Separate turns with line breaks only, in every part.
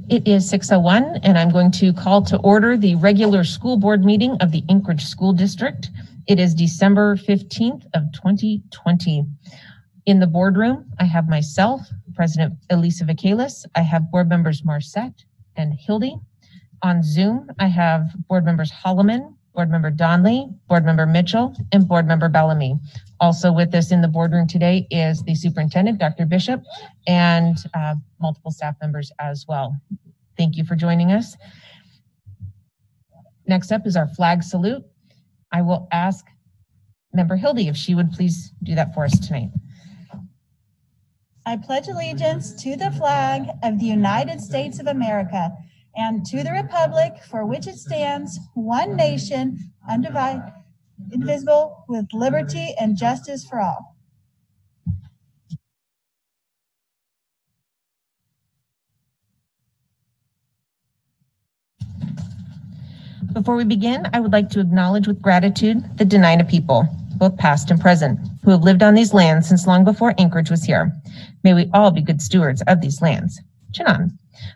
It is 6:01, and I'm going to call to order the regular school board meeting of the Anchorage School District. It is December 15th of 2020. In the boardroom, I have myself, President Elisa Vikalis. I have board members Marcette and Hildy. On Zoom, I have board members Holloman, board member Donley, board member Mitchell, and board member Bellamy. Also with us in the boardroom today is the superintendent, Dr. Bishop, and multiple staff members as well. Thank you for joining us. Next up is our flag salute. I will ask member Hildy if she would please do that for us tonight.
I pledge allegiance to the flag of the United States of America and to the republic for which it stands, one nation, undivided, indivisible, with liberty and justice for all.
Before we begin, I would like to acknowledge with gratitude the Dena'ina people, both past and present, who have lived on these lands since long before Anchorage was here. May we all be good stewards of these lands. Chinan.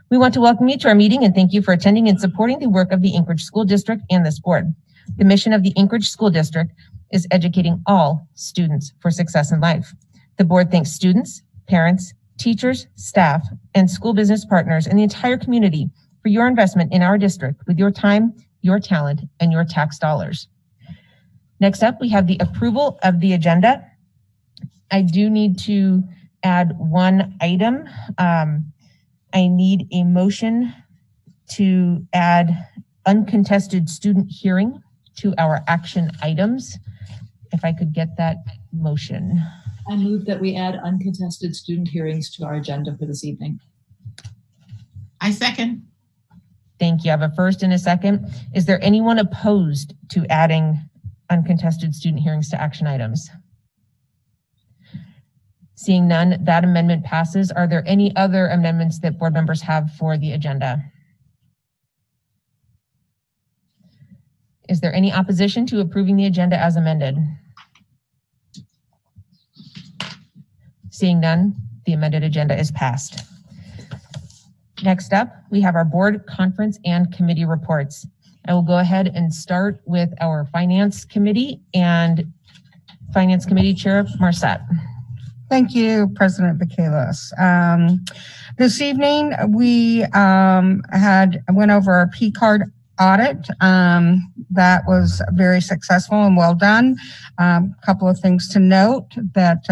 We want to welcome you to our meeting and thank you for attending and supporting the work of the Anchorage School District and this board. The mission of the Anchorage School District is educating all students for success in life. The board thanks students, parents, teachers, staff, and school business partners and the entire community for your investment in our district with your time, your talent, and your tax dollars. Next up, we have the approval of the agenda. I do need to add one item. I need a motion to add uncontested student hearing to our action items. If I could get that motion.
I move that we add uncontested student hearings to our agenda for this evening.
I second.
Thank you. I have a first and a second. Is there anyone opposed to adding uncontested student hearings to action items? Seeing none, that amendment passes. Are there any other amendments that board members have for the agenda? Is there any opposition to approving the agenda as amended? Seeing none, the amended agenda is passed. Next up, we have our board conference and committee reports. I will go ahead and start with our finance committee and finance committee chair, Marcette.
Thank you, President Vikalis. This evening, we went over our P-card audit. That was very successful and well done. A couple of things to note that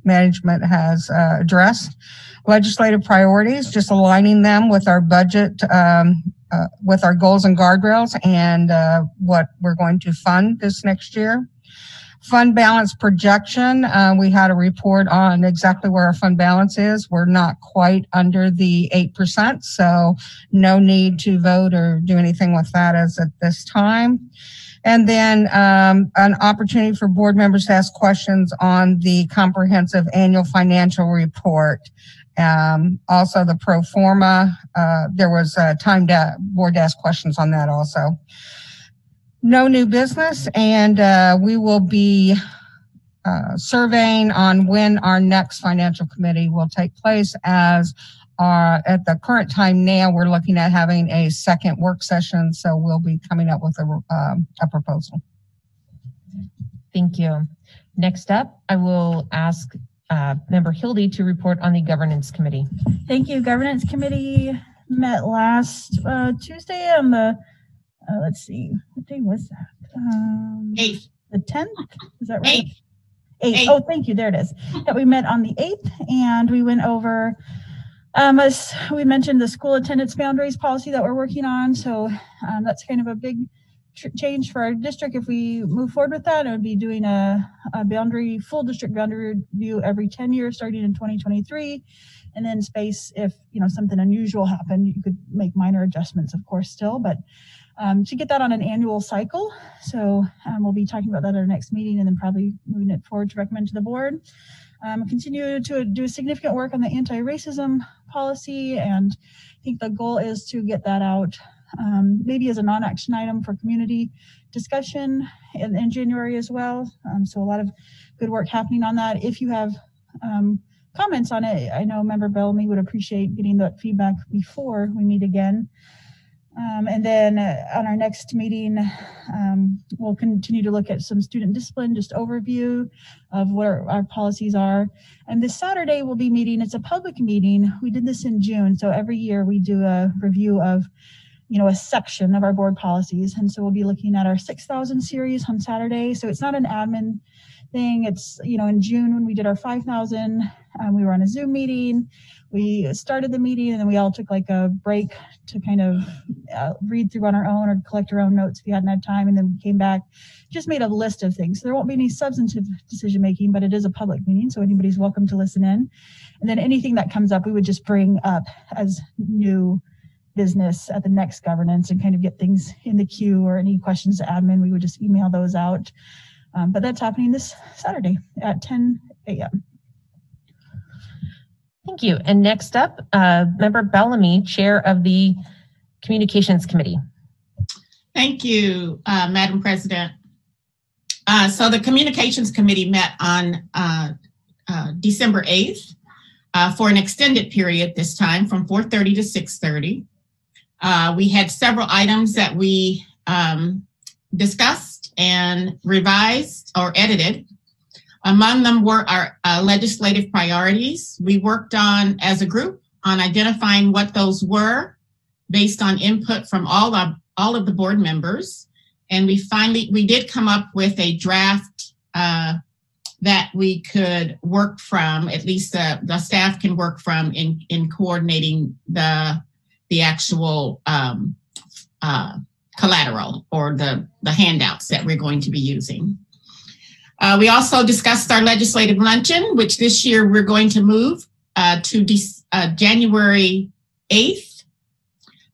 management has addressed. Legislative priorities, just aligning them with our budget, with our goals and guardrails and what we're going to fund this next year. Fund balance projection, we had a report on exactly where our fund balance is. We're not quite under the 8%, so no need to vote or do anything with that as at this time. And then an opportunity for board members to ask questions on the comprehensive annual financial report. Also the pro forma, there was time to board to ask questions on that also. No new business, and we will be surveying on when our next financial committee will take place. As at the current time now, we're looking at having a second work session, so we'll be coming up with a proposal.
Thank you. Next up, I will ask member Hildy to report on the governance committee.
Thank you. Governance committee met last Tuesday on the let's see, what day was that?
8th.
The 10th? Is that right?
8th.
Oh, thank you. There it is. Yeah, we met on the 8th and we went over, as we mentioned, the school attendance boundaries policy that we're working on. So that's kind of a big change for our district. If we move forward with that, it would be doing a full district boundary review every 10 years starting in 2023. And then space, if something unusual happened, you could make minor adjustments, of course, still, but to get that on an annual cycle. So we'll be talking about that at our next meeting and then probably moving it forward to recommend to the board. Continue to do significant work on the anti-racism policy. And I think the goal is to get that out maybe as a non-action item for community discussion in January as well. So a lot of good work happening on that. If you have comments on it. I know Member Bellamy would appreciate getting that feedback before we meet again. And then on our next meeting, we'll continue to look at some student discipline, just overview of what our policies are. And this Saturday we'll be meeting, it's a public meeting. We did this in June. So every year we do a review of, a section of our board policies. And so we'll be looking at our 6,000 series on Saturday. So it's not an admin thing. It's, in June when we did our 5,000, we were on a Zoom meeting. We started the meeting and then we all took like a break to kind of read through on our own or collect our own notes if we hadn't had time. And then we came back, just made a list of things. So there won't be any substantive decision making, but it is a public meeting. So anybody's welcome to listen in. And then anything that comes up, we would just bring up as new business at the next governance and kind of get things in the queue, or any questions to admin, we would just email those out. But that's happening this Saturday at 10 a.m.
Thank you. And next up, Member Bellamy, Chair of the Communications Committee.
Thank you, Madam President. So the Communications Committee met on December 8th for an extended period this time from 4:30 to 6:30. We had several items that we discussed and revised or edited. Among them were our legislative priorities. We worked on, as a group, on identifying what those were based on input from all of the board members. And we did come up with a draft that we could work from, at least the staff can work from in coordinating the actual collateral or the handouts that we're going to be using. We also discussed our legislative luncheon, which this year we're going to move to January 8th.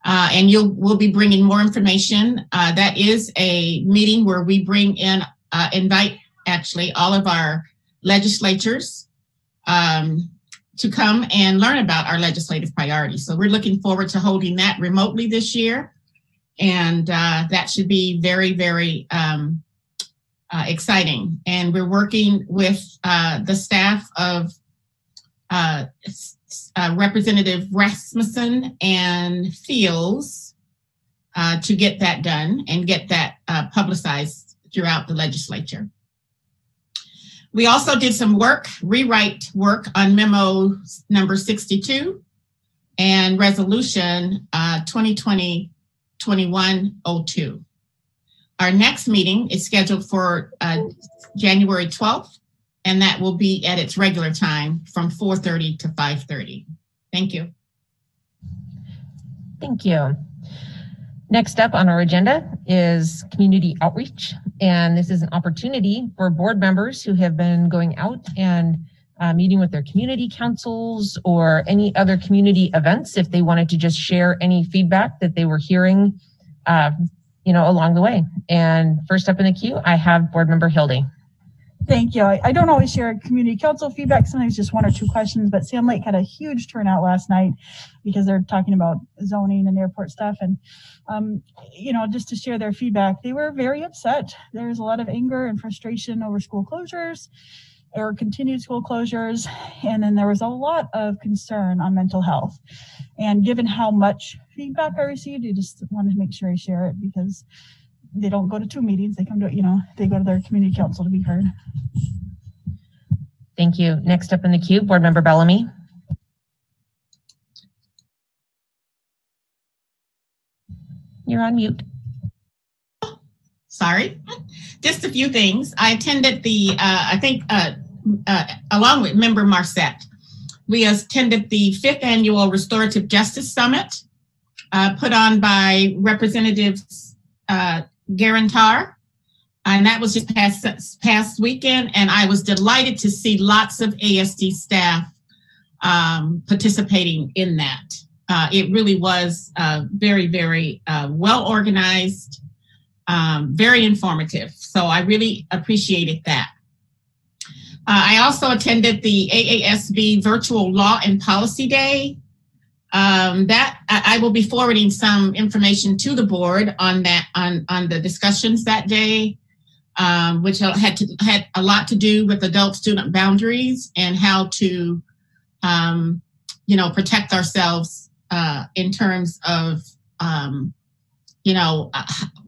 And we'll be bringing more information. That is a meeting where we bring in, invite actually all of our legislatures to come and learn about our legislative priorities. So we're looking forward to holding that remotely this year. And that should be very, very exciting. And we're working with the staff of Representative Rasmussen and Fields to get that done and get that publicized throughout the legislature. We also did some rewrite work on memo number 62 and resolution 2020-2102. Our next meeting is scheduled for January 12th, and that will be at its regular time from 4:30 to 5:30. Thank you.
Thank you. Next up on our agenda is community outreach. And this is an opportunity for board members who have been going out and meeting with their community councils or any other community events, if they wanted to just share any feedback that they were hearing, along the way. And first up in the queue, I have Board Member Hildy.
Thank you. I don't always share community council feedback, sometimes just one or two questions, but Sam Lake had a huge turnout last night because they're talking about zoning and airport stuff. And, just to share their feedback, they were very upset. There was a lot of anger and frustration over school closures or continued school closures. And then there was a lot of concern on mental health. And given how much feedback I received, I just wanted to make sure I share it because they don't go to two meetings. They come to, they go to their community council to be heard.
Thank you. Next up in the queue, Board Member Bellamy. You're on mute.
Sorry. Just a few things. I attended along with Member Marcette, we attended the 5th Annual Restorative Justice Summit put on by Representatives Garantar, and that was just past weekend, and I was delighted to see lots of ASD staff participating in that. It really was very, very well organized, very informative, so I really appreciated that. I also attended the AASB Virtual Law and Policy Day. That I will be forwarding some information to the board on that, on the discussions that day, which had a lot to do with adult student boundaries and how to protect ourselves in terms of,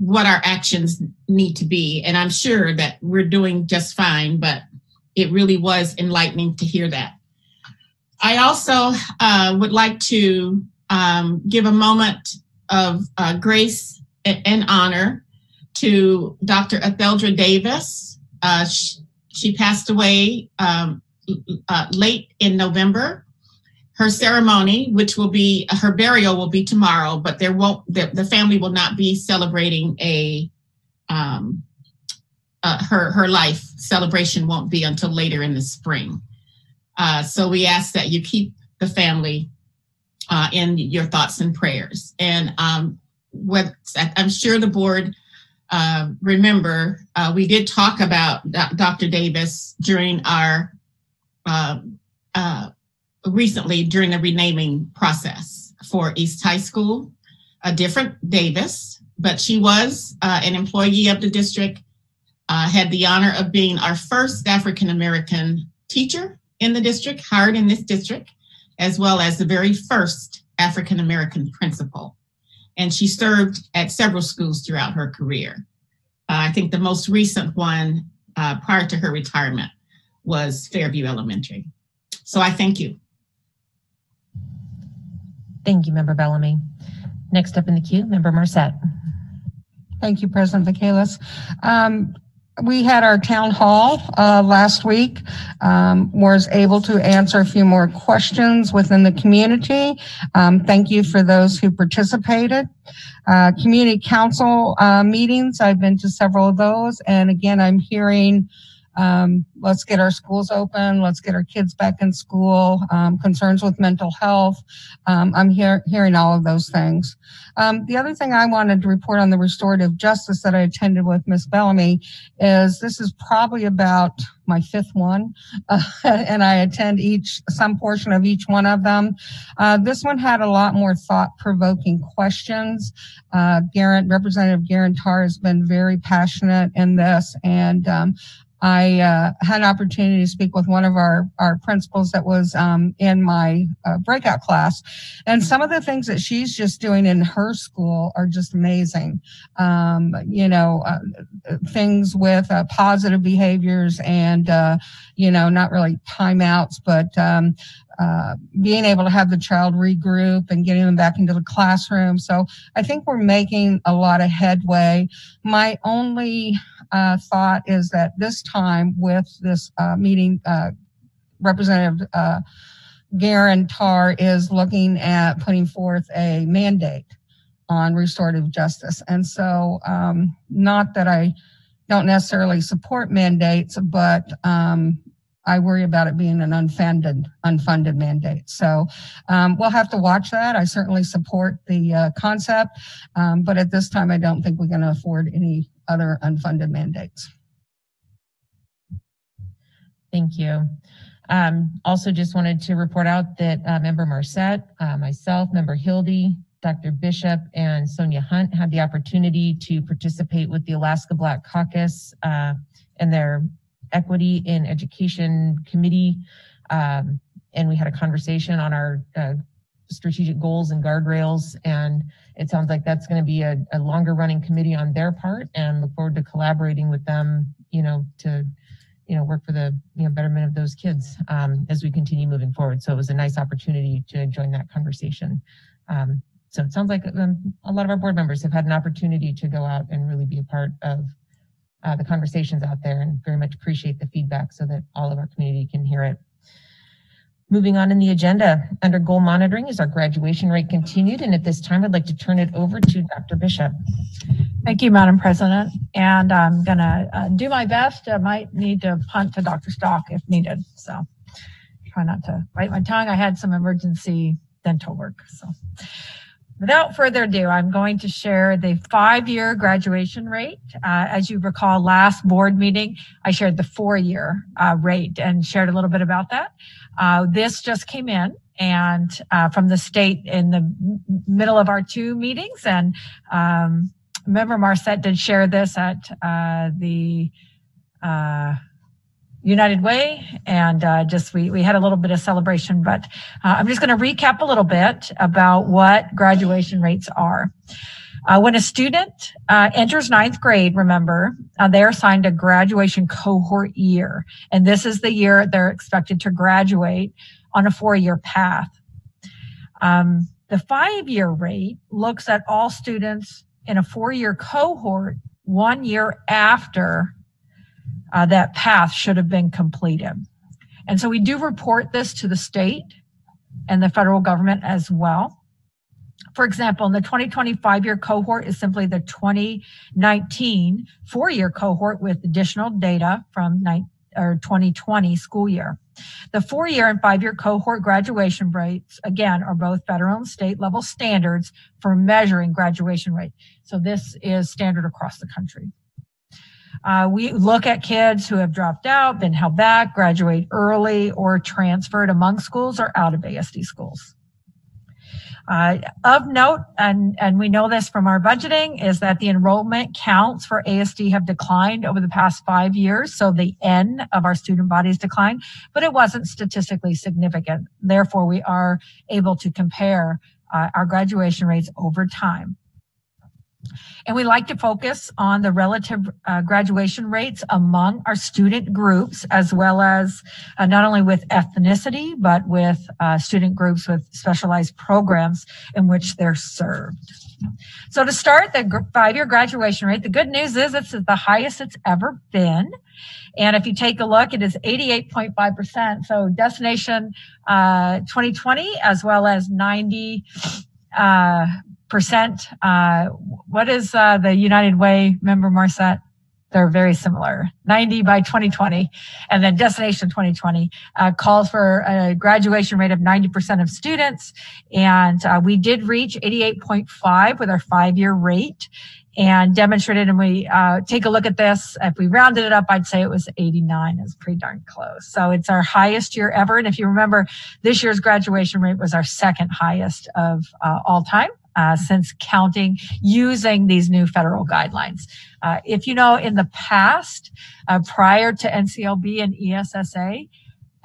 what our actions need to be. And I'm sure that we're doing just fine, but it really was enlightening to hear that. I also would like to give a moment of grace and honor to Dr. Etheldra Davis. She passed away late in November. Her ceremony, which will be her burial, will be tomorrow, but the family will not be celebrating her life. Celebration won't be until later in the spring. So we ask that you keep the family in your thoughts and prayers. And I'm sure the board remember we did talk about Dr. Davis during our recently during the renaming process for East High School, a different Davis, but she was an employee of the district, had the honor of being our first African-American teacher in the district, hired in this district, as well as the very first African-American principal. And she served at several schools throughout her career. I think the most recent one prior to her retirement was Fairview Elementary. So I thank you.
Thank you, Member Bellamy. Next up in the queue, Member Marset.
Thank you, President Vacalis. We had our town hall last week, was able to answer a few more questions within the community. Thank you for those who participated. Community council meetings, I've been to several of those. And again, I'm hearing let's get our schools open, let's get our kids back in school, concerns with mental health. I'm hearing all of those things. The other thing I wanted to report on the restorative justice that I attended with Ms. Bellamy is this is probably about my fifth one, and I attend some portion of each one of them. This one had a lot more thought-provoking questions. Representative Garen Tarr has been very passionate in this, and I had an opportunity to speak with one of our principals that was in my breakout class. And some of the things that she's just doing in her school are just amazing. Things with positive behaviors and, not really timeouts, but being able to have the child regroup and getting them back into the classroom. So I think we're making a lot of headway. My only thought is that this time with this meeting, Representative Garen Tarr is looking at putting forth a mandate on restorative justice. And so not that I don't necessarily support mandates, but I worry about it being an unfunded mandate. So we'll have to watch that. I certainly support the concept, but at this time, I don't think we can afford any other unfunded mandates.
Thank you. Also just wanted to report out that Member Marset, myself, Member Hildy, Dr. Bishop, and Sonia Hunt had the opportunity to participate with the Alaska Black Caucus and their Equity in Education Committee. And we had a conversation on our strategic goals and guardrails. And it sounds like that's going to be a longer running committee on their part, and look forward to collaborating with them, to work for the betterment of those kids as we continue moving forward. So it was a nice opportunity to join that conversation. So it sounds like a lot of our board members have had an opportunity to go out and really be a part of the conversations out there, and very much appreciate the feedback so that all of our community can hear it. Moving on in the agenda, under goal monitoring is our graduation rate continued. And at this time, I'd like to turn it over to Dr. Bishop.
Thank you, Madam President. And I'm going to do my best. I might need to punt to Dr. Stock if needed. So try not to bite my tongue. I had some emergency dental work. So without further ado, I'm going to share the 5-year graduation rate. As you recall, last board meeting, I shared the 4-year rate and shared a little bit about that. This just came in and from the state in the middle of our 2 meetings. And Member Marset did share this at the United Way, and we had a little bit of celebration, but I'm just going to recap a little bit about what graduation rates are. When a student enters ninth grade, remember, they are assigned a graduation cohort year, and this is the year they're expected to graduate on a 4-year path. The 5-year rate looks at all students in a 4-year cohort 1 year after that path should have been completed. And so we do report this to the state and the federal government as well. For example, in the 2020 5-year cohort is simply the 2019 4-year cohort with additional data from 2020 school year. The 4-year and 5-year cohort graduation rates, again, are both federal and state level standards for measuring graduation rate. So this is standard across the country. We look at kids who have dropped out, been held back, graduate early, or transferred among schools or out of ASD schools. Of note, and we know this from our budgeting, is that the enrollment counts for ASD have declined over the past 5 years. So the N of our student bodies declined, but it wasn't statistically significant. Therefore, we are able to compare our graduation rates over time. And we like to focus on the relative graduation rates among our student groups, as well as not only with ethnicity, but with student groups with specialized programs in which they're served. So to start, the 5-year graduation rate, the good news is it's the highest it's ever been. And if you take a look, it is 88.5%. So destination 2020, as well as 90%. What is the United Way, member Marcette? They're very similar. 90 by 2020. And then Destination 2020 calls for a graduation rate of 90% of students. And we did reach 88.5 with our 5-year rate and demonstrated. And we take a look at this. If we rounded it up, I'd say it was 89. It's pretty darn close. So it's our highest year ever. And if you remember, this year's graduation rate was our second highest of all time. Since counting using these new federal guidelines. If you know, in the past, prior to NCLB and ESSA,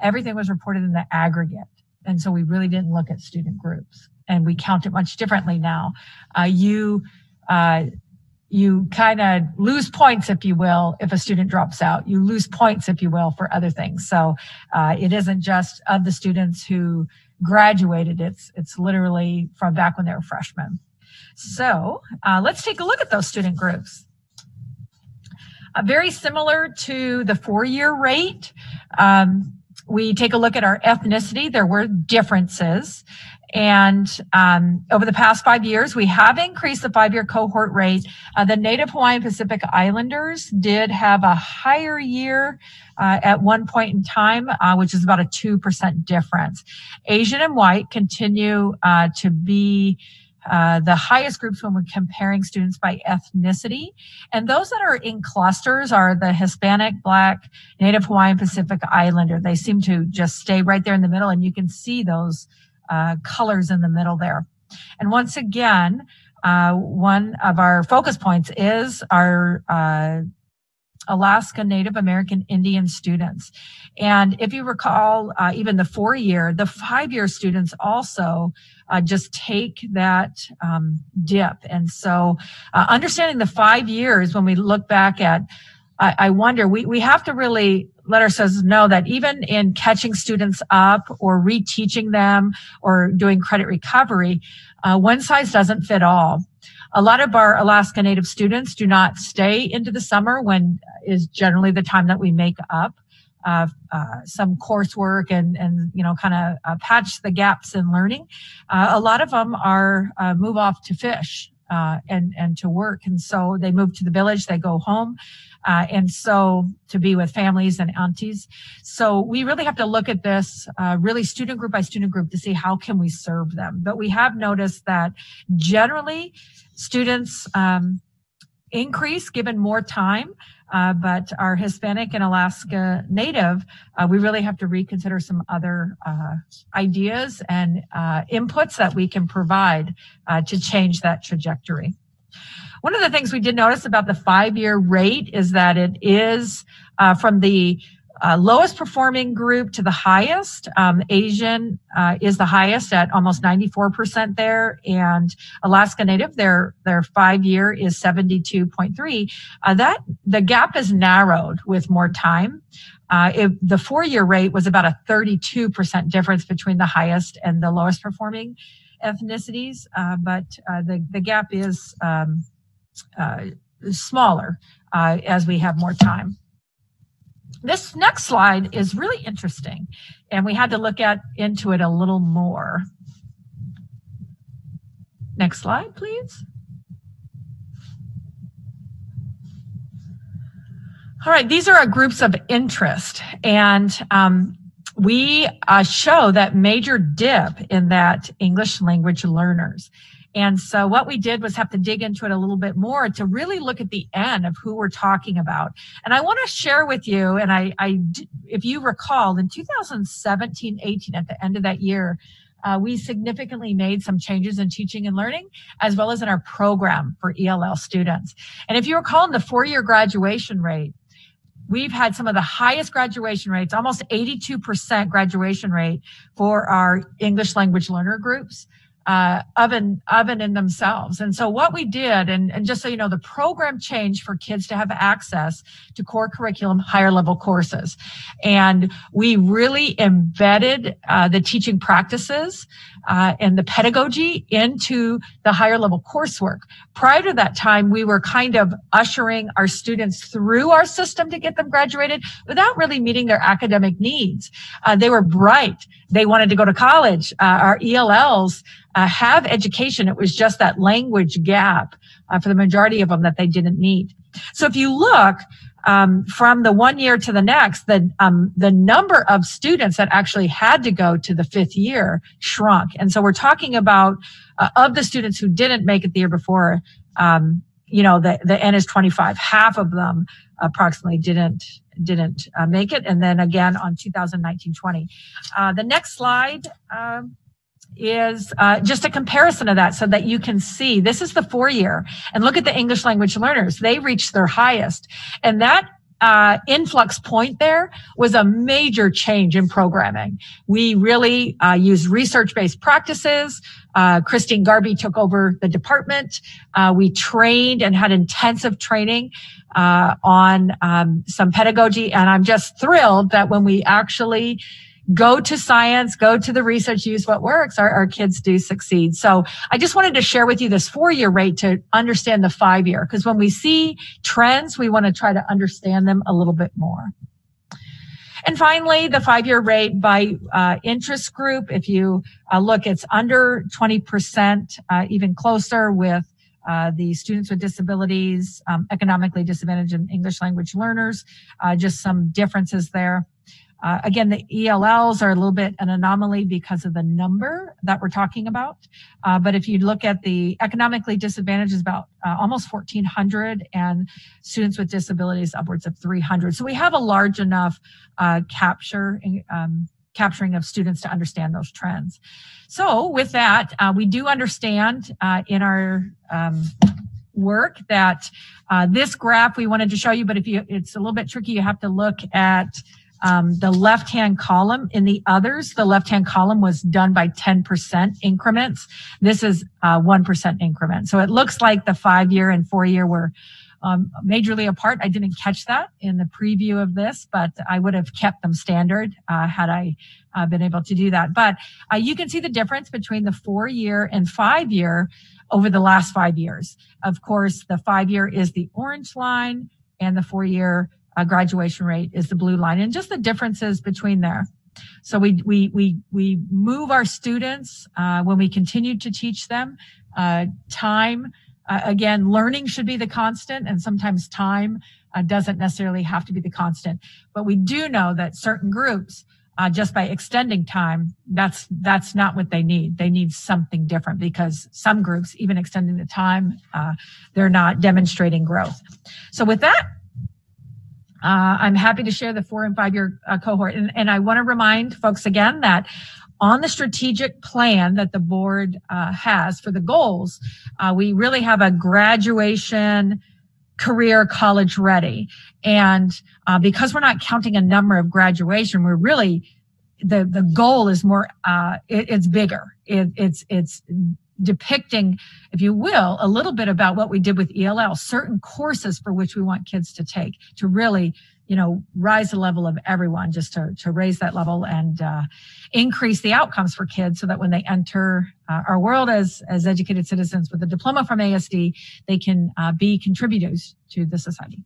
everything was reported in the aggregate. And so we really didn't look at student groups. And we count it much differently now. You kind of lose points, if you will, if a student drops out. You lose points, if you will, for other things. So it isn't just of the students who graduated, it's literally from back when they were freshmen. So let's take a look at those student groups. Very similar to the 4-year rate, we take a look at our ethnicity. There were differences. And over the past 5 years, we have increased the 5-year cohort rate. The Native Hawaiian Pacific Islanders did have a higher year at one point in time, which is about a 2% difference. Asian and white continue to be the highest groups when we're comparing students by ethnicity. And those that are in clusters are the Hispanic, Black, Native Hawaiian Pacific Islander. They seem to just stay right there in the middle, and you can see those colors in the middle there. And once again, one of our focus points is our Alaska Native American Indian students. And if you recall, even the 4-year, the 5-year students also just take that dip. And so understanding the 5 years, when we look back at, I wonder, we have to really let ourselves know that even in catching students up or reteaching them or doing credit recovery, one size doesn't fit all. A lot of our Alaska Native students do not stay into the summer, when is generally the time that we make up some coursework and kind of patch the gaps in learning. A lot of them are move off to fish and to work. And so they move to the village, they go home. And so to be with families and aunties. So we really have to look at this really student group by student group to see how can we serve them. But we have noticed that generally students increase given more time. But our Hispanic and Alaska Native, we really have to reconsider some other ideas and inputs that we can provide to change that trajectory. One of the things we did notice about the 5-year rate is that it is from the lowest performing group to the highest, Asian is the highest at almost 94% there, and Alaska Native, their 5-year is 72.3. The gap is narrowed with more time. If the 4-year rate was about a 32% difference between the highest and the lowest performing ethnicities, but the gap is smaller as we have more time. This next slide is really interesting, and we had to look into it a little more. Next slide, please. All right, these are our groups of interest, and we show that major dip in that English language learners. And so what we did was have to dig into it a little bit more to really look at the end of who we're talking about. And I want to share with you, and if you recall, in 2017-18, at the end of that year, we significantly made some changes in teaching and learning, as well as in our program for ELL students. And if you recall, in the 4-year graduation rate, we've had some of the highest graduation rates, almost 82% graduation rate for our English language learner groups. Of and in themselves. And so what we did, and just so you know, the program changed for kids to have access to core curriculum, higher level courses. And we really embedded the teaching practices and the pedagogy into the higher level coursework. Prior to that time, we were kind of ushering our students through our system to get them graduated without really meeting their academic needs. They were bright. They wanted to go to college. Our ELLs have education. It was just that language gap for the majority of them that they didn't meet. So if you look from the 1 year to the next, the number of students that actually had to go to the 5th year shrunk. And so we're talking about of the students who didn't make it the year before, the N is 25. Half of them approximately didn't make it. And then again on 2019-20. The next slide is just a comparison of that so that you can see this is the 4-year, and look at the English language learners. They reached their highest, and that influx point there was a major change in programming. We really used research-based practices. Christine Garby took over the department. We trained and had intensive training on some pedagogy, and I'm just thrilled that when we actually go to science, go to the research, use what works, our kids do succeed. So I just wanted to share with you this 4-year rate to understand the 5-year, because when we see trends, we want to try to understand them a little bit more. And finally, the 5-year rate by interest group, if you look, it's under 20%, even closer with the students with disabilities, economically disadvantaged and English language learners, just some differences there. Again, the ELLs are a little bit an anomaly because of the number that we're talking about. But if you look at the economically disadvantaged, is about almost 1,400, and students with disabilities upwards of 300. So we have a large enough capturing of students to understand those trends. So with that, we do understand in our work that this graph we wanted to show you, but it's a little bit tricky. You have to look at the left-hand column. In the others, the left-hand column was done by 10% increments. This is 1% increment. So it looks like the 5-year and 4-year were majorly apart. I didn't catch that in the preview of this, but I would have kept them standard had I been able to do that. But you can see the difference between the 4-year and 5-year over the last 5 years. Of course, the 5-year is the orange line, and the 4-year graduation rate is the blue line, and just the differences between there. So we move our students when we continue to teach them. Time, again, learning should be the constant, and sometimes time doesn't necessarily have to be the constant. But we do know that certain groups, just by extending time, that's not what they need. They need something different, because some groups, even extending the time, they're not demonstrating growth. So with that, I'm happy to share the 4- and 5-year cohort. And I want to remind folks again that on the strategic plan that the board has for the goals, we really have a graduation career college ready. And because we're not counting a number of graduation, we're really, the goal is more, it's bigger. It's depicting, if you will, a little bit about what we did with ELL, certain courses for which we want kids to take to really, rise the level of everyone, just to raise that level and increase the outcomes for kids so that when they enter our world as educated citizens with a diploma from ASD, they can be contributors to the society.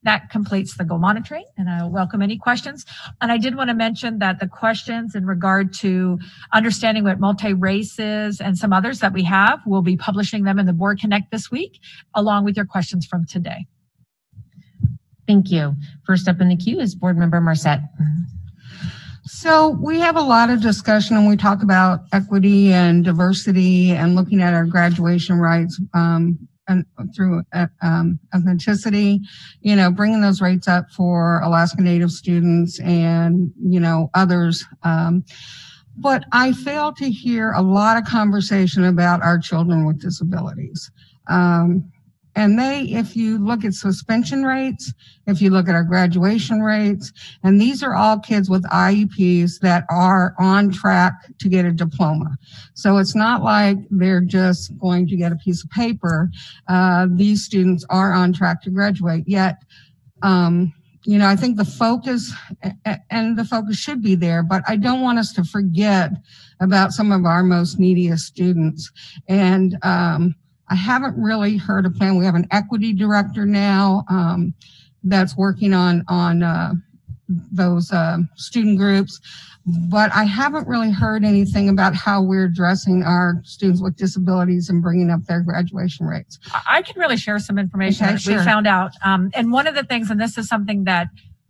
That completes the goal monitoring, and I welcome any questions. And I did want to mention that the questions in regard to understanding what multi-race is and some others that we have, we'll be publishing them in the Board Connect this week, along with your questions from today.
Thank you. First up in the queue is Board Member Marcette.
So we have a lot of discussion when we talk about equity and diversity and looking at our graduation rights and through ethnicity, bringing those rates up for Alaska Native students and, others. But I fail to hear a lot of conversation about our children with disabilities. And if you look at suspension rates, if you look at our graduation rates, and these are all kids with IEPs that are on track to get a diploma. So it's not like they're just going to get a piece of paper. These students are on track to graduate. Yet, I think the focus should be there, but I don't want us to forget about some of our most neediest students. And, I haven't really heard a plan. We have an equity director now that's working on those student groups, but I haven't really heard anything about how we're addressing our students with disabilities and bringing up their graduation rates.
I can really share some information that we found out. And one of the things, and this is something that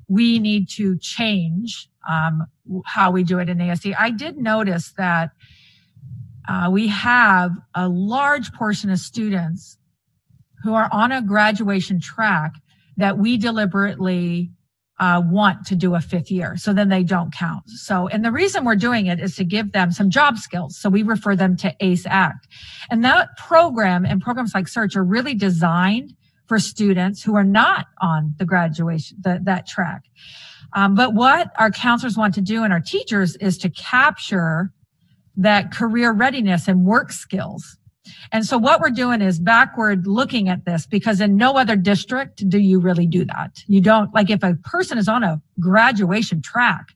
we need to change how we do it in ASD. I did notice that we have a large portion of students who are on a graduation track that we deliberately want to do a fifth year. So then they don't count. So, and the reason we're doing it is to give them some job skills. So we refer them to ACE Act. And that program and programs like Search are really designed for students who are not on the graduation, that track. But what our counselors want to do and our teachers is to capture that career readiness and work skills. And so what we're doing is backward looking at this, because in no other district do you really do that. You don't, like if a person is on a graduation track,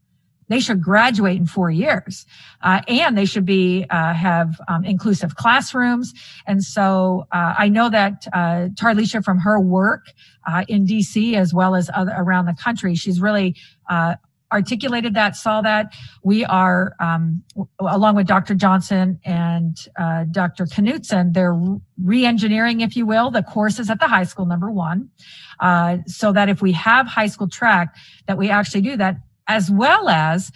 they should graduate in 4 years, and they should be have inclusive classrooms. And so I know that Tarlisha, from her work in DC as well as around the country, she's really articulated that, saw that. We are, along with Dr. Johnson and Dr. Knutson, they're re-engineering, if you will, the courses at the high school, number one, so that if we have high school track, that we actually do that, as well as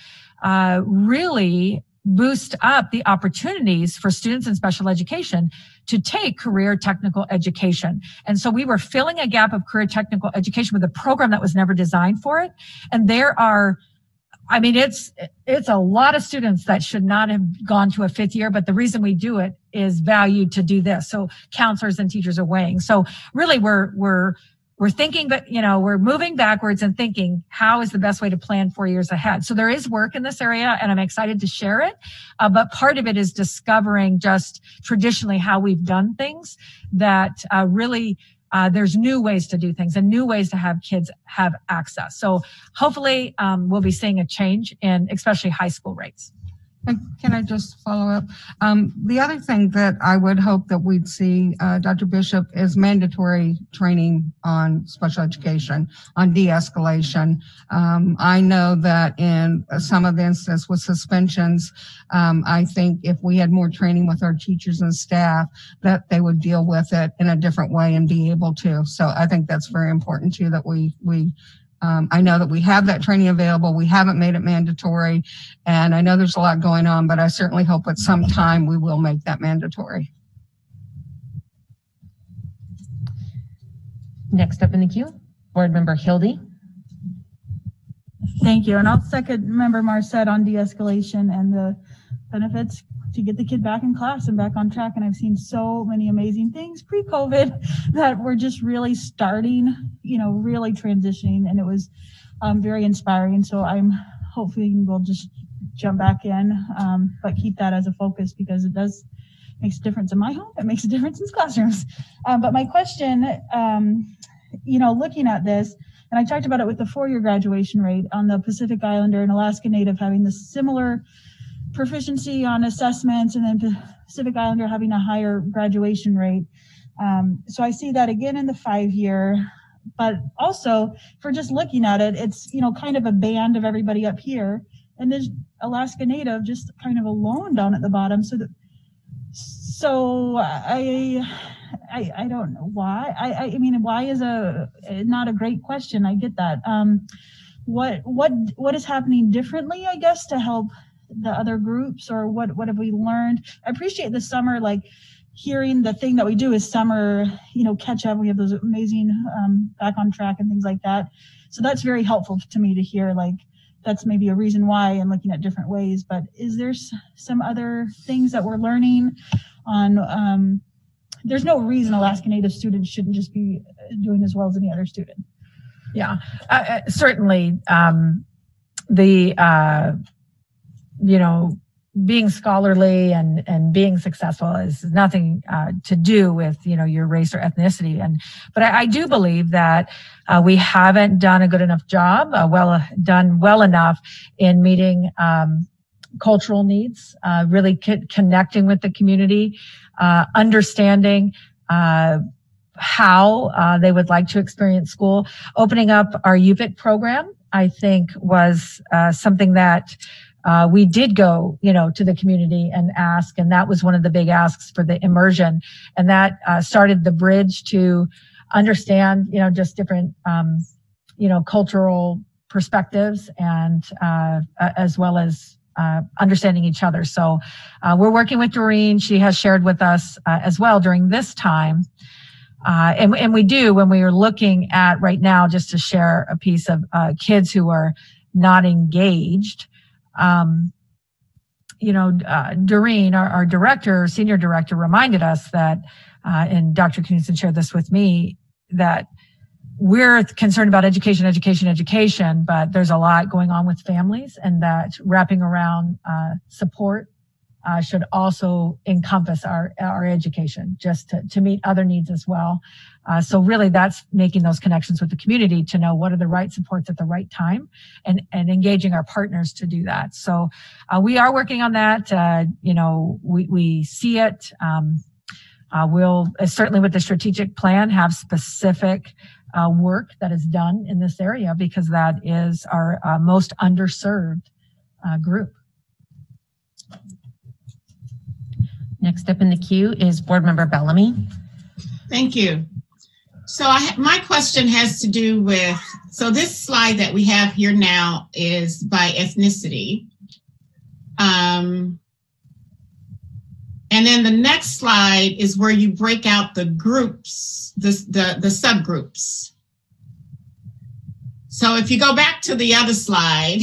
really boost up the opportunities for students in special education to take career technical education. And so we were filling a gap of career technical education with a program that was never designed for it. And there are, I mean, it's a lot of students that should not have gone to a fifth year, but the reason we do it is valued to do this. So counselors and teachers are weighing. So really we're thinking, but we're moving backwards and thinking, how is the best way to plan 4 years ahead? So there is work in this area, and I'm excited to share it. But part of it is discovering just traditionally how we've done things, that really there's new ways to do things and new ways to have kids have access. So hopefully we'll be seeing a change in especially high school rates.
Can I just follow up? The other thing that I would hope that we'd see, Dr. Bishop, is mandatory training on special education, on de-escalation. I know that in some of the instances with suspensions, I think if we had more training with our teachers and staff, that they would deal with it in a different way and be able to. So I think that's very important too, that we I know that we have that training available. We haven't made it mandatory, and I know there's a lot going on, but I certainly hope at some time we will make that mandatory.
Next up in the queue, Board Member Hildy.
Thank you. And I'll second Member Marcette on de-escalation and the benefits. to get the kid back in class and back on track. And I've seen so many amazing things pre-COVID that were just really starting, really transitioning. And it was very inspiring. So I'm hopefully we'll just jump back in, but keep that as a focus because it makes a difference in my home. It makes a difference in classrooms. But my question, looking at this, and I talked about it with the 4-year graduation rate on the Pacific Islander and Alaska Native having the similar proficiency on assessments, and then Pacific Islander having a higher graduation rate. So I see that again in the 5-year, but also for just looking at it, it's, kind of a band of everybody up here. And there's Alaska Native just kind of alone down at the bottom. So I don't know why. I mean, why is not a great question. I get that. What is happening differently, I guess, to help the other groups, or what have we learned? I appreciate the summer, like hearing the thing that we do is summer, catch up. We have those amazing back on track and things like that. So that's very helpful to me to hear, like, that's maybe a reason why I'm looking at different ways. But is there some other things that we're learning on? There's no reason Alaska Native students shouldn't just be doing as well as any other student.
Yeah, certainly. Being scholarly and being successful is nothing to do with, your race or ethnicity. But I do believe that we haven't done a good enough job, well enough in meeting cultural needs, really connecting with the community, understanding how they would like to experience school. Opening up our UVIC program, I think, was something that we did go, to the community and ask, and that was one of the big asks for the immersion. And that started the bridge to understand, just different, cultural perspectives and as well as understanding each other. So we're working with Doreen. She has shared with us as well during this time. And we do, when we are looking at right now, just to share a piece of kids who are not engaged. Doreen, our director, senior director, reminded us that, and Dr. Knudsen shared this with me, that we're concerned about education, but there's a lot going on with families, and that wrapping around support should also encompass our education, just to meet other needs as well. So really that's making those connections with the community to know what are the right supports at the right time, and engaging our partners to do that. So we are working on that. We see it. We'll certainly with the strategic plan have specific work that is done in this area, because that is our most underserved group.
Next up in the queue is Board Member Bellamy.
Thank you. So my question has to do with, so this slide that we have here now is by ethnicity. And then the next slide is where you break out the groups, the subgroups. So if you go back to the other slide,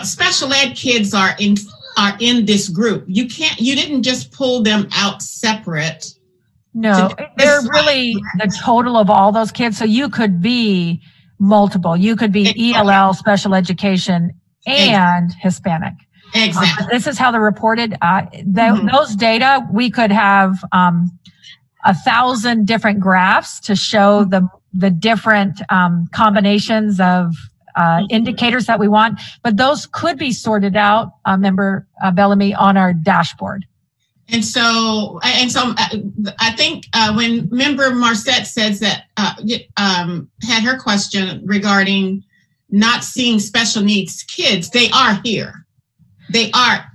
special ed kids are in this group. You didn't just pull them out separate.
No, they're really the total of all those kids. So you could be multiple. You could be ELL, special education, and Hispanic.
Exactly.
This is how they're reported. Those data, we could have 1,000 different graphs to show the different combinations of indicators that we want, but those could be sorted out, Member Bellamy, on our dashboard.
And so I think when Member Marcette says that, had her question regarding not seeing special needs kids, they are here. They are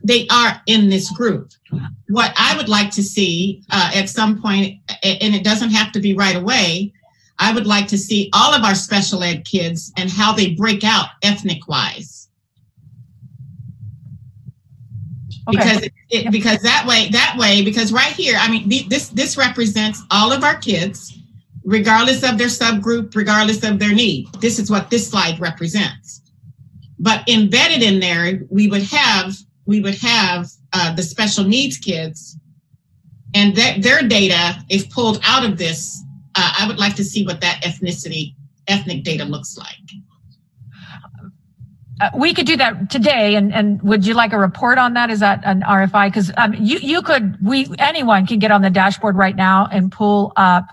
in this group. What I would like to see at some point, and it doesn't have to be right away, I would like to see all of our special ed kids and how they break out ethnic wise. Okay. Because that way, because right here, I mean, this represents all of our kids, regardless of their subgroup, regardless of their need. This is what this slide represents. But embedded in there, we would have we would have the special needs kids, and their data, if pulled out of this, I would like to see what that ethnic data looks like.
We could do that today, and would you like a report on that? Is that an RFI? Because anyone can get on the dashboard right now and pull up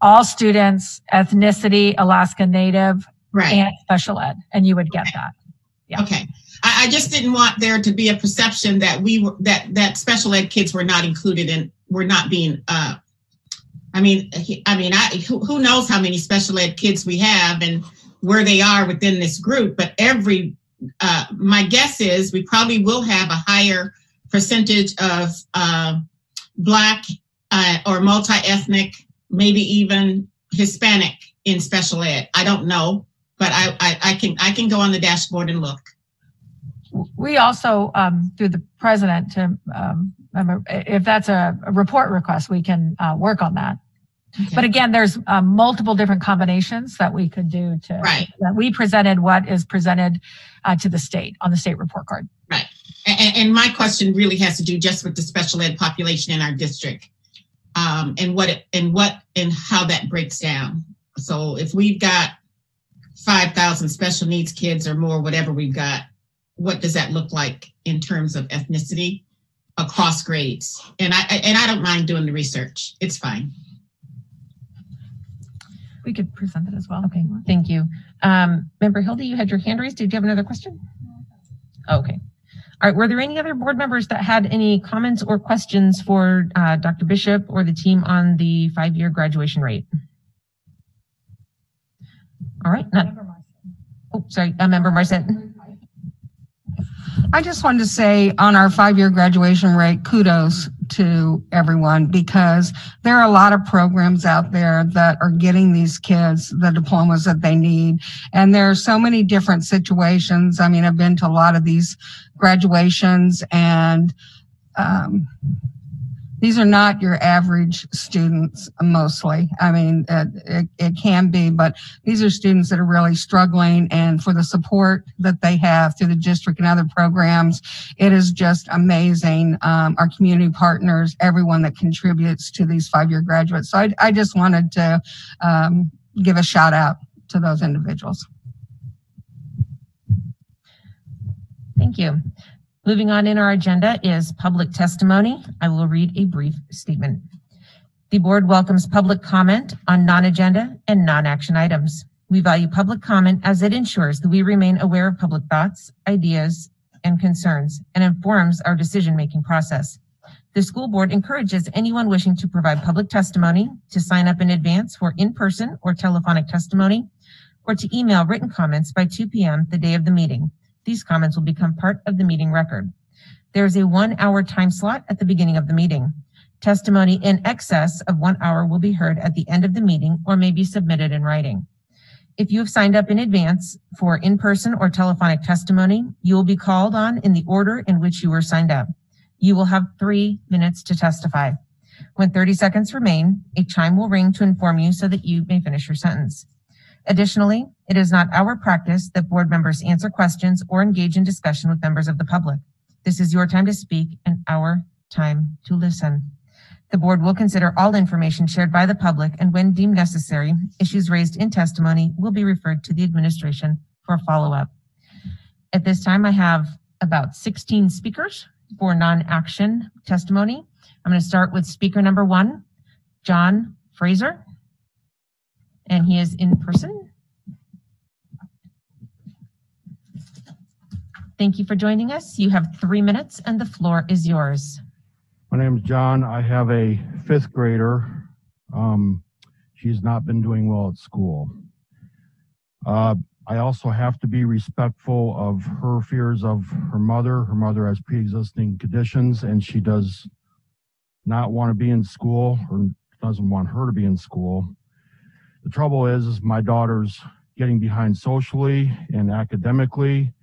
all students, ethnicity, Alaska Native,
right,
and special ed, and you would get that. Yeah.
Okay. I just didn't want there to be a perception that that special ed kids were not included in, were not being. Who knows how many special ed kids we have and where they are within this group, but my guess is we probably will have a higher percentage of Black or multi-ethnic, maybe even Hispanic in special ed. I don't know, but I can go on the dashboard and look.
We also, through the president, if that's a report request, we can work on that. Okay. But again, there's multiple different combinations that we could do to,
right.
That we presented what is presented to the state on the state report card.
Right. And my question really has to do just with the special ed population in our district, and how that breaks down. So if we've got 5,000 special needs kids or more, whatever we've got, what does that look like in terms of ethnicity across grades? And I don't mind doing the research. It's fine.
We could present it as well.
Okay, thank you. Member Hildy, you had your hand raised. Did you have another question? Okay. All right, were there any other board members that had any comments or questions for Dr. Bishop or the team on the 5-year graduation rate? All right. Member Marcet.
I just wanted to say on our 5-year graduation rate, kudos to everyone, because there are a lot of programs out there that are getting these kids the diplomas that they need. And there are so many different situations. I mean, I've been to a lot of these graduations, and these are not your average students mostly. I mean, it can be, but these are students that are really struggling, and for the support that they have through the district and other programs, it is just amazing. Our community partners, everyone that contributes to these 5-year graduates. So I just wanted to give a shout out to those individuals.
Thank you. Moving on in our agenda is public testimony. I will read a brief statement. The board welcomes public comment on non-agenda and non-action items. We value public comment as it ensures that we remain aware of public thoughts, ideas, and concerns, and informs our decision-making process. The school board encourages anyone wishing to provide public testimony to sign up in advance for in-person or telephonic testimony, or to email written comments by 2 p.m. the day of the meeting. These comments will become part of the meeting record. There is a 1-hour time slot at the beginning of the meeting. Testimony in excess of 1 hour will be heard at the end of the meeting or may be submitted in writing. If you have signed up in advance for in-person or telephonic testimony, you will be called on in the order in which you were signed up. You will have 3 minutes to testify. When 30 seconds remain, a chime will ring to inform you so that you may finish your sentence. Additionally, it is not our practice that board members answer questions or engage in discussion with members of the public. This is your time to speak and our time to listen. The board will consider all information shared by the public, and when deemed necessary, issues raised in testimony will be referred to the administration for follow-up. At this time, I have about 16 speakers for non-action testimony. I'm going to start with speaker number 1, John Fraser, and he is in person. Thank you for joining us. You have 3 minutes and the floor is yours.
My name is John. I have a 5th grader. She's not been doing well at school. I also have to be respectful of her fears of her mother. Her mother has pre-existing conditions, and she does not want to be in school, or doesn't want her to be in school. The trouble is my daughter's getting behind socially and academically.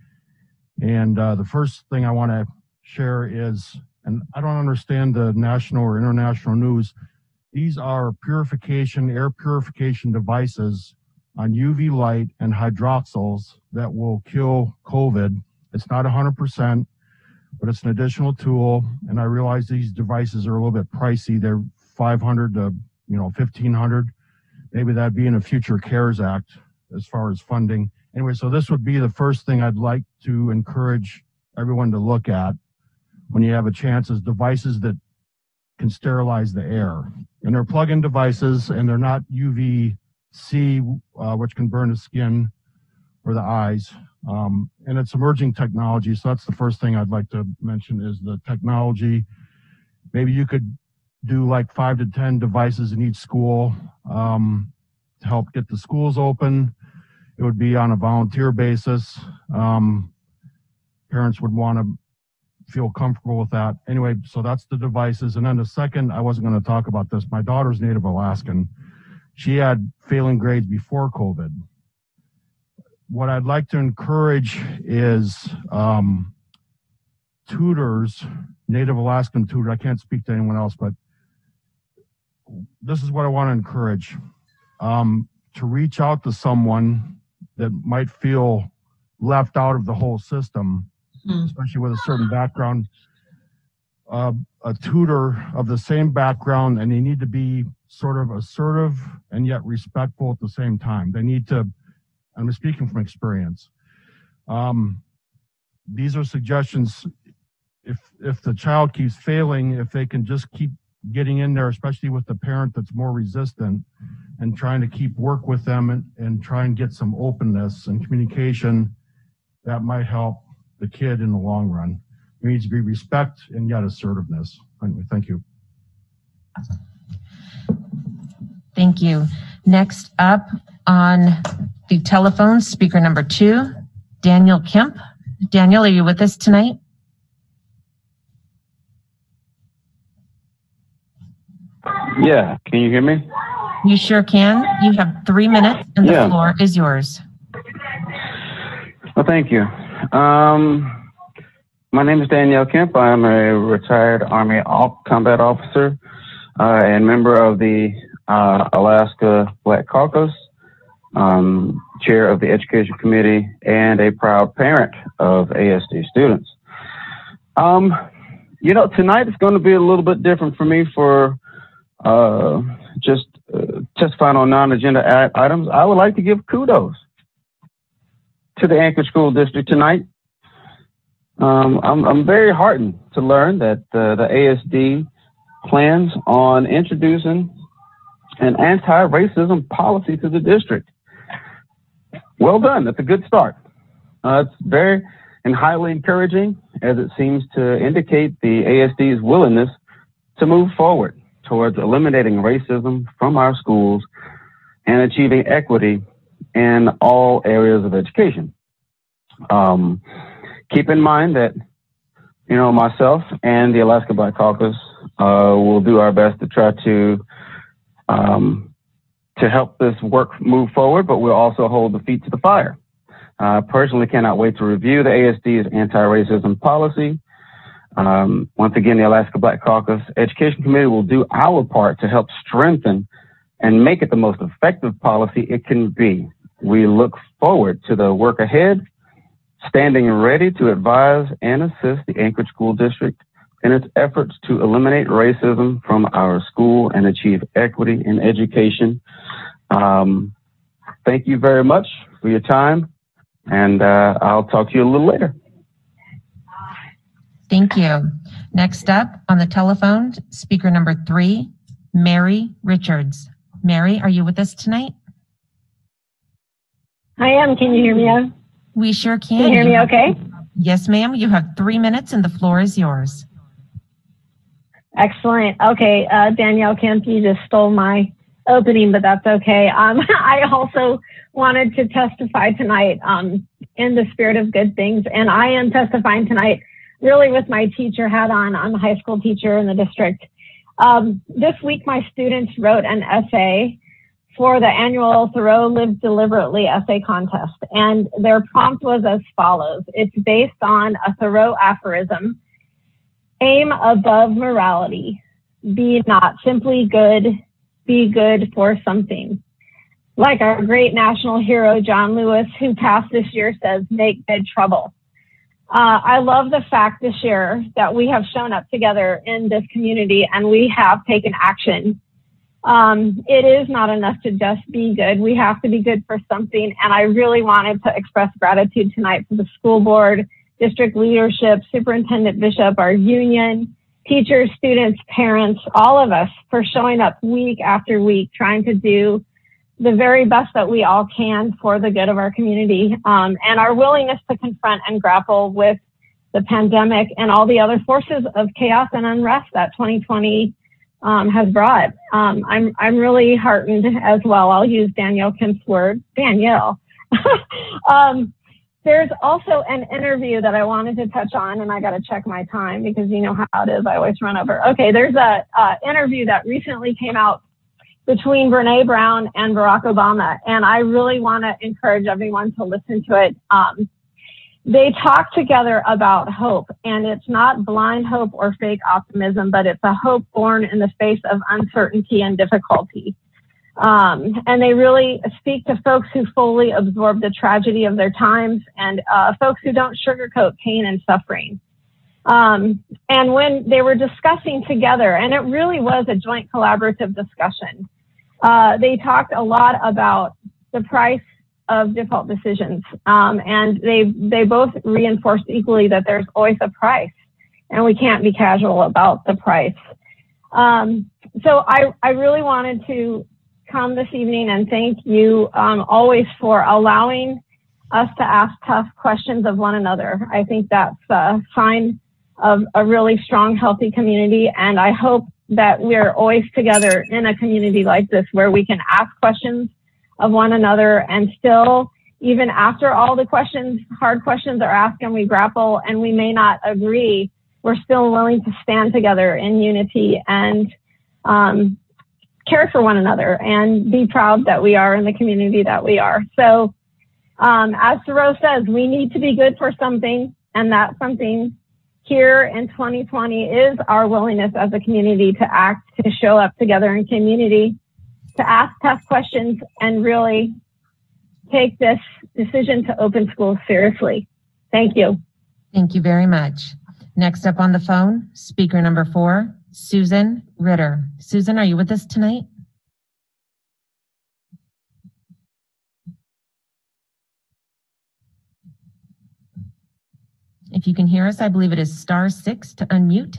And the first thing I want to share is, and I don't understand the national or international news, these are air purification devices on UV light and hydroxyls that will kill COVID. It's not 100%, but it's an additional tool. And I realize these devices are a little bit pricey. They're $500 to, $1,500. Maybe that'd be in a future CARES Act as far as funding. Anyway, so this would be the first thing I'd like to encourage everyone to look at when you have a chance, is devices that can sterilize the air. And they're plug-in devices, and they're not UVC, which can burn the skin or the eyes. And it's emerging technology. So that's the first thing I'd like to mention, is the technology. Maybe you could do like 5 to 10 devices in each school to help get the schools open. It would be on a volunteer basis. Parents would want to feel comfortable with that. Anyway, so that's the devices. And then the second, I wasn't going to talk about this. My daughter's Native Alaskan. She had failing grades before COVID. What I'd like to encourage is tutors, Native Alaskan tutors. I can't speak to anyone else, but this is what I want to encourage. To reach out to someone that might feel left out of the whole system, especially with a certain background, a tutor of the same background, and they need to be sort of assertive and yet respectful at the same time. They need to, I'm speaking from experience. These are suggestions. If the child keeps failing, if they can just keep getting in there, especially with the parent that's more resistant, and trying to keep work with them and try and get some openness and communication, that might help the kid in the long run. There needs to be respect and yet assertiveness. Anyway, thank you.
Thank you. Next up on the telephone, speaker number 2, Daniel Kemp. Daniel, are you with us tonight?
Yeah, can you hear me?
You sure can. You have 3 minutes and the floor is yours.
Well, thank you. My name is Danielle Kemp. I'm a retired Army combat officer and member of the Alaska Black Caucus, chair of the Education Committee, and a proud parent of ASD students. Tonight is going to be a little bit different for me for just testifying on non-agenda items. I would like to give kudos to the Anchorage School District tonight. I'm very heartened to learn that the ASD plans on introducing an anti-racism policy to the district. Well done. That's a good start. It's very and highly encouraging, as it seems to indicate the ASD's willingness to move forward towards eliminating racism from our schools and achieving equity in all areas of education. Keep in mind that, myself and the Alaska Black Caucus will do our best to try to help this work move forward, but we'll also hold the feet to the fire. I personally cannot wait to review the ASD's anti-racism policy. Once again, the Alaska Black Caucus Education Committee will do our part to help strengthen and make it the most effective policy it can be. We look forward to the work ahead, standing ready to advise and assist the Anchorage School District in its efforts to eliminate racism from our school and achieve equity in education. Thank you very much for your time, and I'll talk to you a little later.
Thank you. Next up on the telephone, speaker number 3, Mary Richards. Mary, are you with us tonight?
I am. Can you hear me?
We sure can.
Can you hear me okay?
Yes, ma'am. You have 3 minutes and the floor is yours.
Excellent. Okay, Danielle Kemp, you just stole my opening, but that's okay. I also wanted to testify tonight in the spirit of good things, and I am testifying tonight really with my teacher hat on. I'm a high school teacher in the district. This week, my students wrote an essay for the annual Thoreau Live Deliberately essay contest, and their prompt was as follows. It's based on a Thoreau aphorism: aim above morality, be not simply good, be good for something. Like our great national hero, John Lewis, who passed this year, says, make good trouble. I love the fact this year that we have shown up together in this community and we have taken action. It is not enough to just be good. We have to be good for something. And I really wanted to express gratitude tonight for the school board, district leadership, Superintendent Bishop, our union, teachers, students, parents, all of us for showing up week after week, trying to do the very best that we all can for the good of our community, and our willingness to confront and grapple with the pandemic and all the other forces of chaos and unrest that 2020 has brought. I'm really heartened as well. I'll use Danielle Kemp's word, Danielle. There's also an interview that I wanted to touch on, and I got to check my time because you know how it is. I always run over. Okay, there's a interview that recently came out between Brene Brown and Barack Obama, and I really want to encourage everyone to listen to it. They talk together about hope, and it's not blind hope or fake optimism, but it's a hope born in the face of uncertainty and difficulty. And they really speak to folks who fully absorb the tragedy of their times and folks who don't sugarcoat pain and suffering. And when they were discussing together, and it really was a joint collaborative discussion, they talked a lot about the price of difficult decisions. And they both reinforced equally that there's always a price and we can't be casual about the price. So I really wanted to come this evening and thank you always for allowing us to ask tough questions of one another. I think that's a sign of a really strong, healthy community. And I hope that we're always together in a community like this where we can ask questions of one another and still, even after all the questions, hard questions are asked and we grapple and we may not agree, we're still willing to stand together in unity and care for one another and be proud that we are in the community that we are. So as Thoreau says, we need to be good for something, and that something here in 2020 is our willingness as a community to act, to show up together in community, to ask tough questions, and really take this decision to open schools seriously. Thank you.
Thank you very much. Next up on the phone, speaker number 4, Susan Ritter. Susan, are you with us tonight? If you can hear us, I believe it is *6 to unmute.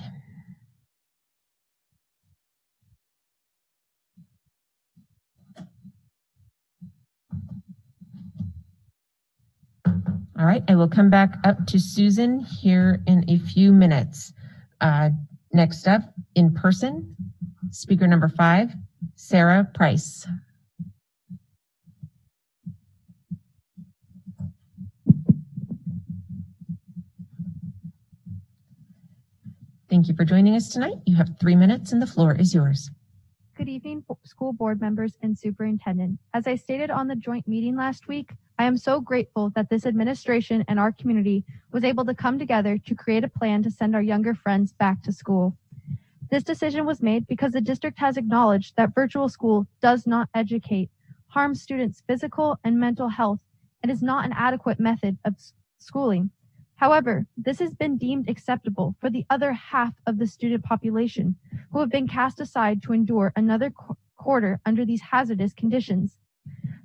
All right, I will come back up to Susan here in a few minutes. Next up, in person, speaker number 5, Sarah Price. Thank you for joining us tonight. You have 3 minutes and the floor is yours.
Good evening, school board members and superintendent. As I stated on the joint meeting last week, I am so grateful that this administration and our community was able to come together to create a plan to send our younger friends back to school. This decision was made because the district has acknowledged that virtual school does not educate, harms students' physical and mental health, and is not an adequate method of schooling. However, this has been deemed acceptable for the other half of the student population who have been cast aside to endure another quarter under these hazardous conditions.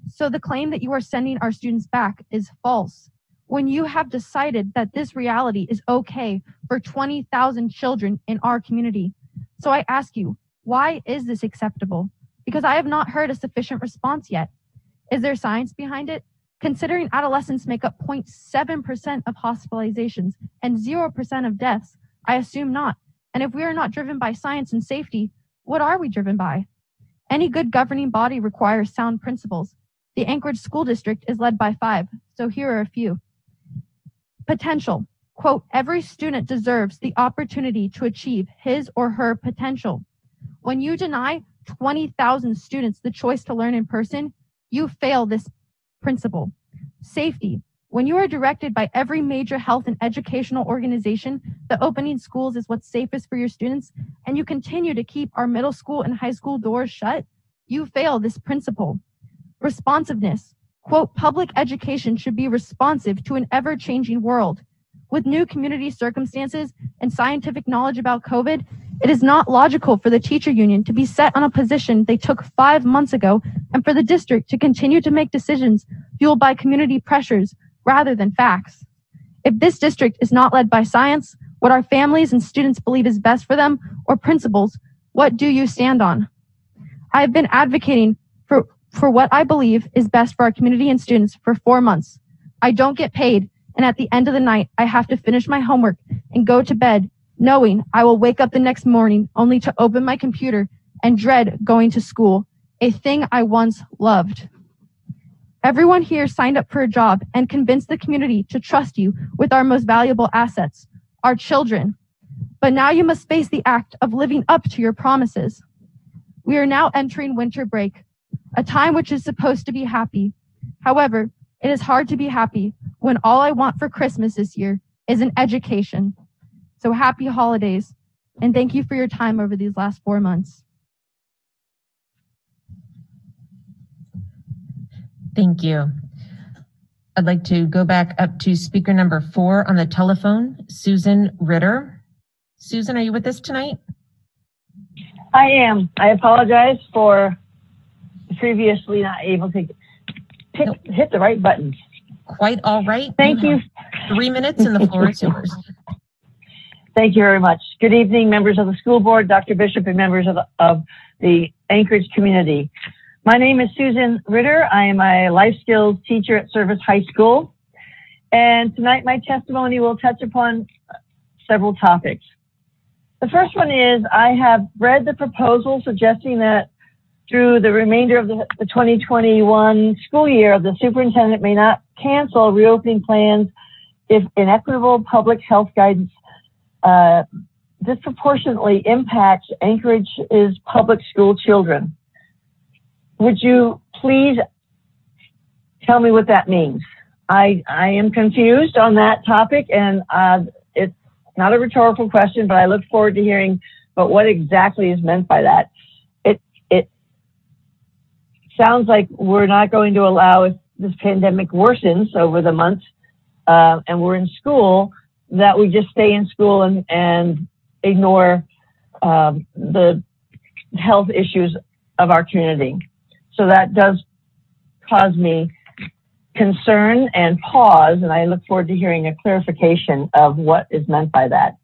So the claim that you are sending our students back is false. When you have decided that this reality is okay for 20,000 children in our community. So I ask you, why is this acceptable? Because I have not heard a sufficient response yet. Is there science behind it? Considering adolescents make up 0.7% of hospitalizations and 0% of deaths, I assume not. And if we are not driven by science and safety, what are we driven by? Any good governing body requires sound principles. The Anchorage School District is led by 5, so here are a few. Potential. Quote, every student deserves the opportunity to achieve his or her potential. When you deny 20,000 students the choice to learn in person, you fail this principle. Safety. When you are directed by every major health and educational organization that opening schools is what's safest for your students, and you continue to keep our middle school and high school doors shut, you fail this principle. Responsiveness. Quote, public education should be responsive to an ever-changing world. with new community circumstances and scientific knowledge about COVID, it is not logical for the teacher union to be set on a position they took 5 months ago and for the district to continue to make decisions fueled by community pressures rather than facts. If this district is not led by science, what our families and students believe is best for them, or principles, what do you stand on? I have been advocating for what I believe is best for our community and students for 4 months. I don't get paid, and at the end of the night, I have to finish my homework and go to bed knowing I will wake up the next morning only to open my computer and dread going to school, a thing I once loved. Everyone here signed up for a job and convinced the community to trust you with our most valuable assets, our children. But now you must face the act of living up to your promises. We are now entering winter break, a time which is supposed to be happy. However, it is hard to be happy when all I want for Christmas this year is an education. So happy holidays, and thank you for your time over these last 4 months.
Thank you. I'd like to go back up to speaker number 4 on the telephone, Susan Ritter. Susan, are you with us tonight?
I am. I apologize for previously not able to hit the right buttons.
Quite all right.
Thank you.
3 minutes and the floor is yours.
Thank you very much. Good evening, members of the school board, Dr. Bishop, and members of the Anchorage community. My name is Susan Ritter. I am a life skills teacher at Service High School. And tonight my testimony will touch upon several topics. The first one is I have read the proposal suggesting that through the remainder of the 2021 school year, the superintendent may not cancel reopening plans if inequitable public health guidance disproportionately impacts Anchorage's public school children. Would you please tell me what that means? I am confused on that topic, and it's not a rhetorical question, but I look forward to hearing about what exactly is meant by that. It sounds like we're not going to allow, if this pandemic worsens over the months and we're in school, that we just stay in school and ignore the health issues of our community. So that does cause me concern and pause, and I look forward to hearing a clarification of what is meant by that.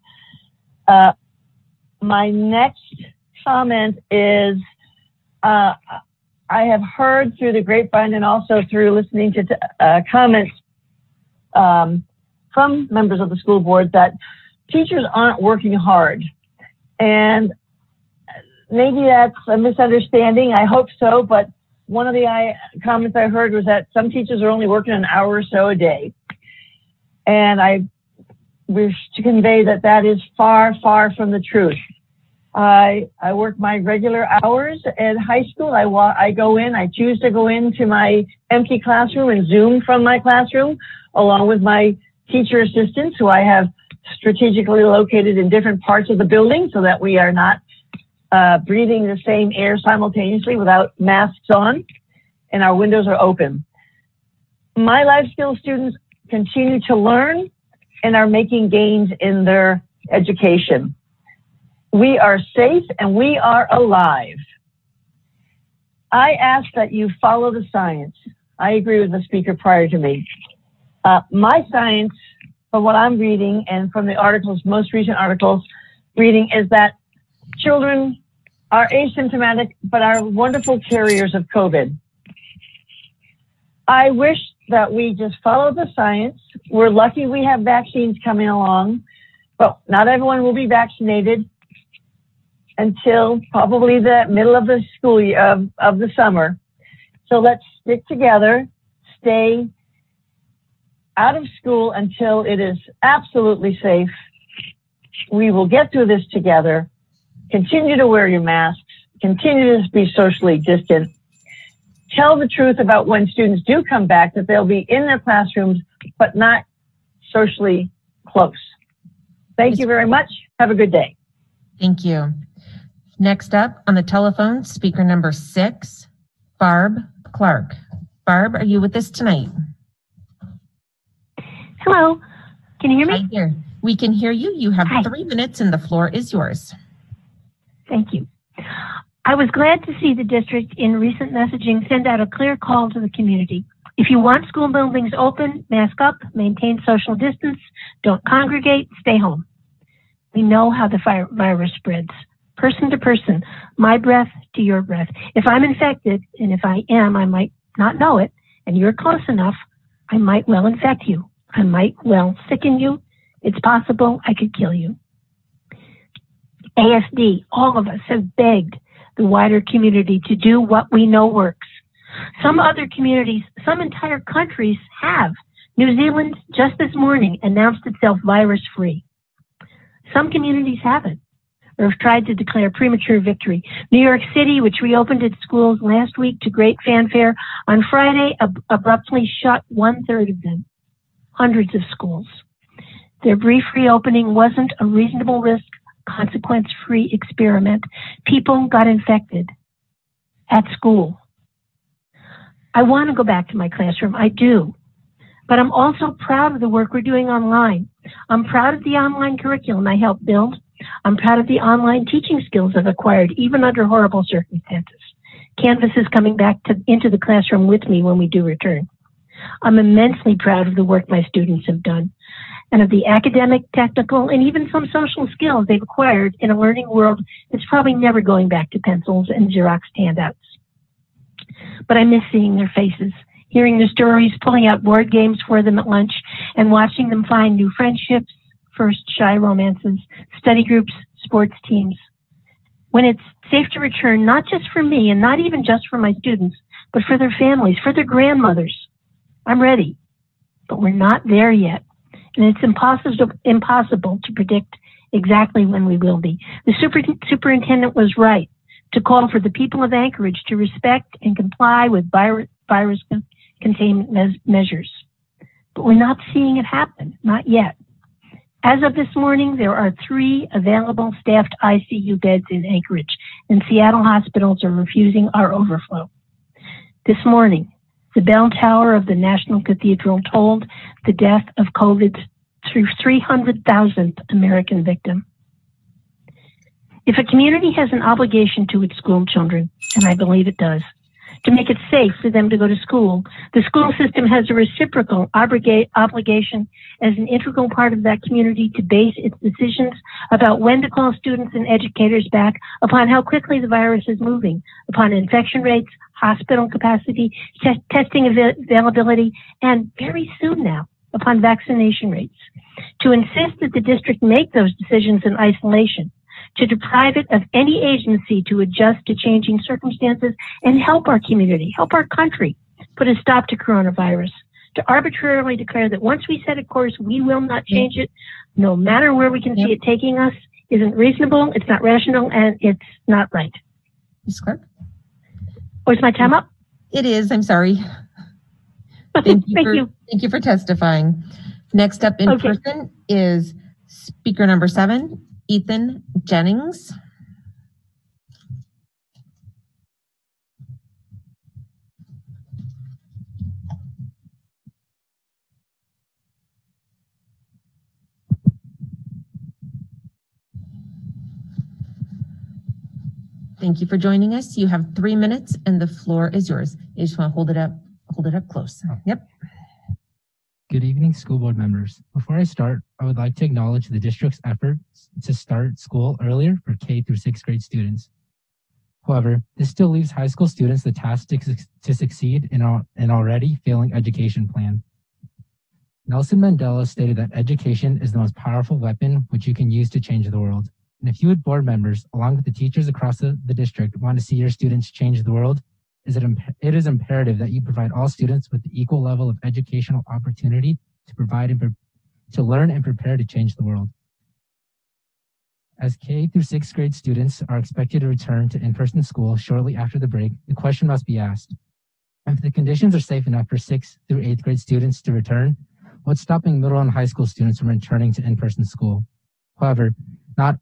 My next comment is I have heard through the grapevine and also through listening to comments from members of the school board that teachers aren't working hard. And maybe that's a misunderstanding. I hope so, but one of the comments I heard was that some teachers are only working an hour or so a day. And I wish to convey that that is far, far from the truth. I work my regular hours at high school. I go in, I choose to go into my empty classroom and Zoom from my classroom, along with my teacher assistants, who I have strategically located in different parts of the building so that we are not breathing the same air simultaneously without masks on, and our windows are open. My life skills students continue to learn and are making gains in their education. We are safe and we are alive. I ask that you follow the science. I agree with the speaker prior to me. My science, from what I'm reading and from the articles, most recent articles reading, is that children are asymptomatic, but are wonderful carriers of COVID. I wish that we just follow the science. We're lucky we have vaccines coming along, but not everyone will be vaccinated until probably the middle of the school year of the summer. So let's stick together, stay out of school until it is absolutely safe. We will get through this together. Continue to wear your masks, continue to be socially distant. Tell the truth about when students do come back, that they'll be in their classrooms, but not socially close. Thank you very much. Have a good day.
Thank you. Next up on the telephone, speaker number 6, Barb Clark. Barb, are you with us tonight?
Hello. Can you hear
Hi
me?
there. We can hear you. You have
Hi.
3 minutes and the floor is yours.
Thank you. I was glad to see the district in recent messaging send out a clear call to the community. If you want school buildings open, mask up, maintain social distance, don't congregate, stay home. We know how the virus spreads, person to person, my breath to your breath. If I'm infected, and if I am, I might not know it, and you're close enough, I might well infect you. I might well sicken you. It's possible I could kill you. ASD, all of us have begged the wider community to do what we know works. Some other communities, some entire countries have. New Zealand just this morning announced itself virus-free. Some communities haven't or have tried to declare premature victory. New York City, which reopened its schools last week to great fanfare, on Friday abruptly shut 1/3 of them, hundreds of schools. Their brief reopening wasn't a reasonable risk, consequence-free experiment. People got infected at school. I want to go back to my classroom. I do. But I'm also proud of the work we're doing online. I'm proud of the online curriculum I helped build. I'm proud of the online teaching skills I've acquired, even under horrible circumstances. Canvas is coming back into the classroom with me when we do return. I'm immensely proud of the work my students have done and of the academic, technical, and even some social skills they've acquired in a learning world that's probably never going back to pencils and Xerox handouts. But I miss seeing their faces, hearing their stories, pulling out board games for them at lunch, and watching them find new friendships, first shy romances, study groups, sports teams. When it's safe to return, not just for me and not even just for my students, but for their families, for their grandmothers, I'm ready. But we're not there yet. And it's impossible to predict exactly when we will be. The superintendent was right to call for the people of Anchorage to respect and comply with virus containment measures. But we're not seeing it happen, not yet. As of this morning, there are 3 available staffed ICU beds in Anchorage, and Seattle hospitals are refusing our overflow. This morning, the bell tower of the National Cathedral told the death of COVID's 300,000th American victim. If a community has an obligation to its school children, and I believe it does, to make it safe for them to go to school, the school system has a reciprocal obligation as an integral part of that community to base its decisions about when to call students and educators back upon how quickly the virus is moving, upon infection rates, hospital capacity, testing availability, and very soon now, upon vaccination rates. To insist that the district make those decisions in isolation, to deprive it of any agency to adjust to changing circumstances and help our community, help our country put a stop to coronavirus, to arbitrarily declare that once we set a course, we will not change it, no matter where we can see it taking us, isn't reasonable, it's not rational, and it's not right.
Ms. Clark?
Oh, is my time up?
It is. I'm sorry. Thank you for testifying. Next up in person is speaker number 7, Ethan Jennings. Thank you for joining us. You have 3 minutes and the floor is yours. You just want to hold it up close. Yep.
Good evening, school board members. Before I start, I would like to acknowledge the district's efforts to start school earlier for K through 6th grade students. However, this still leaves high school students the task to succeed in an already failing education plan. Nelson Mandela stated that education is the most powerful weapon which you can use to change the world. And if you board members, along with the teachers across the district, want to see your students change the world, it is imperative that you provide all students with the equal level of educational opportunity to learn and prepare to change the world. As K through 6th grade students are expected to return to in-person school shortly after the break, the question must be asked: if the conditions are safe enough for 6th through 8th grade students to return, what's stopping middle and high school students from returning to in-person school? However, not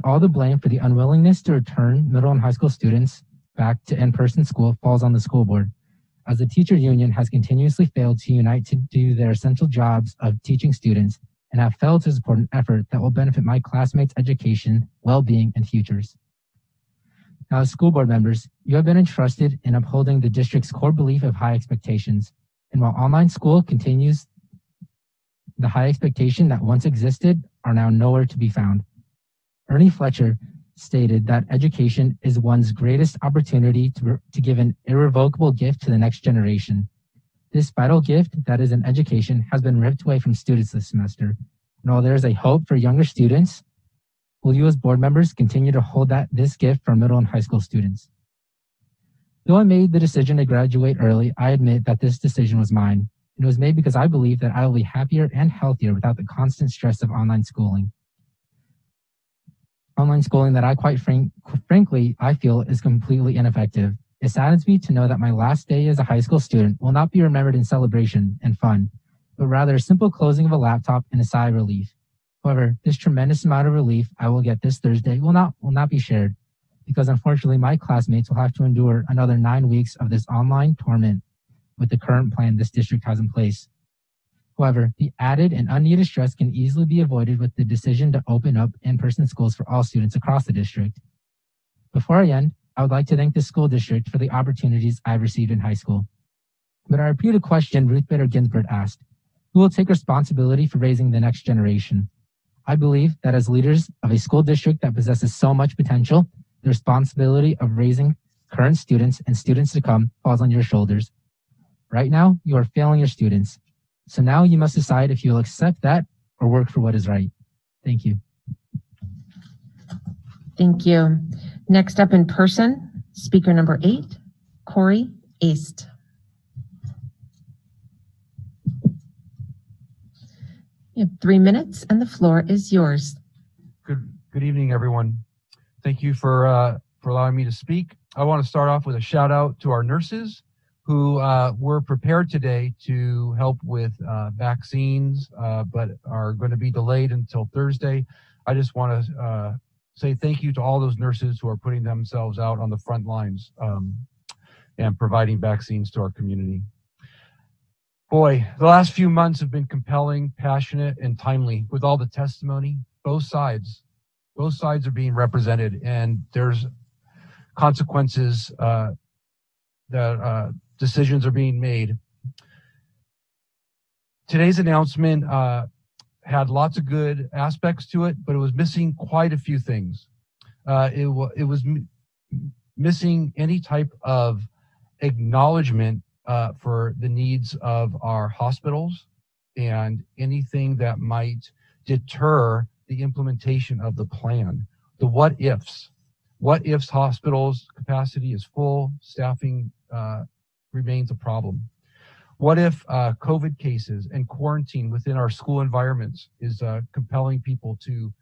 all the blame for the unwillingness to return middle and high school students back to in-person school falls on the school board. as the teacher union has continuously failed to unite to do their essential jobs of teaching students and have failed to support an effort that will benefit my classmates' education, well-being, and futures. Now, as school board members, you have been entrusted in upholding the district's core belief of high expectations. And while online school continues, the high expectation that once existed are now nowhere to be found. Ernie Fletcher stated that education is one's greatest opportunity to give an irrevocable gift to the next generation. This vital gift that is an education has been ripped away from students this semester. And while there is a hope for younger students, will you as board members continue to hold this gift for middle and high school students? Though I made the decision to graduate early, I admit that this decision was mine. It was made because I believe that I will be happier and healthier without the constant stress of online schooling. Online schooling that frankly, I feel is completely ineffective. It saddens me to know that my last day as a high school student will not be remembered in celebration and fun, but rather a simple closing of a laptop and a sigh of relief. However, this tremendous amount of relief I will get this Thursday will not be shared, because unfortunately my classmates will have to endure another 9 weeks of this online torment with the current plan this district has in place. However, the added and unneeded stress can easily be avoided with the decision to open up in-person schools for all students across the district. Before I end, I would like to thank the school district for the opportunities I've received in high school. But I repeat a question Ruth Bader Ginsburg asked: who will take responsibility for raising the next generation? I believe that as leaders of a school district that possesses so much potential, the responsibility of raising current students and students to come falls on your shoulders. Right now, you are failing your students. So now you must decide if you will accept that or work for what is right. Thank you.
Thank you. Next up in person, speaker number 8, Corey Aist. You have 3 minutes and the floor is yours.
Good evening, everyone. Thank you for allowing me to speak. I want to start off with a shout out to our nurses who were prepared today to help with vaccines, but are going to be delayed until Thursday. I just want to say thank you to all those nurses who are putting themselves out on the front lines and providing vaccines to our community. Boy, the last few months have been compelling, passionate, and timely with all the testimony. Both sides are being represented, and there's consequences that decisions are being made. Today's announcement had lots of good aspects to it, but it was missing quite a few things. It was missing any type of acknowledgement for the needs of our hospitals and anything that might deter the implementation of the plan. The what ifs. What ifs hospitals capacity is full, staffing remains a problem. What if COVID cases and quarantine within our school environments is compelling people to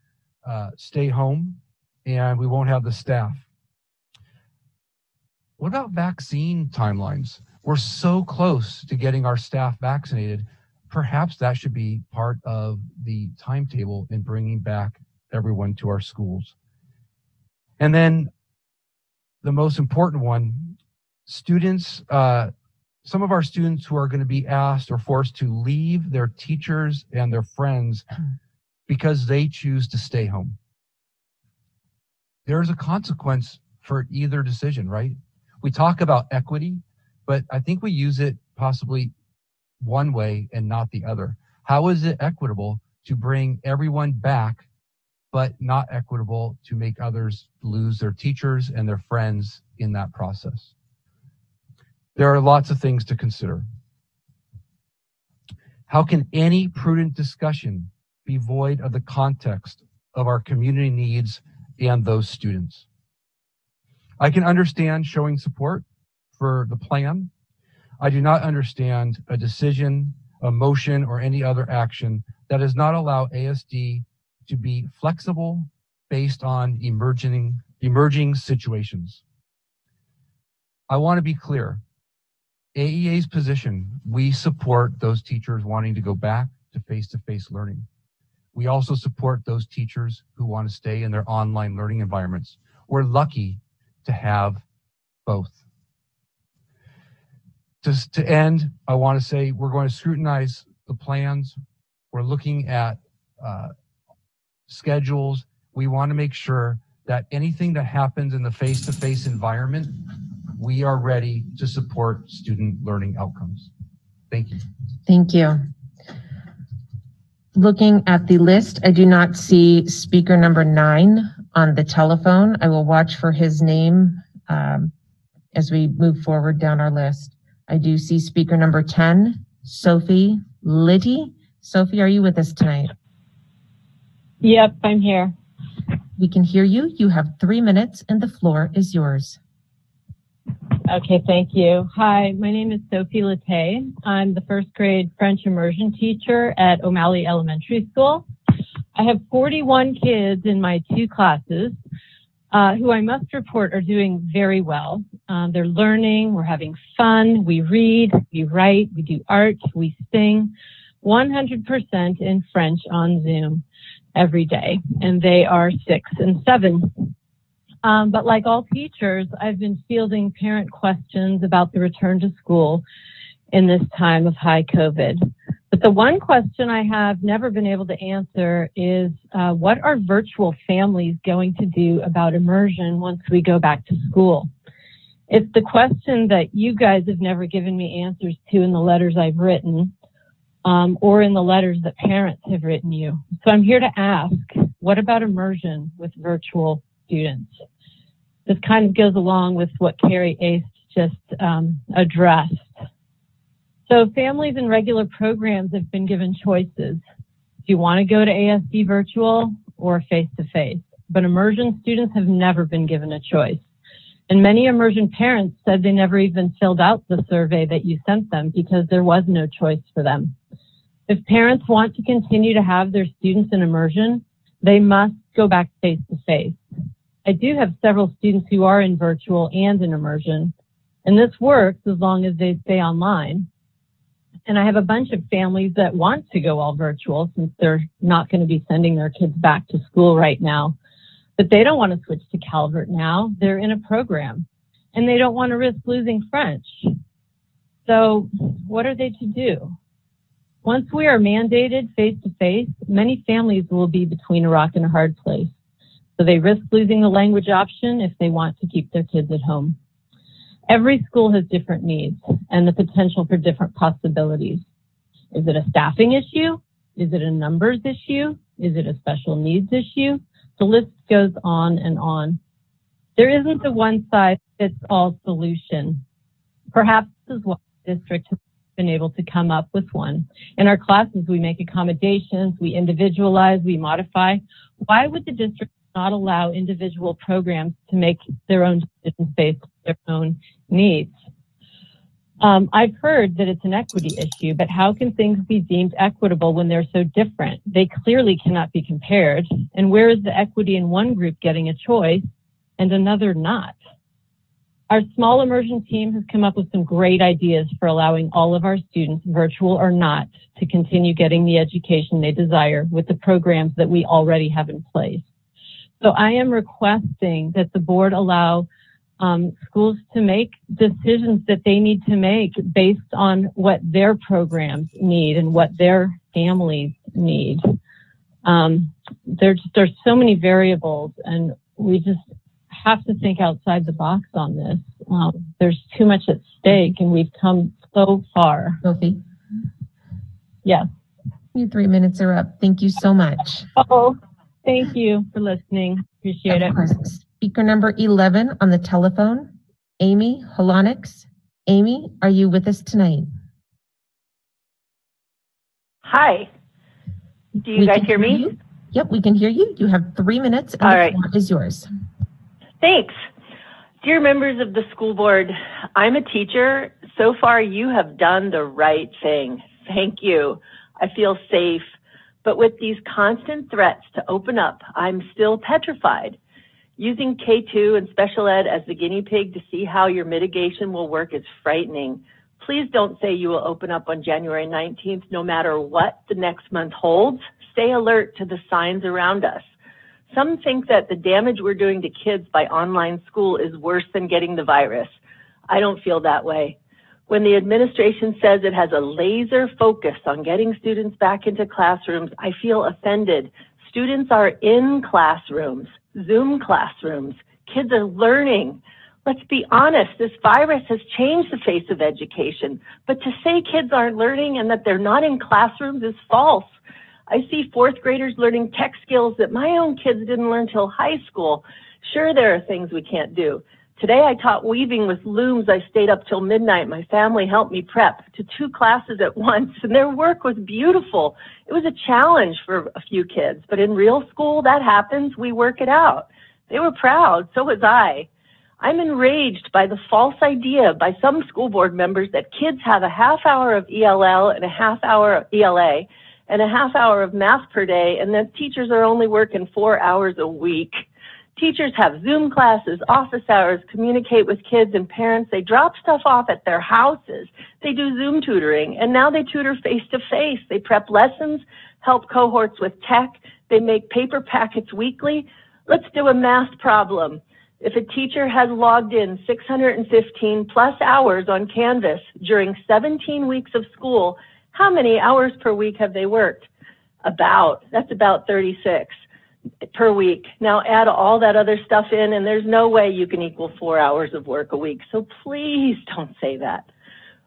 stay home and we won't have the staff? What about vaccine timelines? We're so close to getting our staff vaccinated. Perhaps that should be part of the timetable in bringing back everyone to our schools. And then the most important one, students, some of our students who are going to be asked or forced to leave their teachers and their friends because they choose to stay home. There's a consequence for either decision, right? We talk about equity, but I think we use it possibly one way and not the other. How is it equitable to bring everyone back, but not equitable to make others lose their teachers and their friends in that process? There are lots of things to consider. How can any prudent discussion be void of the context of our community needs and those students? I can understand showing support for the plan. I do not understand a decision, a motion, or any other action that does not allow ASD to be flexible based on emerging situations. I want to be clear. AEA's position, we support those teachers wanting to go back to face-to-face learning. We also support those teachers who want to stay in their online learning environments. We're lucky to have both. To end, I want to say we're going to scrutinize the plans. We're looking at schedules. We want to make sure that anything that happens in the face-to-face environment, we are ready to support student learning outcomes. Thank you.
Thank you. Looking at the list, I do not see speaker number 9 on the telephone. I will watch for his name as we move forward down our list. I do see speaker number 10, Sophie Liddy. Sophie, are you with us tonight?
Yep, I'm here.
We can hear you. You have 3 minutes and the floor is yours.
Okay, thank you. Hi, my name is Sophie Latte. I'm the first grade French immersion teacher at O'Malley Elementary School. I have 41 kids in my 2 classes who I must report are doing very well. They're learning, we're having fun, we read, we write, we do art, we sing, 100% in French on Zoom every day, and they are 6 and 7. But like all teachers, I've been fielding parent questions about the return to school in this time of high COVID. But the one question I have never been able to answer is, what are virtual families going to do about immersion once we go back to school? It's the question that you guys have never given me answers to in the letters I've written, or in the letters that parents have written you. So I'm here to ask, what about immersion with virtual students? This kind of goes along with what Carrie Ace just addressed. So families in regular programs have been given choices. Do you want to go to ASD virtual or face-to-face? But immersion students have never been given a choice. And many immersion parents said they never even filled out the survey that you sent them because there was no choice for them. If parents want to continue to have their students in immersion, they must go back face-to-face. I do have several students who are in virtual and in immersion, and this works as long as they stay online. And I have a bunch of families that want to go all virtual since they're not going to be sending their kids back to school right now. But they don't want to switch to Calvert now. They're in a program, and they don't want to risk losing French. So what are they to do? Once we are mandated face-to-face, many families will be between a rock and a hard place. So they risk losing the language option if they want to keep their kids at home. Every school has different needs and the potential for different possibilities. Is it a staffing issue? Is it a numbers issue? Is it a special needs issue? The list goes on and on. There isn't a one-size-fits-all solution. Perhaps this is why the district has been able to come up with one. In our classes, we make accommodations, we individualize, we modify. Why would the district not allow individual programs to make their own decisions based on their own needs? I've heard that it's an equity issue, but how can things be deemed equitable when they're so different? They clearly cannot be compared. And where is the equity in one group getting a choice and another not? Our small immersion team has come up with some great ideas for allowing all of our students, virtual or not, to continue getting the education they desire with the programs that we already have in place. So I am requesting that the board allow schools to make decisions that they need to make based on what their programs need and what their families need. There's so many variables, and we just have to think outside the box on this. There's too much at stake, and we've come so far.
Sophie?
Yes.
Your 3 minutes are up. Thank you so much.
Oh, thank you for listening. Appreciate it.
Speaker number 11 on the telephone, Amy Holonix. Amy, are you with us tonight?
Hi. Do you guys hear me?
Yep, we can hear you. You have 3 minutes, and the floor is yours.
Thanks. Dear members of the school board, I'm a teacher. So far, you have done the right thing. Thank you. I feel safe. But with these constant threats to open up, I'm still petrified. Using K2 and special ed as the guinea pig to see how your mitigation will work is frightening. Please don't say you will open up on January 19th, no matter what the next month holds. Stay alert to the signs around us. Some think that the damage we're doing to kids by online school is worse than getting the virus. I don't feel that way. When the administration says it has a laser focus on getting students back into classrooms, I feel offended. Students are in classrooms, Zoom classrooms. Kids are learning. Let's be honest, this virus has changed the face of education. But to say kids aren't learning and that they're not in classrooms is false. I see fourth graders learning tech skills that my own kids didn't learn till high school. Sure, there are things we can't do. Today I taught weaving with looms. I stayed up till midnight. My family helped me prep to 2 classes at once, and their work was beautiful. It was a challenge for a few kids, but in real school, that happens. We work it out. They were proud. So was I. I'm enraged by the false idea by some school board members that kids have a half hour of ELL and a half hour of ELA and a half hour of math per day, and that teachers are only working 4 hours a week. Teachers have Zoom classes, office hours, communicate with kids and parents. They drop stuff off at their houses. They do Zoom tutoring, and now they tutor face-to-face. They prep lessons, help cohorts with tech. They make paper packets weekly. Let's do a math problem. If a teacher has logged in 615 plus hours on Canvas during 17 weeks of school, how many hours per week have they worked? That's about 36 per week. Now add all that other stuff in, and there's no way you can equal 4 hours of work a week. So please don't say that,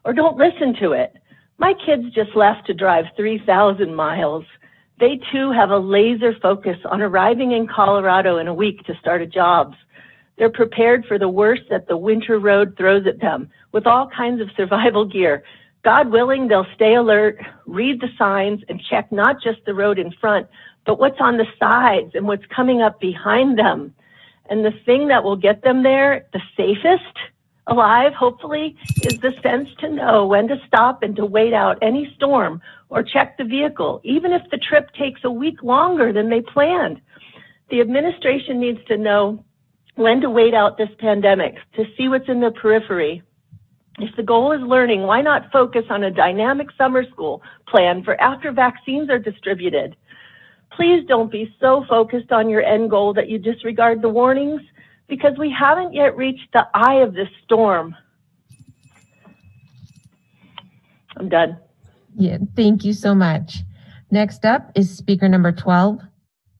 or don't listen to it. My kids just left to drive 3,000 miles. They too have a laser focus on arriving in Colorado in a week to start a job. They're prepared for the worst that the winter road throws at them with all kinds of survival gear. God willing, they'll stay alert, read the signs, and check not just the road in front, but what's on the sides and what's coming up behind them. And the thing that will get them there, the safest alive, hopefully, is the sense to know when to stop and to wait out any storm or check the vehicle, even if the trip takes a week longer than they planned. The administration needs to know when to wait out this pandemic, to see what's in the periphery. If the goal is learning, why not focus on a dynamic summer school plan for after vaccines are distributed? Please don't be so focused on your end goal that you disregard the warnings, because we haven't yet reached the eye of this storm. I'm done.
Yeah, thank you so much. Next up is speaker number 12,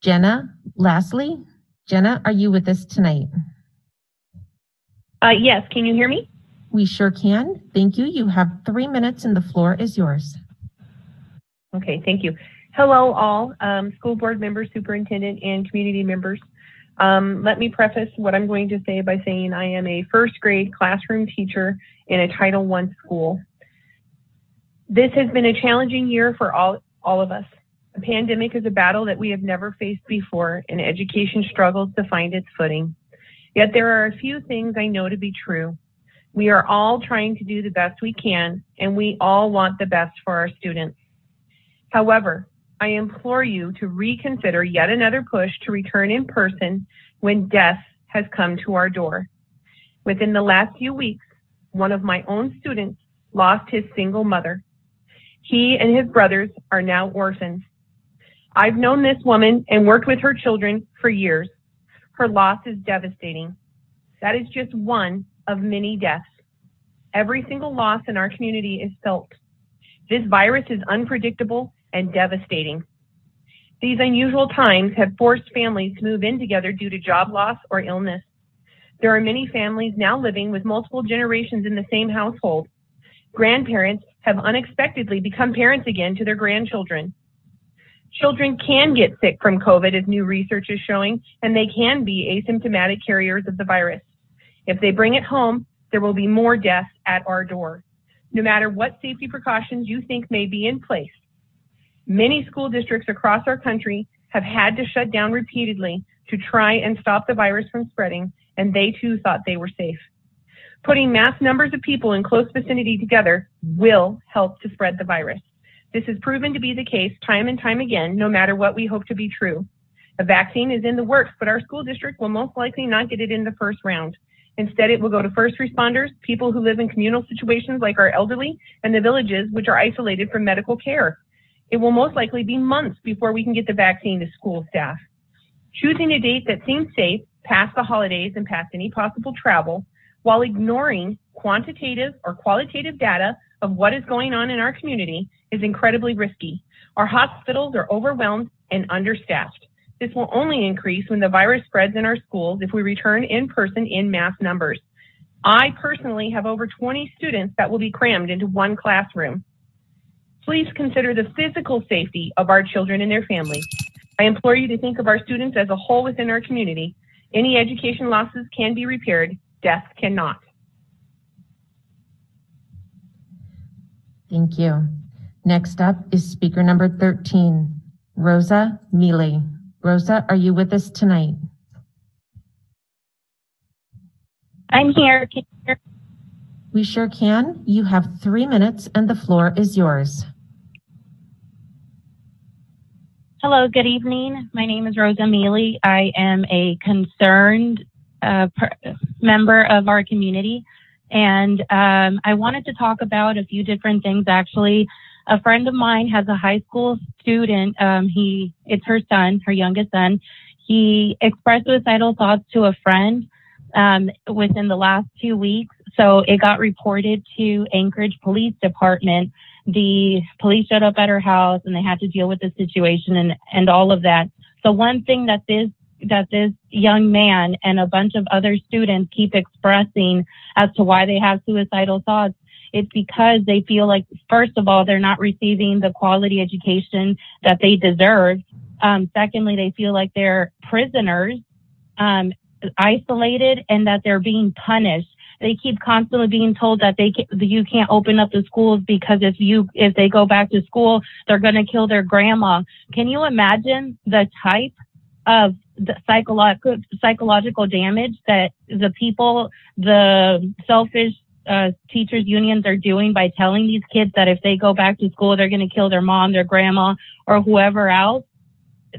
Jenna Lastly. Jenna, are you with us tonight?
Yes, can you hear me?
We sure can. Thank you. You have 3 minutes and the floor is yours.
Okay, thank you. Hello all, school board members, superintendent, and community members. Let me preface what I'm going to say by saying I am a first grade classroom teacher in a Title I school. This has been a challenging year for all of us. The pandemic is a battle that we have never faced before, and education struggles to find its footing. Yet there are a few things I know to be true. We are all trying to do the best we can, and we all want the best for our students. However, I implore you to reconsider yet another push to return in person when death has come to our door. Within the last few weeks, one of my own students lost his single mother. He and his brothers are now orphans. I've known this woman and worked with her children for years. Her loss is devastating. That is just one of many deaths. Every single loss in our community is felt. This virus is unpredictable and devastating. These unusual times have forced families to move in together due to job loss or illness. There are many families now living with multiple generations in the same household. Grandparents have unexpectedly become parents again to their grandchildren. Children can get sick from COVID, as new research is showing, and they can be asymptomatic carriers of the virus. If they bring it home, there will be more deaths at our door, no matter what safety precautions you think may be in place. Many school districts across our country have had to shut down repeatedly to try and stop the virus from spreading, and they too thought they were safe. Putting mass numbers of people in close vicinity together will help to spread the virus. This has proven to be the case time and time again, no matter what we hope to be true. A vaccine is in the works, but our school district will most likely not get it in the first round. Instead, it will go to first responders, people who live in communal situations like our elderly, and the villages, which are isolated from medical care. It will most likely be months before we can get the vaccine to school staff. Choosing a date that seems safe, past the holidays and past any possible travel, while ignoring quantitative or qualitative data of what is going on in our community is incredibly risky. Our hospitals are overwhelmed and understaffed. This will only increase when the virus spreads in our schools if we return in person in mass numbers. I personally have over 20 students that will be crammed into one classroom. Please consider the physical safety of our children and their families. I implore you to think of our students as a whole within our community. Any education losses can be repaired, death cannot.
Thank you. Next up is speaker number 13, Rosa Mealy. Rosa, are you with us tonight?
I'm here. Can you hear?
We sure can. You have 3 minutes and the floor is yours.
Hello, good evening. My name is Rosa Mealy. I am a concerned member of our community. And I wanted to talk about a few different things, actually. A friend of mine has a high school student. It's her son, her youngest son. He expressed suicidal thoughts to a friend within the last 2 weeks. So it got reported to Anchorage Police Department. The police showed up at her house and they had to deal with the situation and all of that. So one thing that this young man and a bunch of other students keep expressing as to why they have suicidal thoughts, it's because they feel like, first of all, they're not receiving the quality education that they deserve. Secondly, they feel like they're prisoners, isolated, and that they're being punished. They keep constantly being told that you can't open up the schools because if they go back to school, they're going to kill their grandma. Can you imagine the type of the psychological damage that the selfish teachers unions are doing by telling these kids that if they go back to school, they're going to kill their mom, their grandma, or whoever else?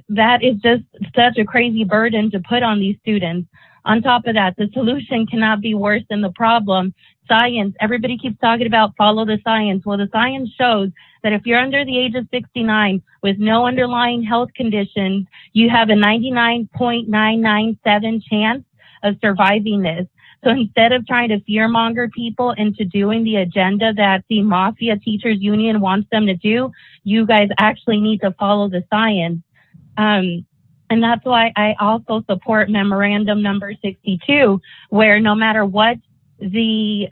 That is just such a crazy burden to put on these students. On top of that, the solution cannot be worse than the problem. Science, everybody keeps talking about follow the science. Well, the science shows that if you're under the age of 69 with no underlying health conditions, you have a 99.997 chance of surviving this. So instead of trying to fearmonger people into doing the agenda that the Mafia Teachers Union wants them to do, you guys actually need to follow the science. And that's why I also support memorandum number 62, where no matter what the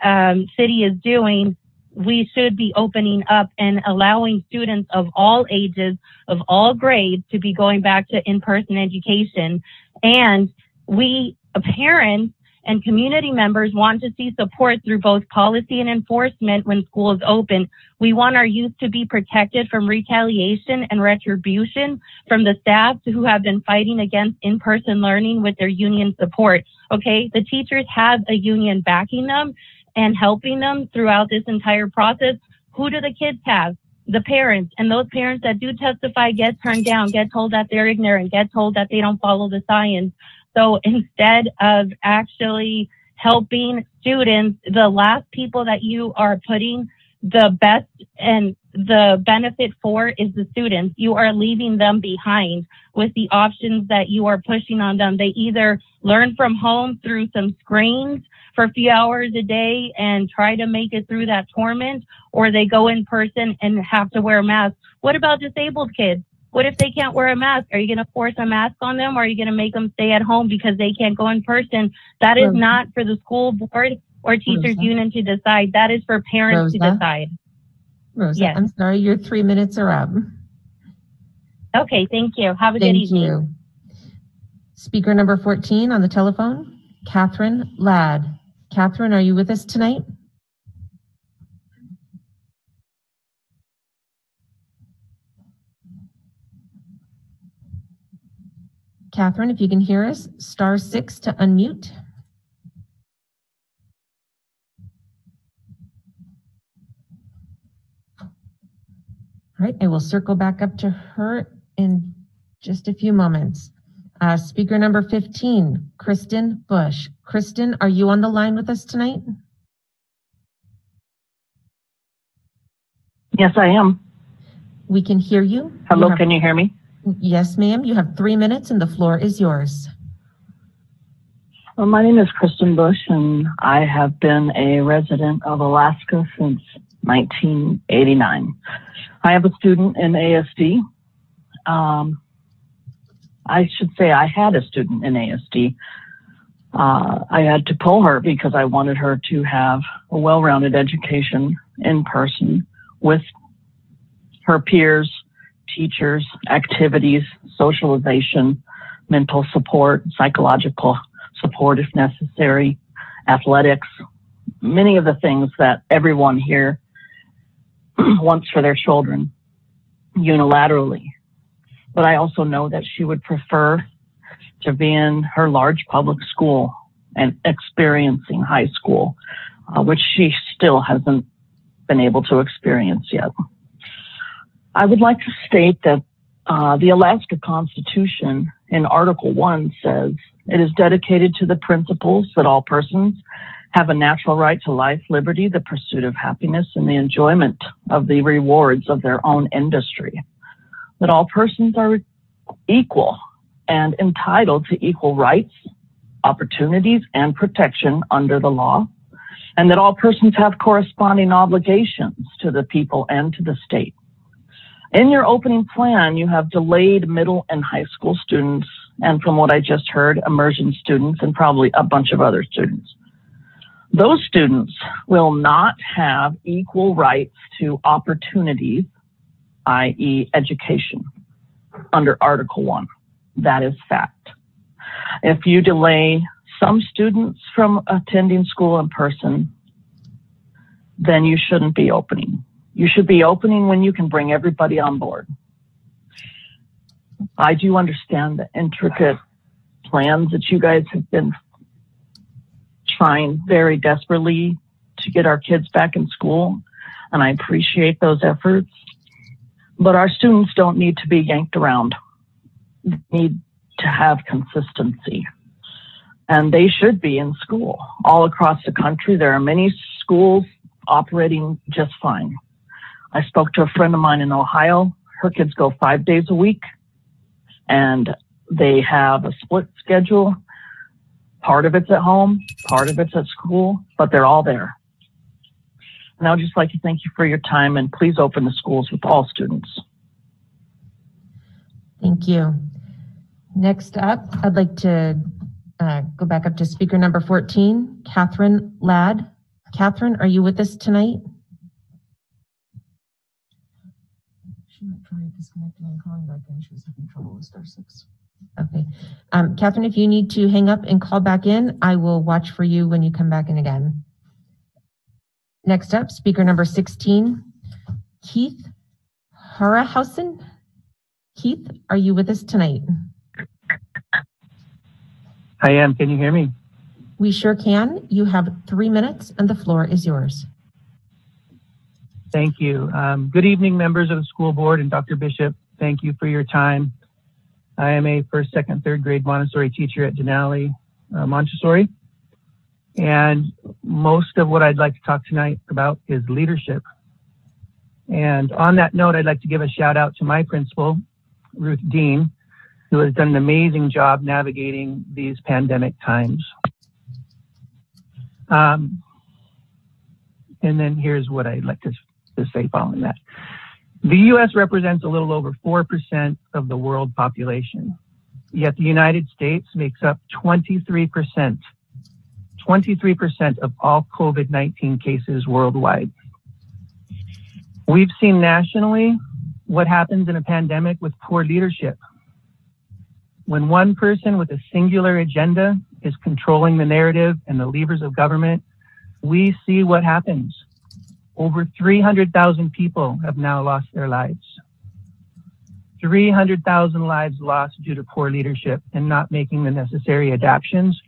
city is doing, we should be opening up and allowing students of all ages, of all grades, to be going back to in-person education. And we, parents and community members, want to see support through both policy and enforcement when schools open. We want our youth to be protected from retaliation and retribution from the staff who have been fighting against in-person learning with their union support. Okay, the teachers have a union backing them and helping them throughout this entire process. Who do the kids have? The parents. And those parents that do testify get turned down, get told that they're ignorant, get told that they don't follow the science. So instead of actually helping students, the last people that you are putting the best and the benefit for is the students. You are leaving them behind with the options that you are pushing on them. They either learn from home through some screens for a few hours a day and try to make it through that torment, or they go in person and have to wear a mask. What about disabled kids? What if they can't wear a mask? Are you going to force a mask on them, or are you going to make them stay at home because they can't go in person? That is not for the school board or teachers union to decide. That is for parents to decide.
Rosa,
Yes.
I'm sorry, your 3 minutes are up.
Okay, thank you. Have a good evening.
Thank you. Speaker number 14 on the telephone, Catherine Ladd. Catherine, are you with us tonight? Catherine, if you can hear us, *6 to unmute. All right, I will circle back up to her in just a few moments. Speaker number 15, Kristen Bush. Kristen, are you on the line with us tonight?
Yes, I am.
We can hear you.
Hello, can you hear me?
Yes, ma'am. You have 3 minutes and the floor is yours.
Well, my name is Kristen Bush, and I have been a resident of Alaska since 1989. I have a student in ASD. I should say I had a student in ASD. I had to pull her because I wanted her to have a well-rounded education in person with her peers, teachers, activities, socialization, mental support, psychological support if necessary, athletics, many of the things that everyone here wants for their children unilaterally. But I also know that she would prefer to be in her large public school and experiencing high school, which she still hasn't been able to experience yet. I would like to state that the Alaska Constitution in Article 1 says, "It is dedicated to the principles that all persons have a natural right to life, liberty, the pursuit of happiness, and the enjoyment of the rewards of their own industry. That all persons are equal and entitled to equal rights, opportunities, and protection under the law, and that all persons have corresponding obligations to the people and to the state." In your opening plan, you have delayed middle and high school students, and from what I just heard, immersion students, and probably a bunch of other students. Those students will not have equal rights to opportunities, i.e. education, under Article 1. That is fact. If you delay some students from attending school in person, then you shouldn't be opening. You should be opening when you can bring everybody on board. I do understand the intricate plans that you guys have been trying very desperately to get our kids back in school, and I appreciate those efforts. But our students don't need to be yanked around. They need to have consistency. And they should be in school. All across the country, there are many schools operating just fine. I spoke to a friend of mine in Ohio. Her kids go 5 days a week, and they have a split schedule. Part of it's at home, part of it's at school, but they're all there. And I would just like to thank you for your time, and please open the schools with all students.
Thank you. Next up, I'd like to go back up to speaker number 14, Catherine Ladd. Catherine, are you with us tonight? She might try disconnecting and calling back in. She was having trouble with *6. Okay. Catherine, if you need to hang up and call back in, I will watch for you when you come back in again. Next up, speaker number 16, Keith Harahausen. Keith, are you with us tonight?
I am. Can you hear me?
We sure can. You have 3 minutes and the floor is yours.
Thank you. Good evening, members of the school board and Dr. Bishop. Thank you for your time. I am a first, second, third grade Montessori teacher at Denali Montessori. And most of what I'd like to talk tonight about is leadership. And on that note, I'd like to give a shout out to my principal, Ruth Dean, who has done an amazing job navigating these pandemic times. And then here's what I'd like to say following that. The U.S. represents a little over 4% of the world population, yet the United States makes up 23% of all COVID-19 cases worldwide. We've seen nationally what happens in a pandemic with poor leadership. When one person with a singular agenda is controlling the narrative and the levers of government, we see what happens. Over 300,000 people have now lost their lives. 300,000 lives lost due to poor leadership and not making the necessary adaptations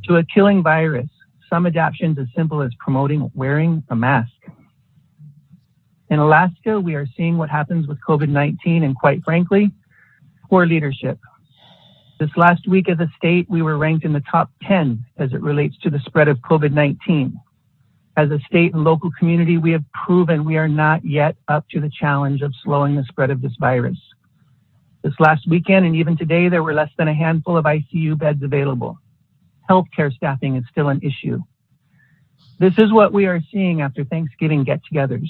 to a killing virus. Some adaptations as simple as promoting wearing a mask. In Alaska, we are seeing what happens with COVID-19 and, quite frankly, poor leadership. This last week as a state, we were ranked in the top 10 as it relates to the spread of COVID-19. As a state and local community, we have proven we are not yet up to the challenge of slowing the spread of this virus. This last weekend and even today, there were less than a handful of ICU beds available. healthcare staffing is still an issue. This is what we are seeing after Thanksgiving get-togethers.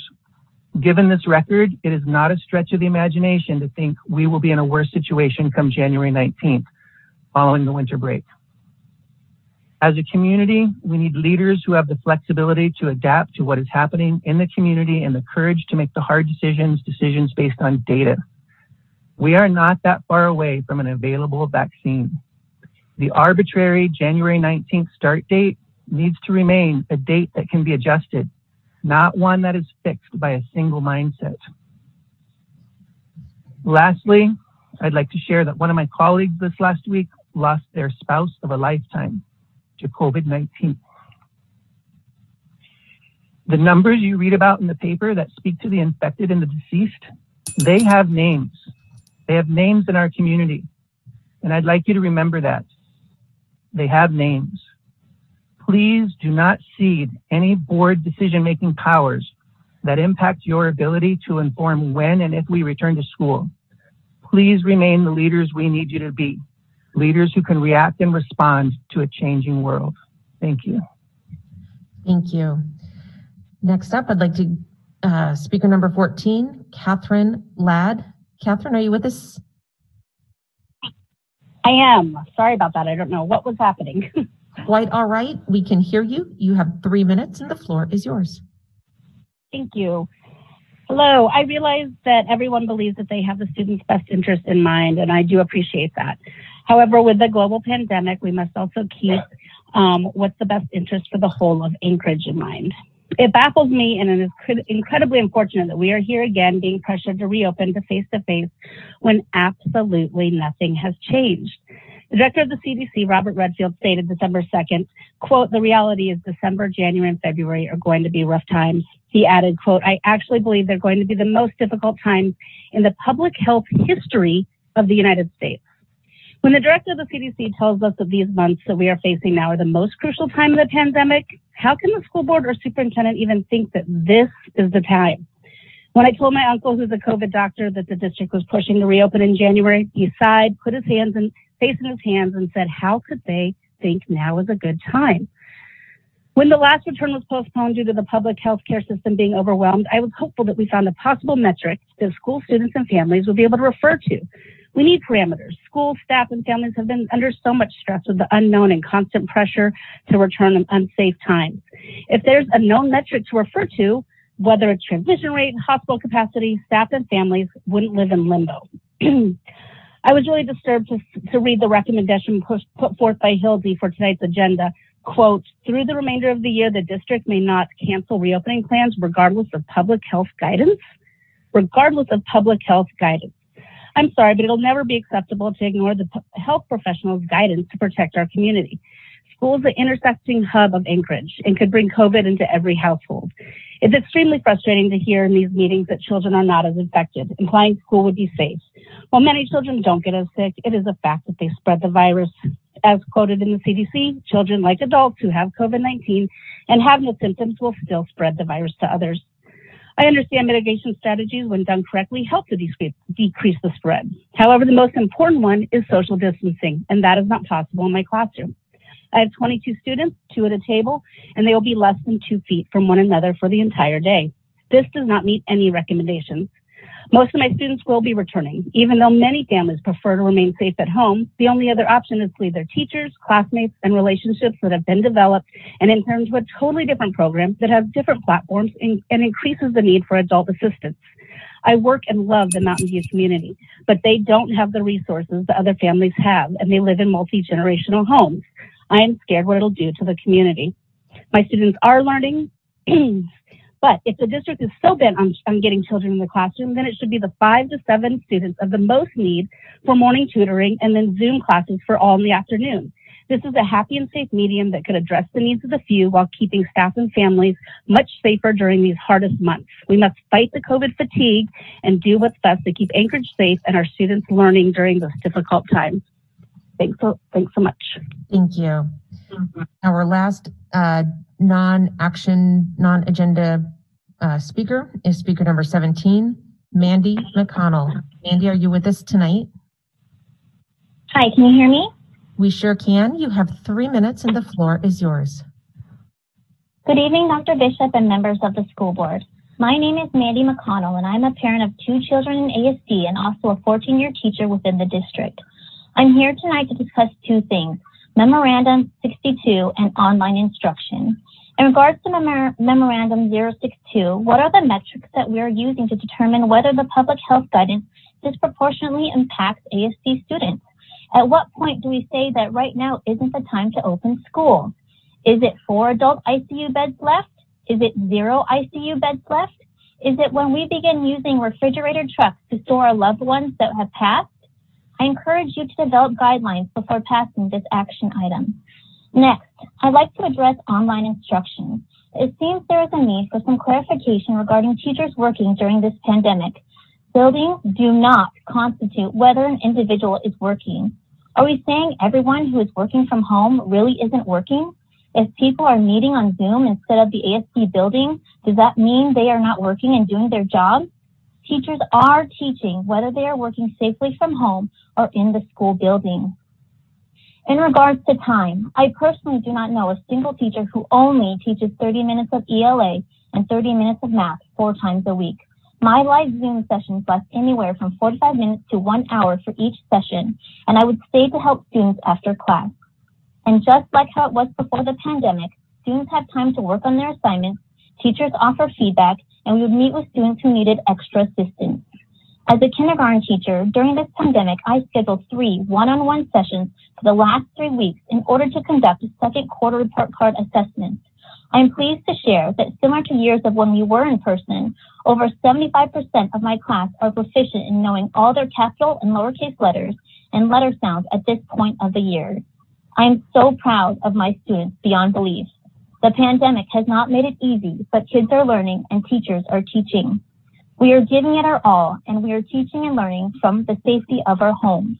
Given this record, it is not a stretch of the imagination to think we will be in a worse situation come January 19th, following the winter break. As a community, we need leaders who have the flexibility to adapt to what is happening in the community and the courage to make the hard decisions based on data. We are not that far away from an available vaccine. The arbitrary January 19th start date needs to remain a date that can be adjusted, not one that is fixed by a single mindset. Lastly, I'd like to share that one of my colleagues this last week lost their spouse of a lifetime to COVID-19. The numbers you read about in the paper that speak to the infected and the deceased, they have names. They have names in our community. And I'd like you to remember that. They have names. Please do not cede any board decision-making powers that impact your ability to inform when and if we return to school. Please remain the leaders we need you to be. Leaders who can react and respond to a changing world. Thank you.
Thank you. Next up, I'd like to speaker number 14, Catherine Ladd. Catherine, are you with us?
I am. Sorry about that. I don't know what was happening.
Quite all right. We can hear you. You have 3 minutes and the floor is yours.
Thank you. Hello. I realize that everyone believes that they have the students' best interest in mind, and I do appreciate that. However, with the global pandemic, we must also keep what's the best interest for the whole of Anchorage in mind. It baffles me, and it is incredibly unfortunate that we are here again being pressured to reopen to face-to-face when absolutely nothing has changed. The director of the CDC, Robert Redfield, stated December 2nd, quote, "The reality is December, January, and February are going to be rough times." He added, quote, "I actually believe they're going to be the most difficult times in the public health history of the United States." When the director of the CDC tells us that these months that we are facing now are the most crucial time of the pandemic, how can the school board or superintendent even think that this is the time? When I told my uncle, who's a COVID doctor, that the district was pushing to reopen in January, he sighed, put his face in his hands, and said, how could they think now is a good time? When the last return was postponed due to the public health care system being overwhelmed, I was hopeful that we found a possible metric that school students and families would be able to refer to. We need parameters. Schools, staff, and families have been under so much stress with the unknown and constant pressure to return in unsafe times. If there's a known metric to refer to, whether it's transmission rate, hospital capacity, staff and families wouldn't live in limbo. I was really disturbed to read the recommendation put forth by Hildy for tonight's agenda. Quote, "Through the remainder of the year, the district may not cancel reopening plans regardless of public health guidance." Regardless of public health guidance. I'm sorry, but it'll never be acceptable to ignore the health professionals' guidance to protect our community. School is the intersecting hub of Anchorage and could bring COVID into every household. It's extremely frustrating to hear in these meetings that children are not as infected, implying school would be safe. While many children don't get as sick, it is a fact that they spread the virus. As quoted in the CDC, children like adults who have COVID-19 and have no symptoms will still spread the virus to others. I understand mitigation strategies, when done correctly, help to decrease the spread. However, the most important one is social distancing, and that is not possible in my classroom. I have 22 students, 2 at a table, and they will be less than 2 feet from one another for the entire day. This does not meet any recommendations. Most of my students will be returning. Even though many families prefer to remain safe at home, the only other option is to leave their teachers, classmates, and relationships that have been developed and enter into a totally different program that has different platforms and increases the need for adult assistance. I work and love the Mountain View community, but they don't have the resources that other families have, and they live in multi-generational homes. I am scared what it'll do to the community. My students are learning, but if the district is so bent on getting children in the classroom, then it should be the 5 to 7 students of the most need for morning tutoring and then Zoom classes for all in the afternoon. This is a happy and safe medium that could address the needs of the few while keeping staff and families much safer during these hardest months. We must fight the COVID fatigue and do what's best to keep Anchorage safe and our students learning during this difficult time. Thanks so much.
Thank you. Our last non-agenda speaker is speaker number 17, Mandy McConnell. Mandy, are you with us tonight?
Hi, can you hear me?
We sure can. You have 3 minutes and the floor is yours.
Good evening, Dr. Bishop and members of the school board. My name is Mandy McConnell, and I'm a parent of 2 children in ASD and also a 14-year teacher within the district. I'm here tonight to discuss 2 things, Memorandum 62 and online instruction. In regards to Memorandum 062, what are the metrics that we are using to determine whether the public health guidance disproportionately impacts ASD students? At what point do we say that right now isn't the time to open schools? Is it 4 adult ICU beds left? Is it 0 ICU beds left? Is it when we begin using refrigerated trucks to store our loved ones that have passed? I encourage you to develop guidelines before passing this action item. Next, I'd like to address online instruction. It seems there is a need for some clarification regarding teachers working during this pandemic. Buildings do not constitute whether an individual is working. Are we saying everyone who is working from home really isn't working? If people are meeting on Zoom instead of the ASD building, does that mean they are not working and doing their job? Teachers are teaching whether they are working safely from home or in the school building. In regards to time, I personally do not know a single teacher who only teaches 30 minutes of ELA and 30 minutes of math 4 times a week. My live Zoom sessions last anywhere from 45 minutes to 1 hour for each session, and I would stay to help students after class. And just like how it was before the pandemic, students had time to work on their assignments, teachers offer feedback, and we would meet with students who needed extra assistance. As a kindergarten teacher, during this pandemic, I scheduled 3 one-on-one sessions for the last 3 weeks in order to conduct a second quarter report card assessment. I am pleased to share that similar to years of when we were in person, over 75% of my class are proficient in knowing all their capital and lowercase letters and letter sounds at this point of the year. I am so proud of my students beyond belief. The pandemic has not made it easy, but kids are learning and teachers are teaching. We are giving it our all, and we are teaching and learning from the safety of our homes.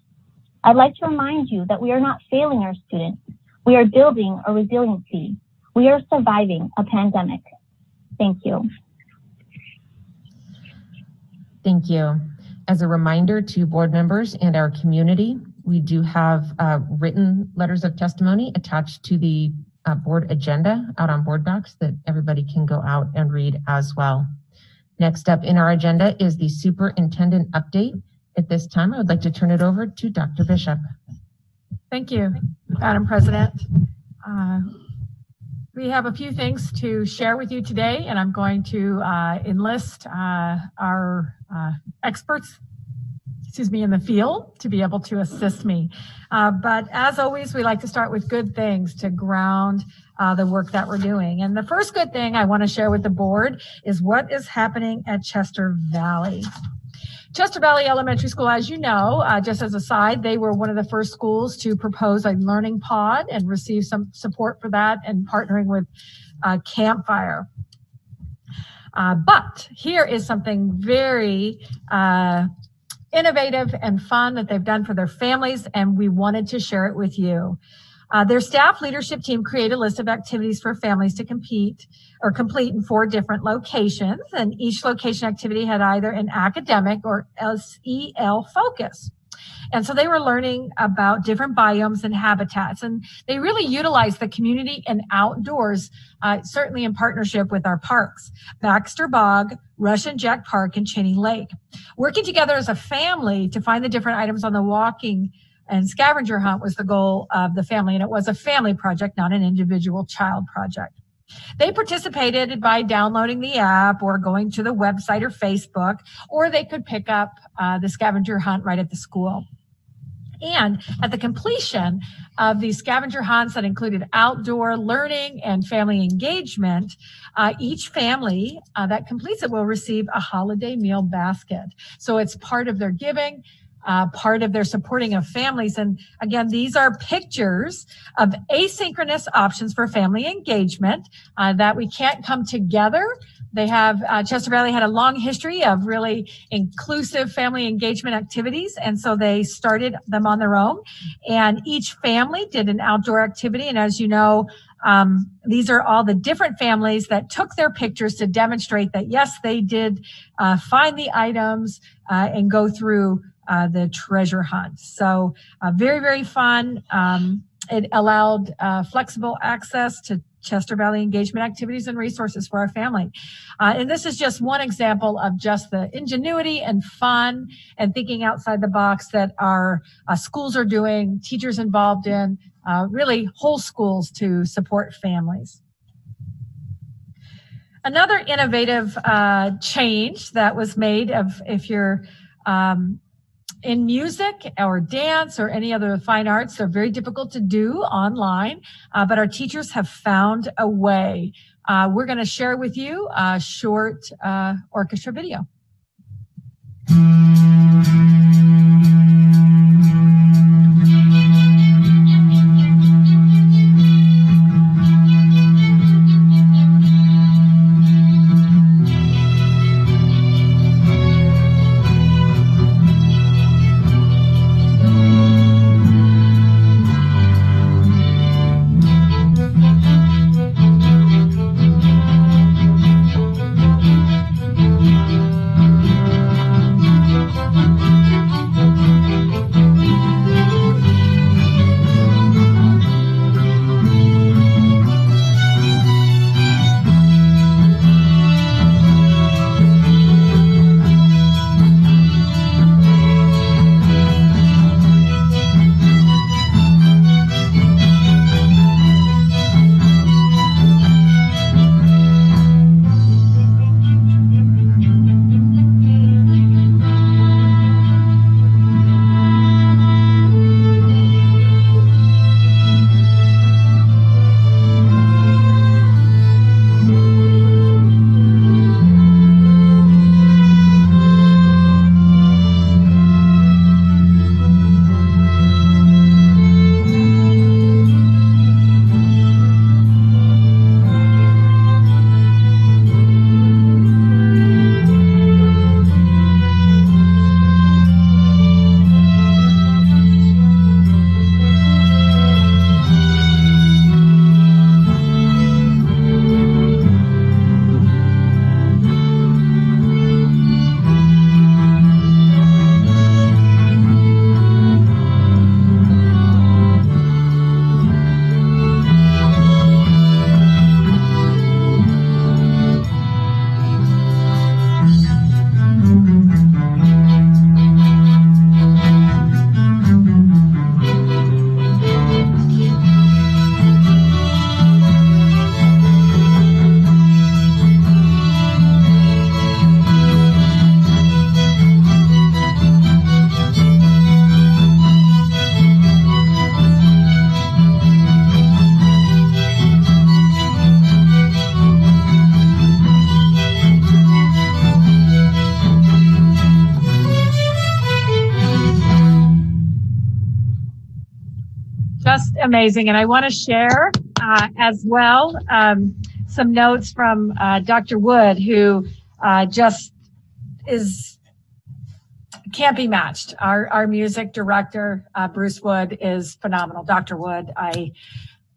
I'd like to remind you that we are not failing our students. We are building a resiliency. We are surviving a pandemic. Thank you.
Thank you. As a reminder to board members and our community, we do have written letters of testimony attached to the board agenda out on board docs that everybody can go out and read as well. Next up in our agenda is the superintendent update. At this time, I would like to turn it over to Dr. Bishop.
Thank you, Madam President. We have a few things to share with you today, and I'm going to enlist our experts in the field to be able to assist me. But as always, we like to start with good things to ground the work that we're doing. And the first good thing I want to share with the board is what is happening at Chester Valley. Chester Valley Elementary School, as you know, just as a side, they were one of the first schools to propose a learning pod and receive some support for that and partnering with Campfire. But here is something very innovative and fun that they've done for their families, and we wanted to share it with you. Their staff leadership team created a list of activities for families to complete in 4 different locations, and each location activity had either an academic or SEL focus. And so they were learning about different biomes and habitats, and they really utilized the community and outdoors, certainly in partnership with our parks, Baxter Bog, Russian Jack Park, and Cheney Lake. Working together as a family to find the different items on the walking and scavenger hunt was the goal of the family, and it was a family project, not an individual child project. They participated by downloading the app or going to the website or Facebook, or they could pick up the scavenger hunt right at the school. And at the completion of these scavenger hunts that included outdoor learning and family engagement, each family that completes it will receive a holiday meal basket. So it's part of their giving, part of their supporting of families. And again, these are pictures of asynchronous options for family engagement that we can't come together. They have, Chester Valley had a long history of really inclusive family engagement activities. And so they started them on their own. And each family did an outdoor activity. And as you know, these are all the different families that took their pictures to demonstrate that, yes, they did find the items and go through the treasure hunt. So very, very fun. It allowed flexible access to Chester Valley engagement activities and resources for our family. And this is just one example of just the ingenuity and fun and thinking outside the box that our schools are doing, teachers involved in, really whole schools to support families. Another innovative change that was made if you're in music or dance or any other fine arts, they're very difficult to do online, but our teachers have found a way. We're going to share with you a short orchestra video. Just amazing. And I want to share as well some notes from Dr. Wood, who just can't be matched. Our music director, Bruce Wood, is phenomenal. Dr. Wood, I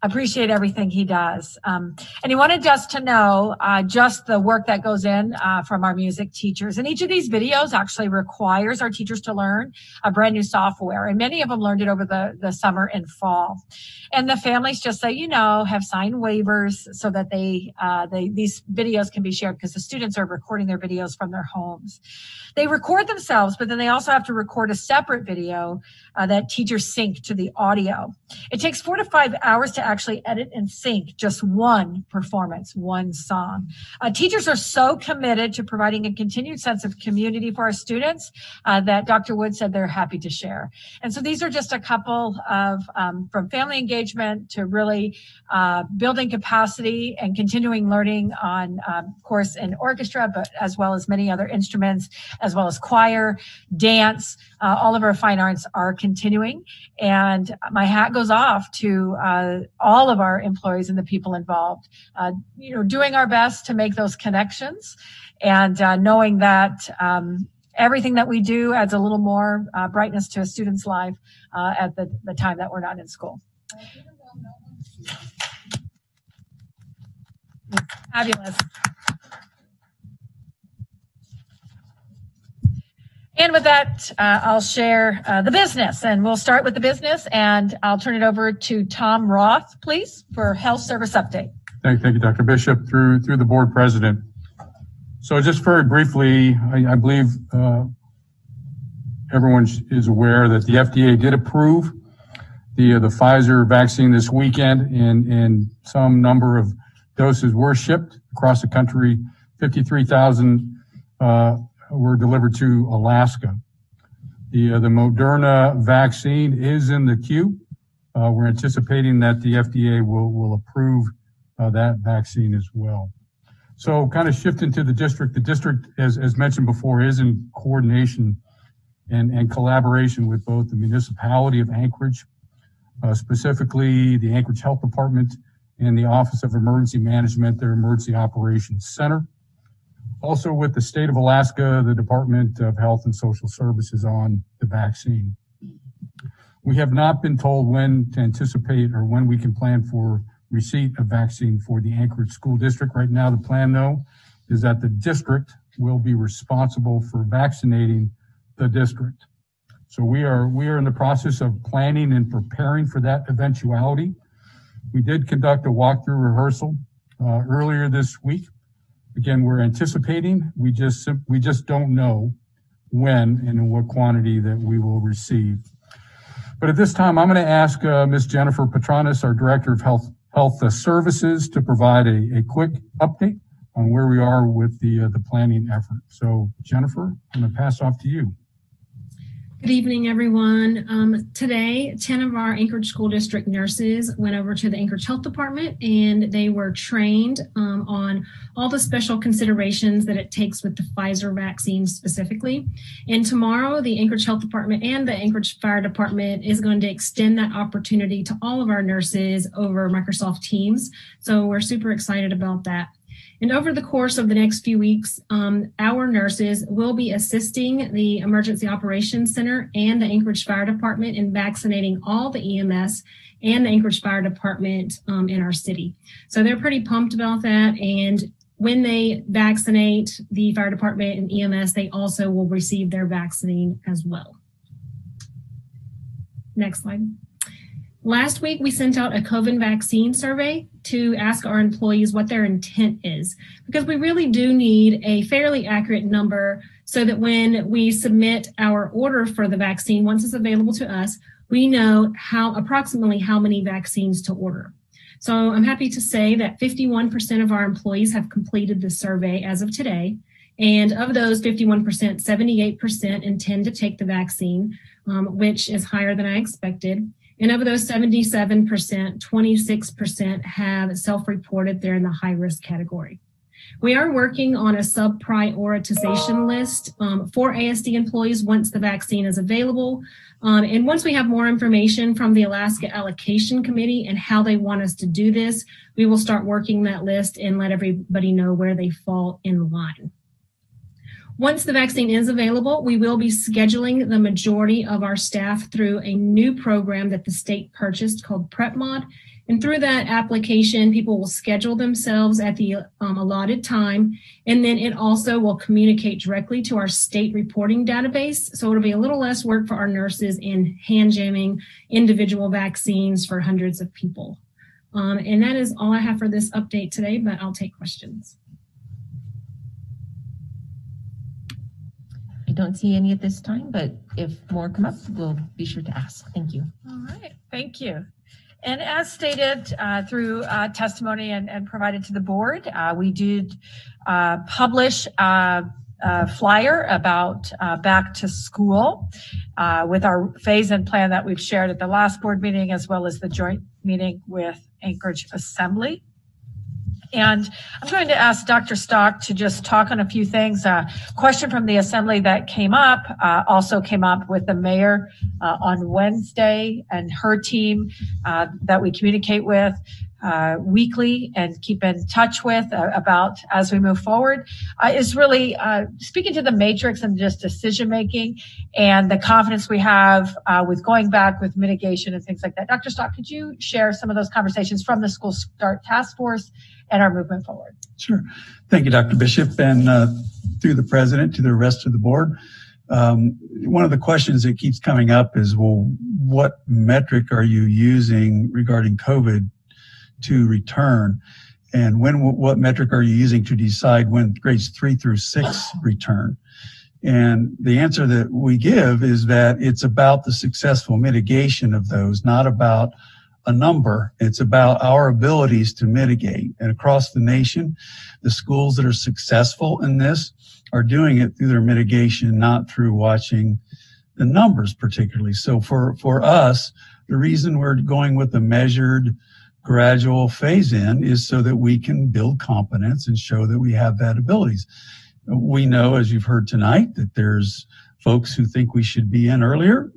appreciate everything he does. And he wanted us to know just the work that goes in from our music teachers. And each of these videos actually requires our teachers to learn a brand new software. And many of them learned it over the summer and fall. And the families, just so you know, have signed waivers so that these videos can be shared because the students are recording their videos from their homes. They record themselves, but then they also have to record a separate video that teachers sync to the audio. It takes 4 to 5 hours to actually edit and sync just one performance, one song. Teachers are so committed to providing a continued sense of community for our students that Dr. Wood said they're happy to share. And so these are just a couple of, from family engagement to really building capacity and continuing learning on, of course, in orchestra, but as well as many other instruments, as well as choir, dance, all of our fine arts are continuing. And my hat goes off to all of our employees and the people involved, doing our best to make those connections and knowing that everything that we do adds a little more brightness to a student's life at the time that we're not in school. Fabulous. And with that, I'll share the business, and we'll start with the business, and I'll turn it over to Tom Roth, please, for health service update.
Thank you, Dr. Bishop, through the board president. So just very briefly, I believe everyone is aware that the FDA did approve the Pfizer vaccine this weekend, and some number of doses were shipped across the country. 53,000 were delivered to Alaska. The Moderna vaccine is in the queue. We're anticipating that the FDA will approve that vaccine as well. So kind of shifting to the district. The district, as mentioned before, is in coordination and collaboration with both the municipality of Anchorage, specifically the Anchorage Health Department and the Office of Emergency Management, their Emergency Operations Center. Also with the state of Alaska, the Department of Health and Social Services on the vaccine. We have not been told when to anticipate or when we can plan for receipt of vaccine for the Anchorage School District. Right now, the plan, though, is that the district will be responsible for vaccinating the district. So we are in the process of planning and preparing for that eventuality. We did conduct a walkthrough rehearsal earlier this week. Again, we're anticipating. We just don't know when and in what quantity that we will receive. But at this time, I'm going to ask Ms. Jennifer Petranis, our Director of Health Services, to provide a quick update on where we are with the planning effort. So, Jennifer, I'm going to pass off to you.
Good evening, everyone. Today, 10 of our Anchorage School District nurses went over to the Anchorage Health Department, and they were trained on all the special considerations that it takes with the Pfizer vaccine specifically. And tomorrow, the Anchorage Health Department and the Anchorage Fire Department is going to extend that opportunity to all of our nurses over Microsoft Teams. So we're super excited about that. And over the course of the next few weeks, our nurses will be assisting the Emergency Operations Center and the Anchorage Fire Department in vaccinating all the EMS and the Anchorage Fire Department in our city. So they're pretty pumped about that. And when they vaccinate the fire department and EMS, they also will receive their vaccine as well. Next slide. Last week, we sent out a COVID vaccine survey to ask our employees what their intent is, because we really do need a fairly accurate number so that when we submit our order for the vaccine, once it's available to us, we know approximately how many vaccines to order. So I'm happy to say that 51% of our employees have completed the survey as of today. And of those 51%, 78% intend to take the vaccine, which is higher than I expected. And of those 77%, 26% have self-reported they're in the high-risk category. We are working on a sub-prioritization list for ASD employees once the vaccine is available. And once we have more information from the Alaska Allocation Committee and how they want us to do this, we will start working that list and let everybody know where they fall in line. Once the vaccine is available, we will be scheduling the majority of our staff through a new program that the state purchased called PrepMod. And through that application, people will schedule themselves at the allotted time. And then it also will communicate directly to our state reporting database. So it'll be a little less work for our nurses in hand jamming individual vaccines for hundreds of people. And that is all I have for this update today, but I'll take questions.
I don't see any at this time, but if more come up, we'll be sure to ask. Thank you.
All right, thank you. And as stated through testimony and provided to the board, we did publish a flyer about back to school with our phase-in plan that we've shared at the last board meeting, as well as the joint meeting with Anchorage Assembly. And I'm going to ask Dr. Stock to just talk on a few things. A question from the Assembly that came up also came up with the mayor on Wednesday and her team that we communicate with weekly and keep in touch with about as we move forward is really speaking to the matrix and just decision making and the confidence we have with going back with mitigation and things like that. Dr. Stock, could you share some of those conversations from the School Start Task Force and our movement forward?
Sure. Thank you, Dr. Bishop, and through the president to the rest of the board.
One of the questions that keeps coming up is, well, what metric are you using regarding COVID to return? And what metric are you using to decide when grades 3 through 6 return? And the answer that we give is that it's about the successful mitigation of those, not about a number. It's about our abilities to mitigate. And across the nation, the schools that are successful in this are doing it through their mitigation, not through watching the numbers particularly. So for us, the reason we're going with a measured, gradual phase in is so that we can build competence and show that we have that abilities. We know, as you've heard tonight, that there's folks who think we should be in earlier,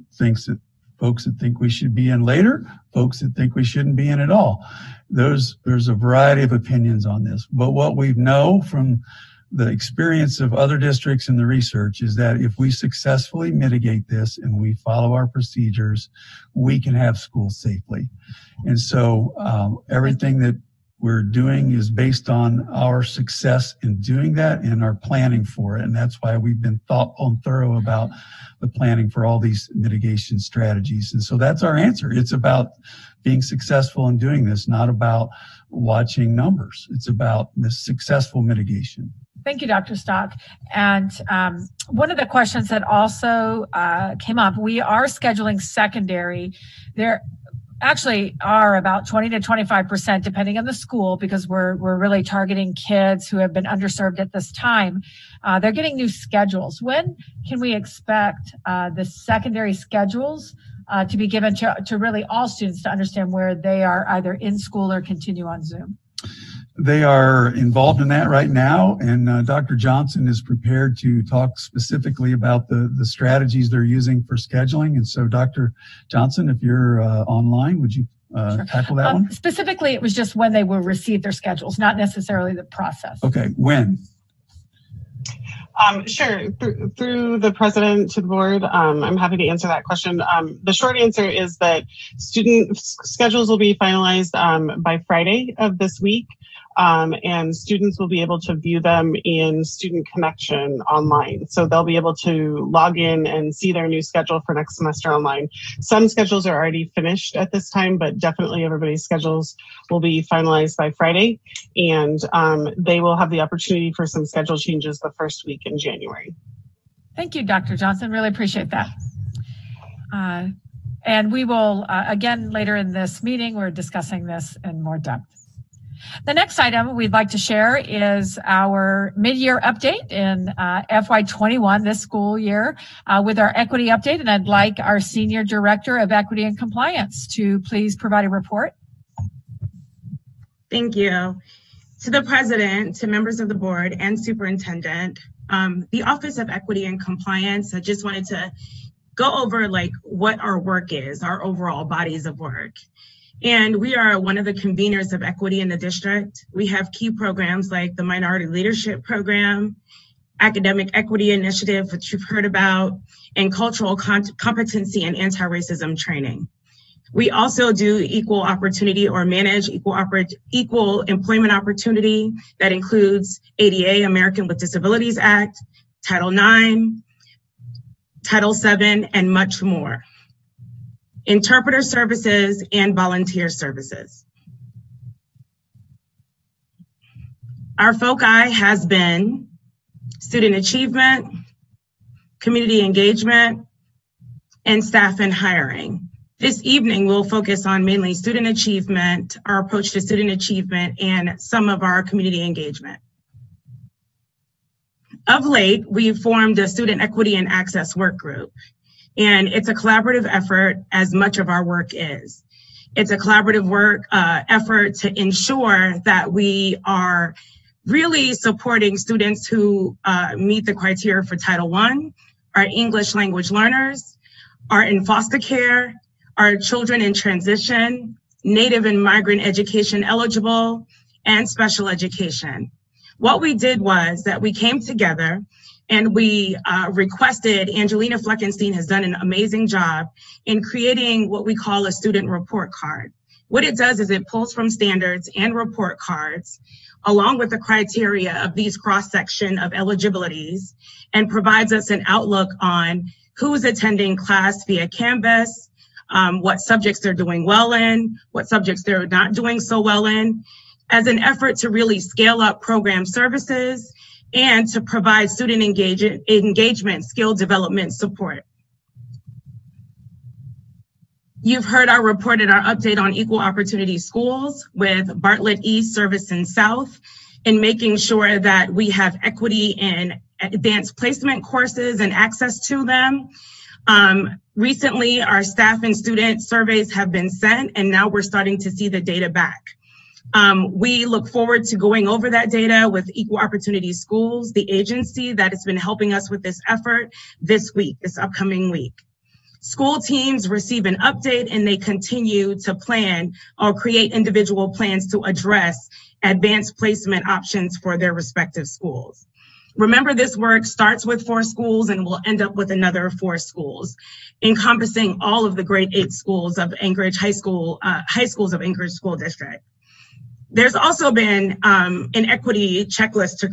folks that think we should be in later, folks that think we shouldn't be in at all. There's a variety of opinions on this. But what we know from the experience of other districts and the research is that if we successfully mitigate this and we follow our procedures, we can have schools safely. And so everything that we're doing is based on our success in doing that and our planning for it. And that's why we've been thoughtful and thorough about the planning for all these mitigation strategies. And so that's our answer. It's about being successful in doing this, not about watching numbers. It's about the successful mitigation.
Thank you, Dr. Stock. And one of the questions that also came up, we are scheduling secondary. There actually are about 20 to 25%, depending on the school, because we're really targeting kids who have been underserved at this time. They're getting new schedules. When can we expect the secondary schedules to be given to really all students to understand where they are either in school or continue on Zoom?
They are involved in that right now, and Dr. Johnson is prepared to talk specifically about the strategies they're using for scheduling. And so, Dr. Johnson, if you're online, would you tackle that one?
Specifically, it was just when they will receive their schedules, not necessarily the process.
Okay, when?
Sure. Through the president to the board, I'm happy to answer that question. The short answer is that student schedules will be finalized by Friday of this week. And students will be able to view them in Student Connection online. So they'll be able to log in and see their new schedule for next semester online. Some schedules are already finished at this time, but definitely everybody's schedules will be finalized by Friday. And they will have the opportunity for some schedule changes the first week in January.
Thank you, Dr. Johnson. Really appreciate that. And we will, again, later in this meeting, we're discussing this in more depth. The next item we'd like to share is our mid-year update in FY21 this school year with our equity update. And I'd like our Senior Director of Equity and Compliance to please provide a report.
Thank you. To the President, to members of the board and Superintendent, the Office of Equity and Compliance, I just wanted to go over what our work is, our overall bodies of work. And we are one of the conveners of equity in the district. We have key programs like the Minority Leadership Program, Academic Equity Initiative, which you've heard about, and Cultural Competency and Anti-Racism Training. We also do equal opportunity or manage equal employment opportunity. That includes ADA, American with Disabilities Act, Title IX, Title VII, and much more. Interpreter services, and volunteer services. Our foci has been student achievement, community engagement, and staff and hiring. This evening, we'll focus on mainly student achievement, our approach to student achievement, and some of our community engagement. Of late, we've formed a student equity and access work group. And it's a collaborative effort, as much of our work is. It's a collaborative effort to ensure that we are really supporting students who meet the criteria for Title I, our English language learners, are in foster care, our children in transition, Native and migrant education eligible, and special education. What we did was that we came together and we requested, Angelina Fleckenstein has done an amazing job in creating what we call a student report card. What it does is it pulls from standards and report cards along with the criteria of these cross-section of eligibilities, and provides us an outlook on who's attending class via Canvas, what subjects they're doing well in, what subjects they're not doing so well in, as an effort to really scale up program services and to provide student engagement, skill development support. You've heard our report and our update on equal opportunity schools with Bartlett East, Service South, and making sure that we have equity in advanced placement courses and access to them. Recently, our staff and student surveys have been sent, and now we're starting to see the data back. We look forward to going over that data with Equal Opportunity Schools, the agency that has been helping us with this effort this upcoming week. School teams receive an update and they continue to plan or create individual plans to address advanced placement options for their respective schools. Remember, this work starts with 4 schools and will end up with another 4 schools, encompassing all of the grade 8 schools of Anchorage high schools of Anchorage School District. There's also been an equity checklist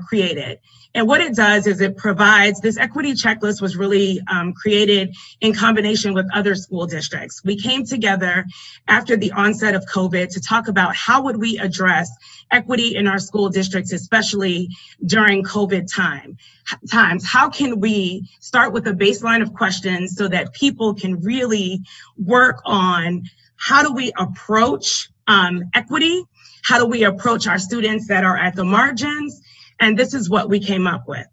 created. And what it does is it provides, this equity checklist was really created in combination with other school districts. We came together after the onset of COVID to talk about how would we address equity in our school districts, especially during COVID times. How can we start with a baseline of questions so that people can really work on how do we approach equity? How do we approach our students that are at the margins? And this is what we came up with.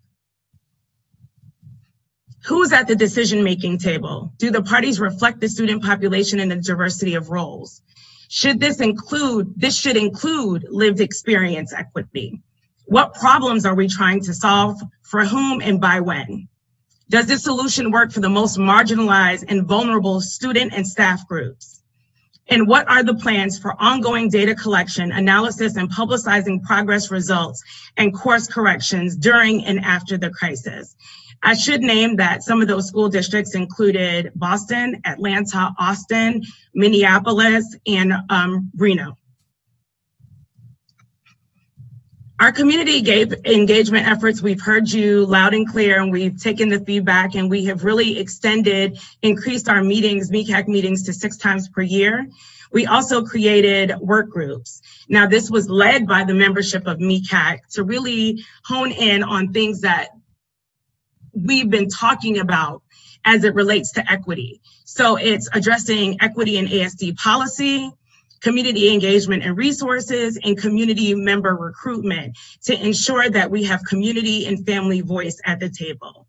Who's at the decision-making table? Do the parties reflect the student population and the diversity of roles? This should include lived experience equity. What problems are we trying to solve, for whom, and by when? Does this solution work for the most marginalized and vulnerable student and staff groups? And what are the plans for ongoing data collection, analysis, and publicizing progress results and course corrections during and after the crisis? I should name that some of those school districts included Boston, Atlanta, Austin, Minneapolis, and Reno. Our community engagement efforts, we've heard you loud and clear, and we've taken the feedback, and we have really increased our meetings, MECAC meetings, to 6 times per year. We also created work groups. Now, this was led by the membership of MECAC to really hone in on things that we've been talking about as it relates to equity. So it's addressing equity in ASD policy, community engagement and resources, and community member recruitment to ensure that we have community and family voice at the table.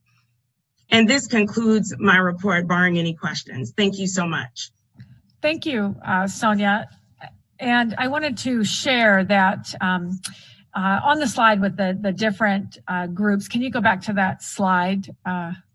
And this concludes my report, barring any questions. Thank you so much.
Thank you, Sonia. And I wanted to share that on the slide with the different groups. Can you go back to that slide,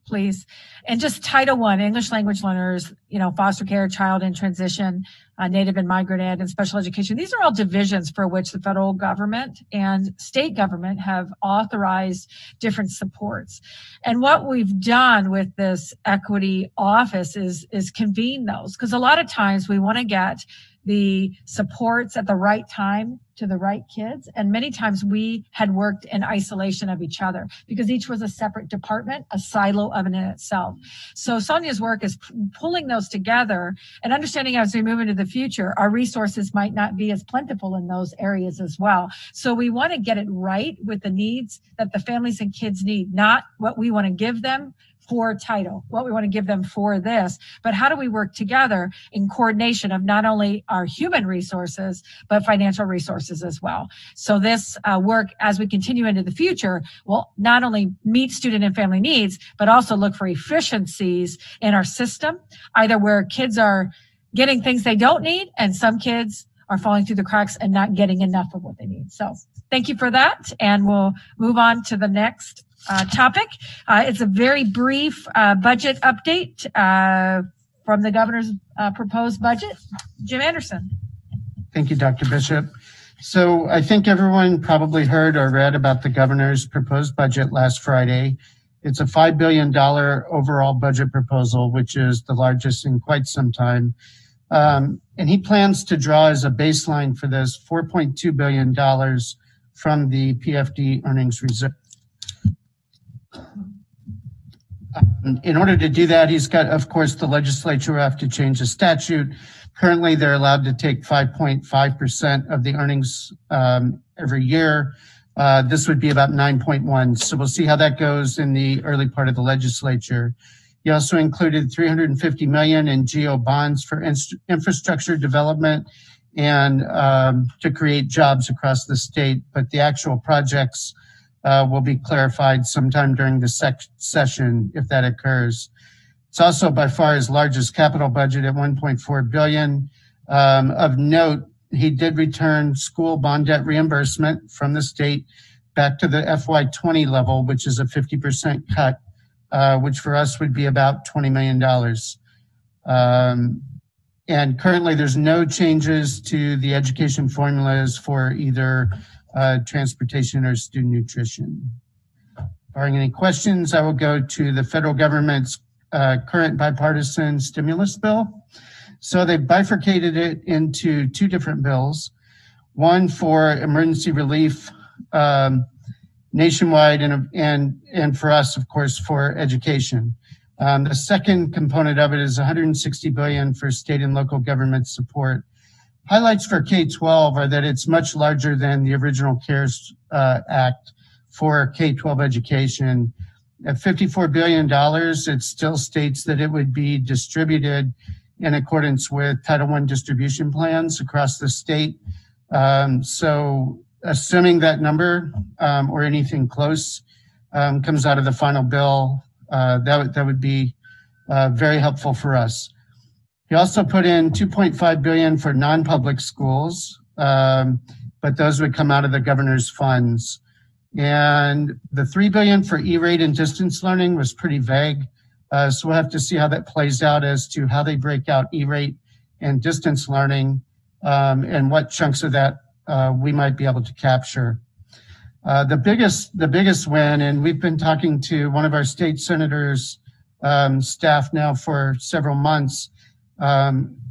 please? And just Title I, English language learners, foster care, child in transition, Native and migrant ed, and special education. These are all divisions for which the federal government and state government have authorized different supports. And what we've done with this equity office is convene those, because a lot of times we want to get the supports at the right time to the right kids. And many times we had worked in isolation of each other because each was a separate department, a silo of it in itself. So Sonia's work is pulling those together and understanding as we move into the future, our resources might not be as plentiful in those areas as well. So we want to get it right with the needs that the families and kids need, not what we want to give them for title, what we want to give them for this, but how do we work together in coordination of not only our human resources, but financial resources as well. So this work, as we continue into the future, will not only meet student and family needs, but also look for efficiencies in our system, either where kids are getting things they don't need, and some kids are falling through the cracks and not getting enough of what they need. So thank you for that. And we'll move on to the next topic. It's a very brief budget update from the governor's proposed budget. Jim Anderson.
Thank you, Dr. Bishop. So I think everyone probably heard or read about the governor's proposed budget last Friday. It's a $5 billion overall budget proposal, which is the largest in quite some time. And he plans to draw as a baseline for this $4.2 billion from the PFD earnings reserve. In order to do that, he's got, of course, the legislature will have to change the statute. Currently, they're allowed to take 5.5% of the earnings every year. This would be about 9.1. So we'll see how that goes in the early part of the legislature. He also included $350 million in GO bonds for infrastructure development and to create jobs across the state. But the actual projects will be clarified sometime during the session if that occurs. It's also by far his largest capital budget at $1.4 billion. Of note, he did return school bond debt reimbursement from the state back to the FY20 level, which is a 50% cut, which for us would be about $20 million. And currently there's no changes to the education formulas for either transportation or student nutrition. Barring any questions, I will go to the federal government's current bipartisan stimulus bill. So they bifurcated it into two different bills, one for emergency relief nationwide and for us, of course, for education. The second component of it is $160 billion for state and local government support. Highlights for K-12 are that it's much larger than the original CARES Act for K-12 education. At $54 billion, it still states that it would be distributed in accordance with Title I distribution plans across the state. So assuming that number or anything close comes out of the final bill, that would be very helpful for us. He also put in $2.5 billion for non-public schools, but those would come out of the governor's funds. And the $3 billion for E-rate and distance learning was pretty vague. So we'll have to see how that plays out as to how they break out E-rate and distance learning and what chunks of that we might be able to capture. The biggest win, and we've been talking to one of our state senators' staff now for several months,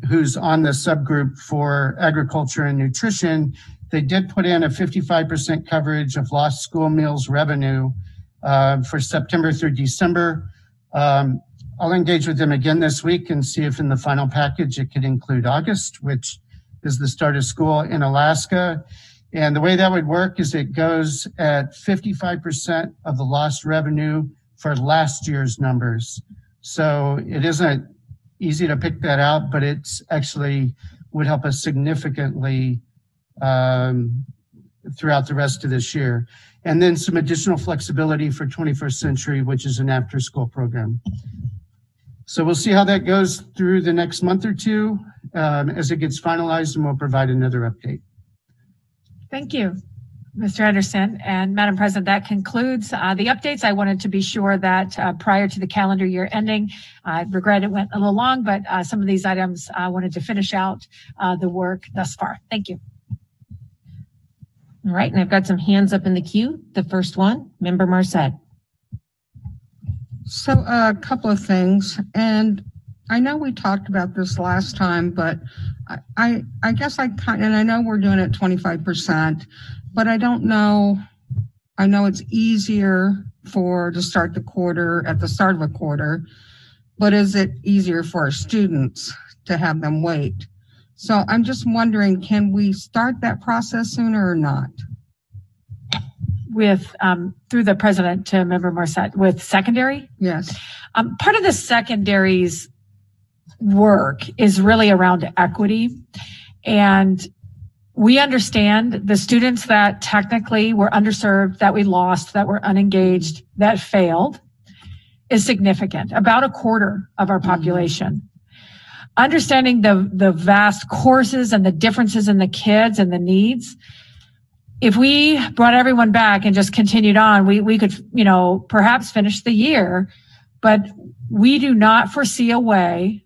who's on the subgroup for agriculture and nutrition. They did put in a 55% coverage of lost school meals revenue for September through December. I'll engage with them again this week and see if in the final package it could include August, which is the start of school in Alaska. And the way that would work is it goes at 55% of the lost revenue for last year's numbers. So it isn't easy to pick that out, but it's actually would help us significantly throughout the rest of this year. And then some additional flexibility for 21st Century, which is an after-school program. So we'll see how that goes through the next month or two as it gets finalized, and we'll provide another update.
Thank you, Mr. Anderson. And Madam President, that concludes the updates. I wanted to be sure that prior to the calendar year ending, I regret it went a little long, but some of these items I wanted to finish out the work thus far. Thank you.
All right, and I've got some hands up in the queue. The first one, Member Marcet.
So a couple of things, and I know we talked about this last time, but I guess and I know we're doing it 25%, but I don't know. I know it's easier to start the quarter at the start of a quarter, but is it easier for our students to have them wait? So I'm just wondering, can we start that process sooner or not?
With through the president to Member Marcet with secondary?
Yes.
Part of the secondary's work is really around equity. And we understand the students that technically were underserved, that we lost, that were unengaged, that failed is significant, about a quarter of our population. Understanding the vast courses and the differences in the kids and the needs, if we brought everyone back and just continued on, we could, perhaps finish the year, but we do not foresee a way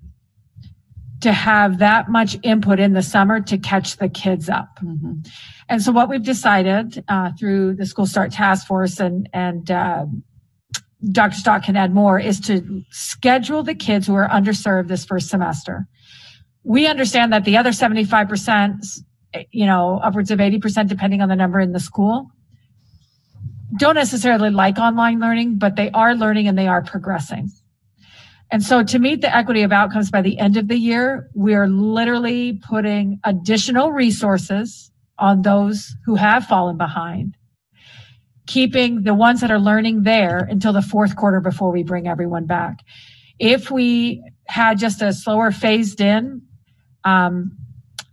to have that much input in the summer to catch the kids up. Mm-hmm. And so what we've decided through the School Start Task Force and Dr. Stock can add more is to schedule the kids who are underserved this first semester. We understand that the other 75% upwards of 80%, depending on the number in the school, don't necessarily like online learning, but they are learning and they are progressing. And so to meet the equity of outcomes by the end of the year, we are literally putting additional resources on those who have fallen behind, keeping the ones that are learning there until the fourth quarter before we bring everyone back. If we had just a slower phased in,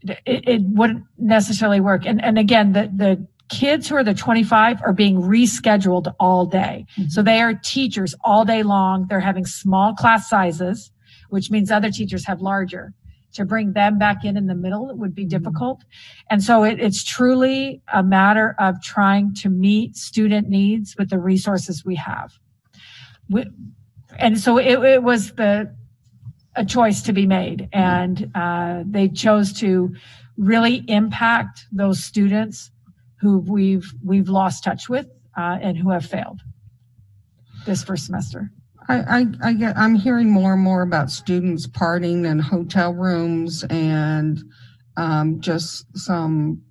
it wouldn't necessarily work. And again, the kids who are the 25 are being rescheduled all day. Mm-hmm. So they are teachers all day long. They're having small class sizes, which means other teachers have larger. To bring them back in the middle, it would be difficult. And so it's truly a matter of trying to meet student needs with the resources we have. And so it was a choice to be made. And they chose to really impact those students who we've lost touch with and who have failed this first semester.
I'm hearing more and more about students partying in hotel rooms and just some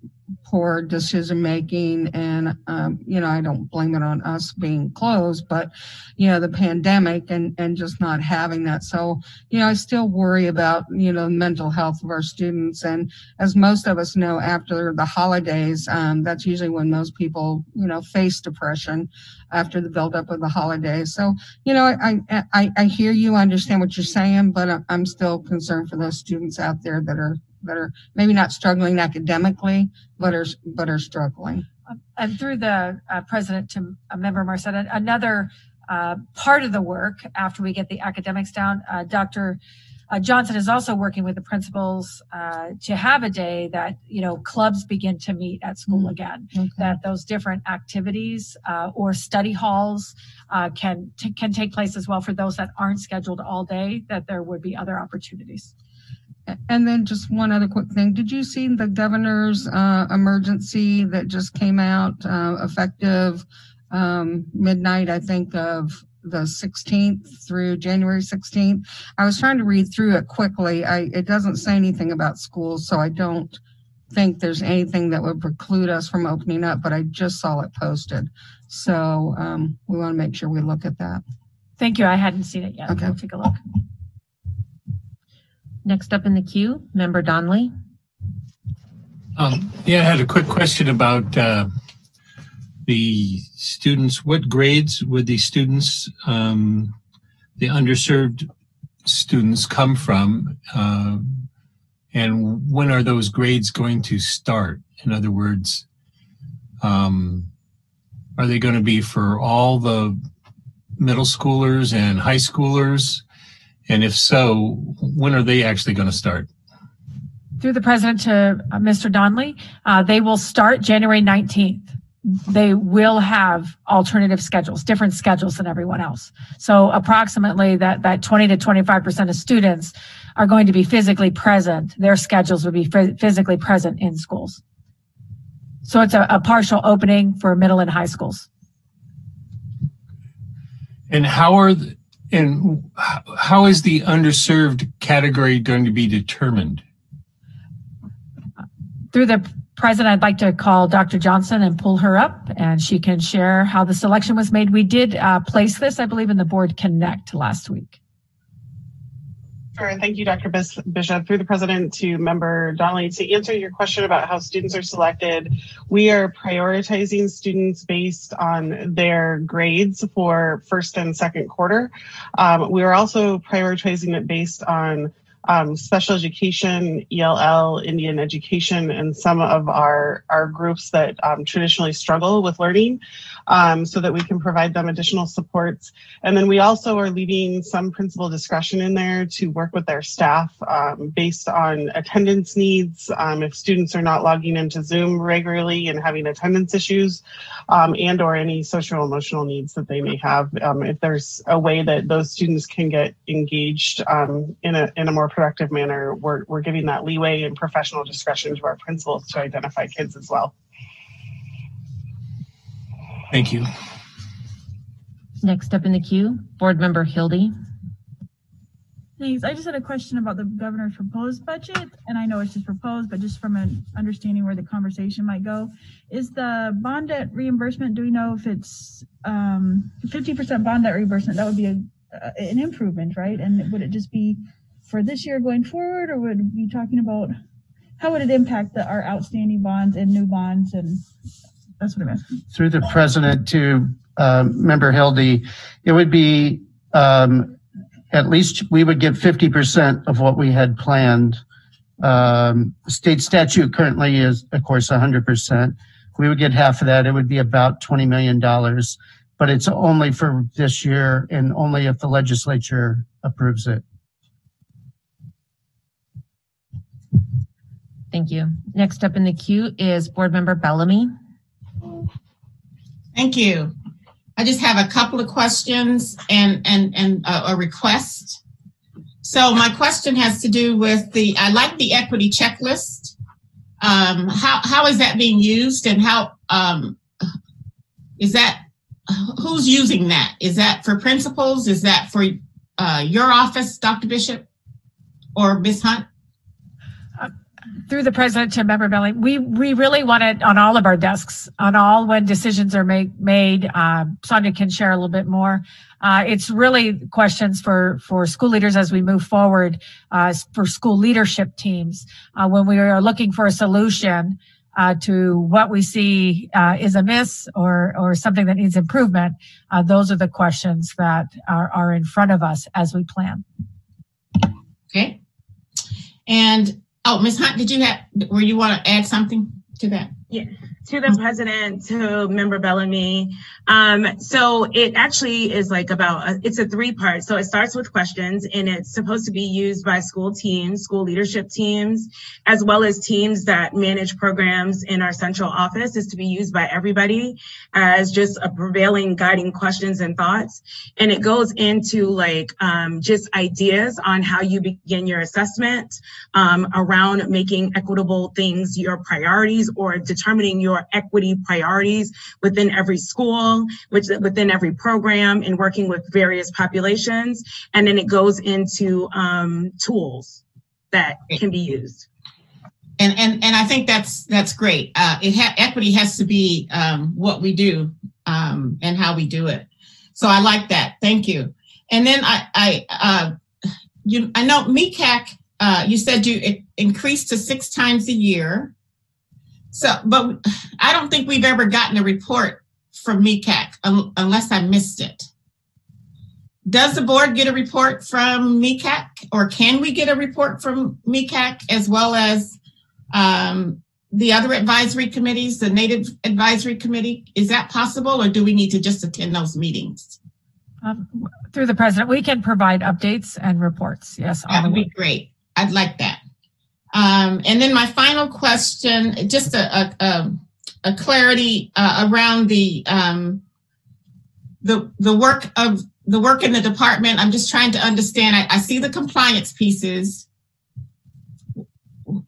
poor decision making. And, I don't blame it on us being closed, but, the pandemic and just not having that. So, I still worry about, the mental health of our students. And as most of us know, after the holidays, that's usually when most people, face depression after the buildup of the holidays. So, I hear you, understand what you're saying, but I'm still concerned for those students out there that are maybe not struggling academically, but are struggling.
And through the president to Member Marcetta, another part of the work after we get the academics down, Dr. Johnson is also working with the principals to have a day that, clubs begin to meet at school again, that those different activities or study halls can take place as well for those that aren't scheduled all day, that there would be other opportunities.
And then just one other quick thing. Did you see the governor's emergency that just came out effective midnight, I think, of the 16th through January 16th? I was trying to read through it quickly. It doesn't say anything about schools, so I don't think there's anything that would preclude us from opening up, but I just saw it posted. So we want to make sure we look at that.
Thank you. I hadn't seen it yet. Okay. We'll take a look.
Next up in the queue, Member Donnelly.
I had a quick question about the students. What grades would the students, the underserved students, come from? And when are those grades going to start? In other words, are they going to be for all the middle schoolers and high schoolers? And if so, when are they actually going to start?
Through the president to Mr. Donnelly, they will start January 19th. They will have alternative schedules, different schedules than everyone else. So approximately that 20 to 25% of students are going to be physically present. Their schedules will be physically present in schools. So it's a partial opening for middle and high schools.
And how is the underserved category going to be determined?
Through the president, I'd like to call Dr. Johnson and pull her up, and she can share how the selection was made. We did place this, I believe, in the Board Connect last week.
Sure. Thank you, Dr. Bishop. Through the president to Member Donnelly, to answer your question about how students are selected, we are prioritizing students based on their grades for first and second quarter. We are also prioritizing it based on special education, ELL, Indian education, and some of our groups that traditionally struggle with learning, so that we can provide them additional supports. And then we also are leaving some principal discretion in there to work with their staff based on attendance needs, if students are not logging into Zoom regularly and having attendance issues, and or any social emotional needs that they may have. If there's a way that those students can get engaged in a more productive manner, we're giving that leeway and professional discretion to our principals to identify kids as well.
Thank you.
Next up in the queue, Board Member Hildy.
Thanks. I just had a question about the governor's proposed budget, and I know it's just proposed, but just from an understanding where the conversation might go, is the bond debt reimbursement, do we know if it's 50% bond debt reimbursement? That would be an improvement, right? And would it just be for this year going forward, or would it be talking about how would it impact our outstanding bonds and new bonds? And that's what I'm asking.
Through the president to Member Hildy, it would be at least we would get 50% of what we had planned. State statute currently is, of course, 100%. We would get half of that. It would be about $20 million, but it's only for this year and only if the legislature approves it.
Thank you. Next up in the queue is Board Member Bellamy.
Thank you. I just have a couple of questions and a request. So my question has to do with I like the equity checklist. How is that being used, and how who's using that? Is that for principals? Is that for your office, Dr. Bishop or Ms. Hunt?
Through the president to Member Belling, we really want it on all of our desks, on all when decisions are made. Sonia can share a little bit more. It's really questions for school leaders as we move forward, for school leadership teams. When we are looking for a solution to what we see is amiss or something that needs improvement, those are the questions that are in front of us as we plan.
Okay. And Ms. Hunt, were you want to add something to that?
Yeah, to the president, to Member Bellamy. So it actually is like it's a 3-part. So it starts with questions, and it's supposed to be used by school teams, school leadership teams, as well as teams that manage programs in our central office. Is to be used by everybody as just a prevailing guiding questions and thoughts. And it goes into just ideas on how you begin your assessment around making equitable things your priorities, or determining your equity priorities within every school, within every program, and working with various populations. And then it goes into tools that can be used.
And I think that's great. Equity has to be what we do and how we do it. So I like that. Thank you. And then I know MECAC, you said it increased to 6 times a year. So, but I don't think we've ever gotten a report from MECAC unless I missed it. Does the board get a report from MECAC, or can we get a report from MECAC as well as the other advisory committees, the Native Advisory Committee? Is that possible, or do we need to just attend those meetings?
Through the president, we can provide updates and reports. Yes,
that would be great. I'd like that. And then my final question, just a clarity around the work in the department. I'm just trying to understand. I see the compliance pieces.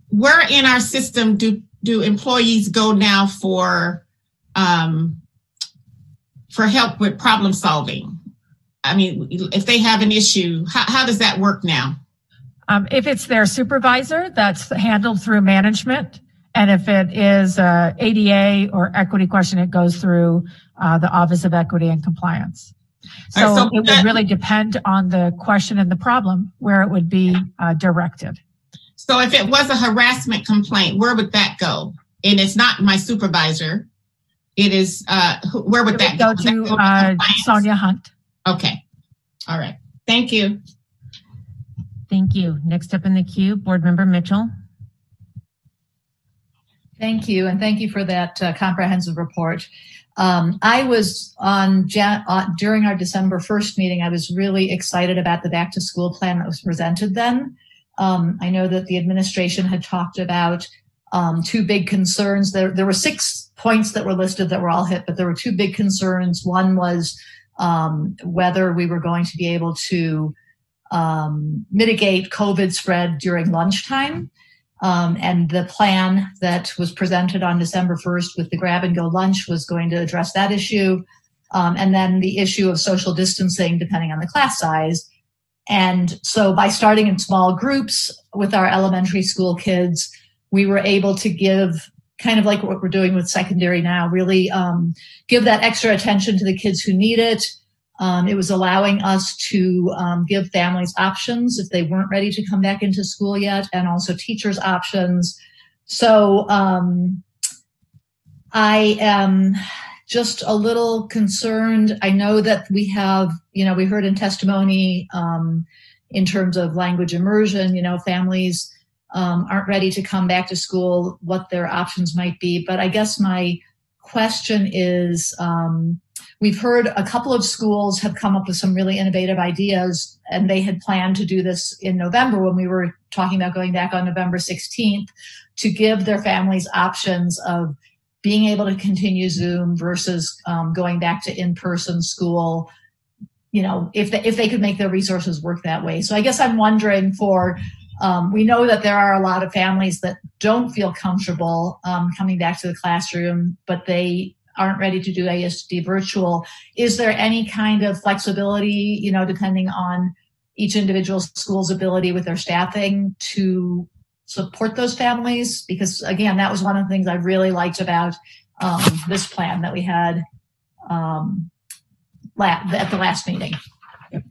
Where in our system do employees go now for help with problem solving? I mean, if they have an issue, how does that work now?
If it's their supervisor, that's handled through management. And if it is ADA or equity question, it goes through the Office of Equity and Compliance. So it would really depend on the question and the problem where it would be directed.
So if it was a harassment complaint, where would that go? And it's not my supervisor. It is, where would that go?
To Sonia Hunt.
Okay. All right. Thank you.
Thank you. Next up in the queue, Board Member Mitchell.
Thank you, and thank you for that comprehensive report. I was during our December 1st meeting, I was really excited about the back to school plan that was presented then. I know that the administration had talked about 2 big concerns. There were 6 points that were listed that were all hit, but there were 2 big concerns. One was whether we were going to be able to mitigate COVID spread during lunchtime. And the plan that was presented on December 1st with the grab and go lunch was going to address that issue. And then the issue of social distancing, depending on the class size. And so by starting in small groups with our elementary school kids, we were able to give, kind of like what we're doing with secondary now, really give that extra attention to the kids who need it. It was allowing us to give families options if they weren't ready to come back into school yet, and also teachers options. So I am just a little concerned. I know that we have, we heard in testimony in terms of language immersion, families aren't ready to come back to school, what their options might be. But I guess my question is, we've heard a couple of schools have come up with some really innovative ideas, and they had planned to do this in November when we were talking about going back on November 16th to give their families options of being able to continue Zoom versus going back to in-person school, if they could make their resources work that way. So I guess I'm wondering we know that there are a lot of families that don't feel comfortable coming back to the classroom, but they aren't ready to do ASD virtual. Is there any kind of flexibility, depending on each individual school's ability with their staffing to support those families? Because again, that was one of the things I really liked about this plan that we had at the last meeting.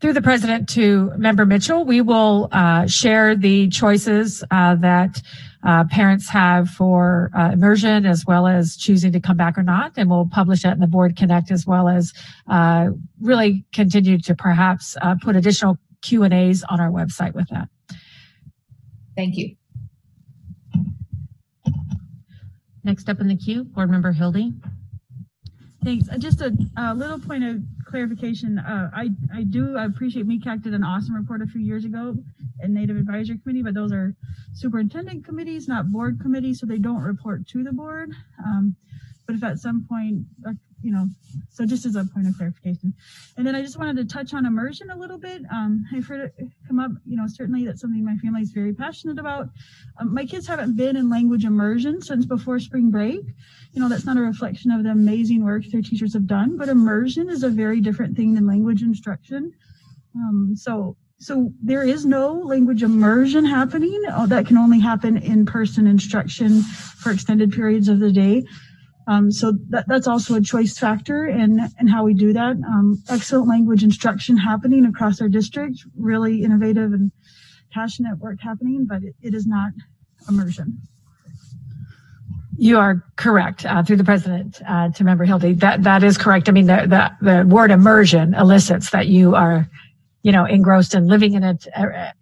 Through the president to Member Mitchell, we will share the choices that parents have for immersion, as well as choosing to come back or not, and we'll publish that in the Board Connect, as well as really continue to perhaps put additional Q&As on our website with that.
Thank you.
Next up in the queue, Board Member Hildy.
Thanks. Just a little point of clarification. I appreciate MECAC did an awesome report a few years ago in Native Advisory Committee, but those are superintendent committees, not board committees, so they don't report to the board. But if at some point, so just as a point of clarification. And then I just wanted to touch on immersion a little bit. I've heard it come up, certainly that's something my family is very passionate about. My kids haven't been in language immersion since before spring break. That's not a reflection of the amazing work their teachers have done, but immersion is a very different thing than language instruction. So there is no language immersion happening. That can only happen in-person instruction for extended periods of the day. So that's also a choice factor in how we do that. Excellent language instruction happening across our district, really innovative and passionate work happening, but it is not immersion.
You are correct. Through the president to Member Hildy, that is correct. I mean, the word immersion elicits that you are, engrossed in living in it,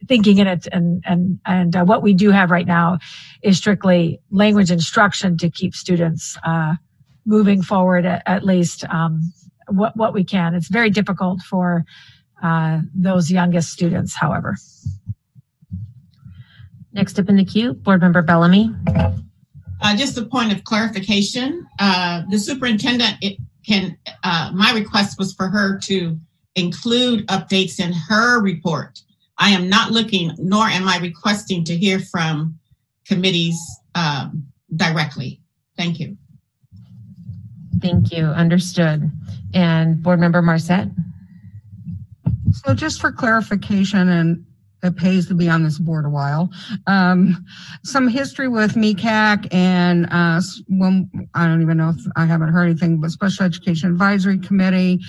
thinking in it, and what we do have right now is strictly language instruction to keep students moving forward at least what we can. It's very difficult for those youngest students, however.
Next up in the queue, Board Member Bellamy.
Just a point of clarification. The superintendent my request was for her to include updates in her report. I am not looking, nor am I requesting to hear from committees directly. Thank you.
Thank you. Understood. And Board Member Marcet.
So just for clarification, and it pays to be on this board a while. Some history with MECAC and when I don't even know if I haven't heard anything, but Special Education Advisory Committee.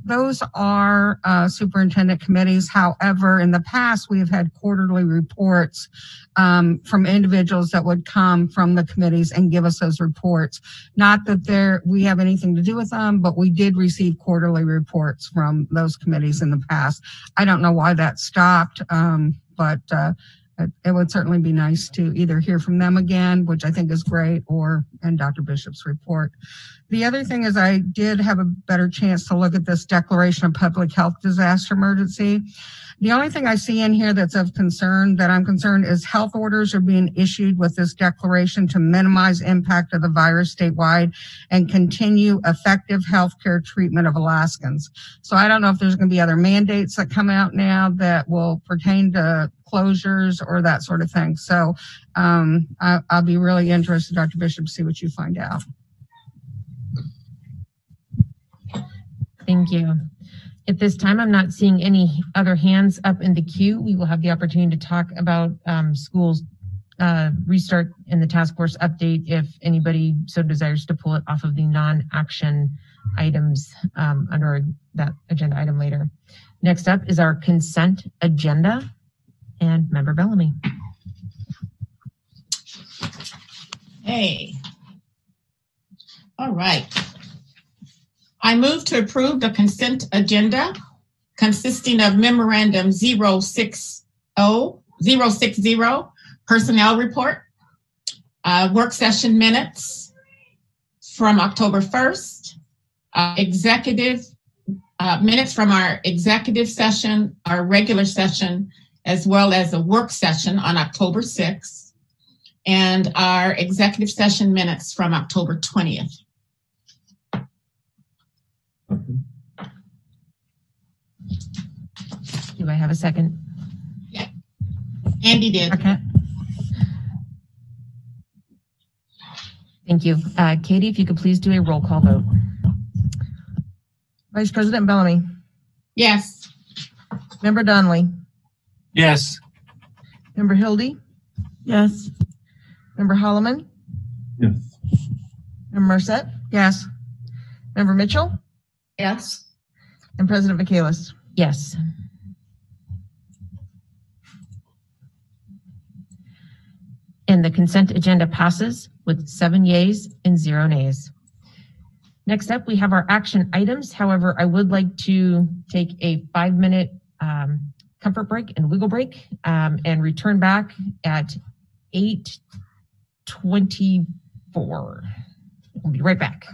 Those are superintendent committees. However, in the past, we have had quarterly reports from individuals that would come from the committees and give us those reports. Not that we have anything to do with them, but we did receive quarterly reports from those committees in the past. I don't know why that stopped, but it would certainly be nice to either hear from them again, which I think is great, or in Dr. Bishop's report. The other thing is I did have a better chance to look at this declaration of public health disaster emergency. The only thing I see in here that's of concern, that I'm concerned, is health orders are being issued with this declaration to minimize impact of the virus statewide and continue effective healthcare treatment of Alaskans. So I don't know if there's going to be other mandates that come out now that will pertain to closures or that sort of thing. So I'll be really interested, Dr. Bishop, to see what you find out.
Thank you. At this time, I'm not seeing any other hands up in the queue. We will have the opportunity to talk about schools restart in the task force update if anybody so desires to pull it off of the non-action items under that agenda item later. Next up is our consent agenda, and Member Bellamy.
Hey. All right. I move to approve the consent agenda consisting of memorandum 060 personnel report, work session minutes from October 1st, executive minutes from our executive session, our regular session, as well as a work session on October 6th, and our executive session minutes from October 20th.
Do I have a second?
Yeah. Andy did.
Okay. Thank you. Katie, if you could please do a roll call vote. Vice President Bellamy.
Yes.
Member Donnelly.
Yes.
Member Hildy.
Yes.
Member Holloman.
Yes.
Member Marset. Yes. Member Mitchell.
Yes.
And President Michaelis. Yes. And the consent agenda passes with 7 yeas and 0 nays. Next up, we have our action items. However, I would like to take a 5-minute comfort break and wiggle break and return back at 8:24. We'll be right back.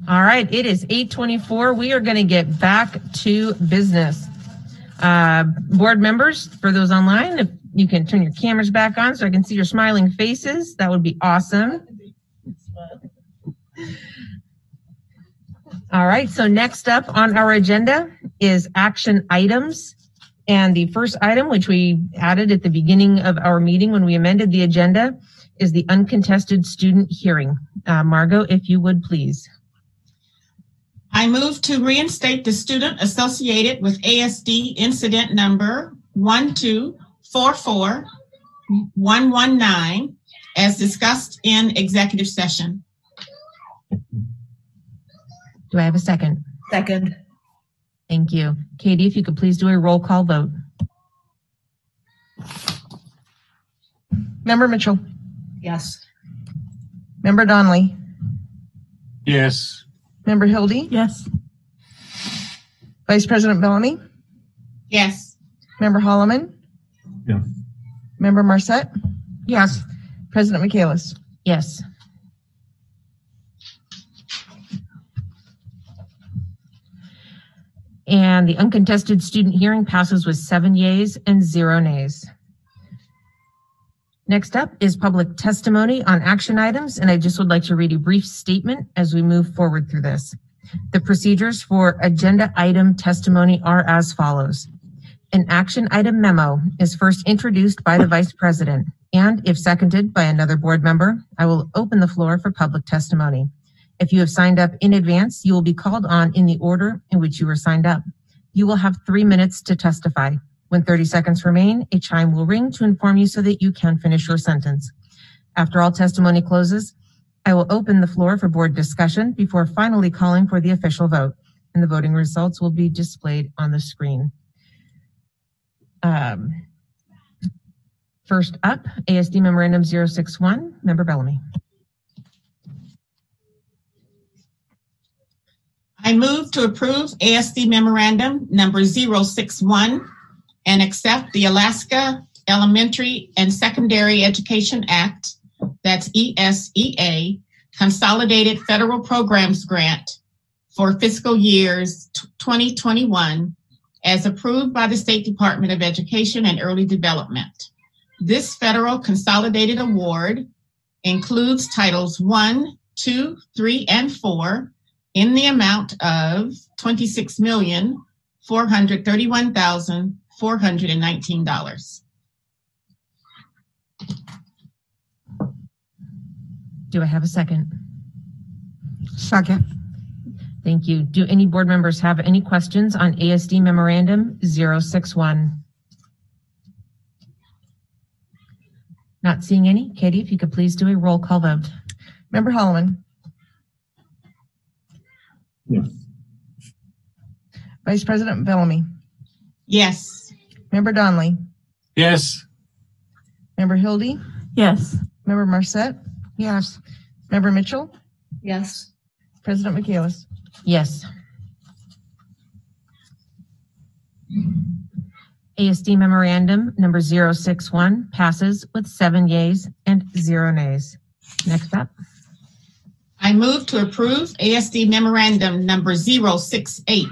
All right, it is 8:24. We are going to get back to business. Board members, for those online, if you can turn your cameras back on so I can see your smiling faces, that would be awesome. All right, so next up on our agenda is action items. And the first item, which we added at the beginning of our meeting when we amended the agenda, is the uncontested student hearing. Margot, if you would please.
I move to reinstate the student associated with ASD incident number 1244119 as discussed in executive session.
Do I have a second?
Second.
Thank you. Katie, if you could please do a roll call vote. Member Mitchell.
Yes.
Member Donnelly.
Yes.
Member Hildy.
Yes.
Vice President Bellamy.
Yes.
Member Holloman.
Yes.
Member Marset. Yes. President Michaelis. Yes. And the uncontested student hearing passes with 7 yeas and 0 nays. Next up is public testimony on action items, and I just would like to read a brief statement as we move forward through this. The procedures for agenda item testimony are as follows. An action item memo is first introduced by the Vice President, and if seconded by another board member, I will open the floor for public testimony. If you have signed up in advance, you will be called on in the order in which you were signed up. You will have 3 minutes to testify. When 30 seconds remain, a chime will ring to inform you so that you can finish your sentence. After all testimony closes, I will open the floor for board discussion before finally calling for the official vote, and the voting results will be displayed on the screen. First up, ASD Memorandum 061, Member Bellamy.
I move to approve ASD Memorandum number 061 and accept the Alaska Elementary and Secondary Education Act, that's ESEA, Consolidated Federal Programs Grant for fiscal years 2021 as approved by the State Department of Education and Early Development. This federal consolidated award includes titles 1, 2, 3, and 4 in the amount of $26,431,419.
Do I have a second?
Second.
Thank you. Do any board members have any questions on ASD Memorandum 061? Not seeing any. Katie, if you could please do a roll call vote. Member Holloman.
Yes.
Vice President Bellamy.
Yes.
Member Donnelly.
Yes.
Member Hildy.
Yes.
Member Marset.
Yes.
Member Mitchell.
Yes.
President Michaelis. Yes. ASD Memorandum number 061 passes with 7 yeas and 0 nays. Next up.
I move to approve ASD Memorandum number 068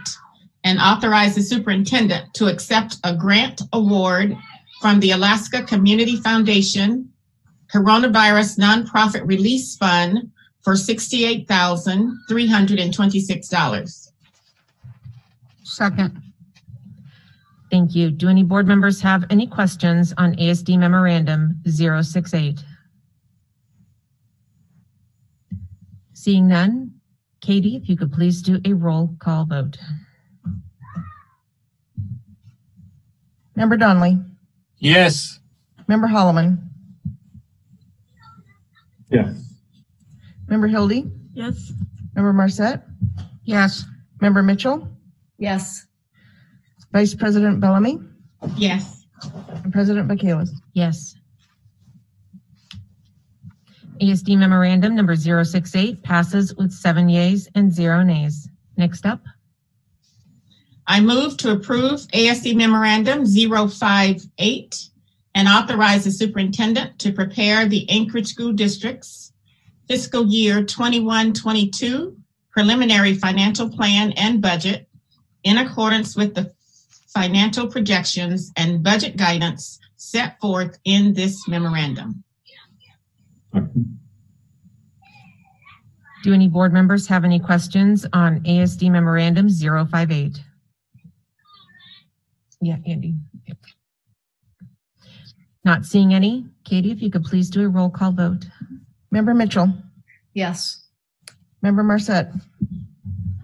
and authorize the superintendent to accept a grant award from the Alaska Community Foundation Coronavirus Nonprofit Release Fund for $68,326.
Second.
Thank you. Do any board members have any questions on ASD Memorandum 068? Seeing none, Katie, if you could please do a roll call vote. Member Donnelly.
Yes.
Member Holloman.
Yes.
Member Hildy.
Yes.
Member Marset.
Yes.
Member Mitchell.
Yes.
Vice President Bellamy.
Yes.
And President Michaelis. Yes. ASD Memorandum number 068 passes with 7 yeas and 0 nays. Next up.
I move to approve ASD Memorandum 058 and authorize the superintendent to prepare the Anchorage School District's fiscal year 21-22 preliminary financial plan and budget in accordance with the financial projections and budget guidance set forth in this memorandum.
Do any board members have any questions on ASD Memorandum 058? Yeah, Andy. Not seeing any. Katie, if you could please do a roll call vote.
Member Mitchell?
Yes.
Member Marset?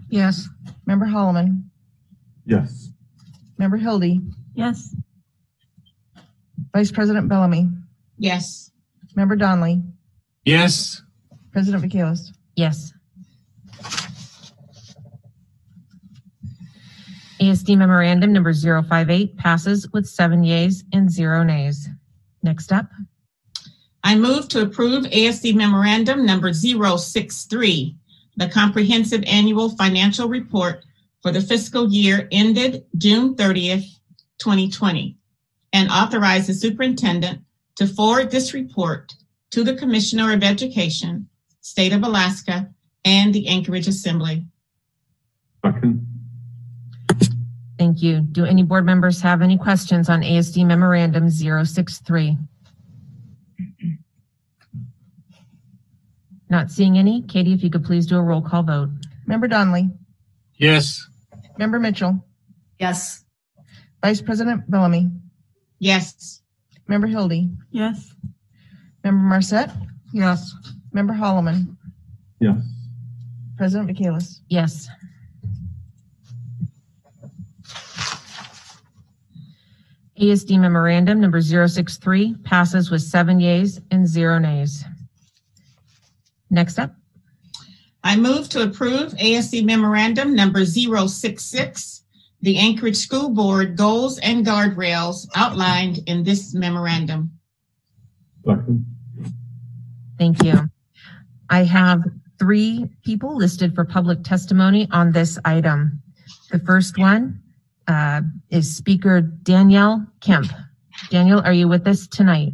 Yes.
Member Holloman?
Yes.
Member Hildy?
Yes.
Vice President Bellamy?
Yes.
Member Donnelly?
Yes.
President Michaelis?
Yes. ASD Memorandum number 058 passes with 7 yeas and 0 nays. Next up.
I move to approve ASD Memorandum number 063, the Comprehensive Annual Financial Report for the fiscal year ended June 30th, 2020, and authorize the superintendent to forward this report to the Commissioner of Education, State of Alaska, and the Anchorage Assembly.
Second.
Thank you. Do any board members have any questions on ASD Memorandum 063? Not seeing any. Katie, if you could please do a roll call vote.
Member Donnelly?
Yes.
Member Mitchell?
Yes.
Vice President Bellamy?
Yes.
Member Hildy?
Yes.
Member Marset?
Yes.
Member Holloman?
Yes.
President Michaelis?
Yes. ASD Memorandum number 063 passes with 7 yeas and 0 nays. Next up.
I move to approve ASD Memorandum number 066, the Anchorage School Board Goals and Guardrails outlined in this memorandum.
Second.
Thank you. I have 3 people listed for public testimony on this item. The first one is Speaker Danielle Kemp. Danielle, are you with us tonight?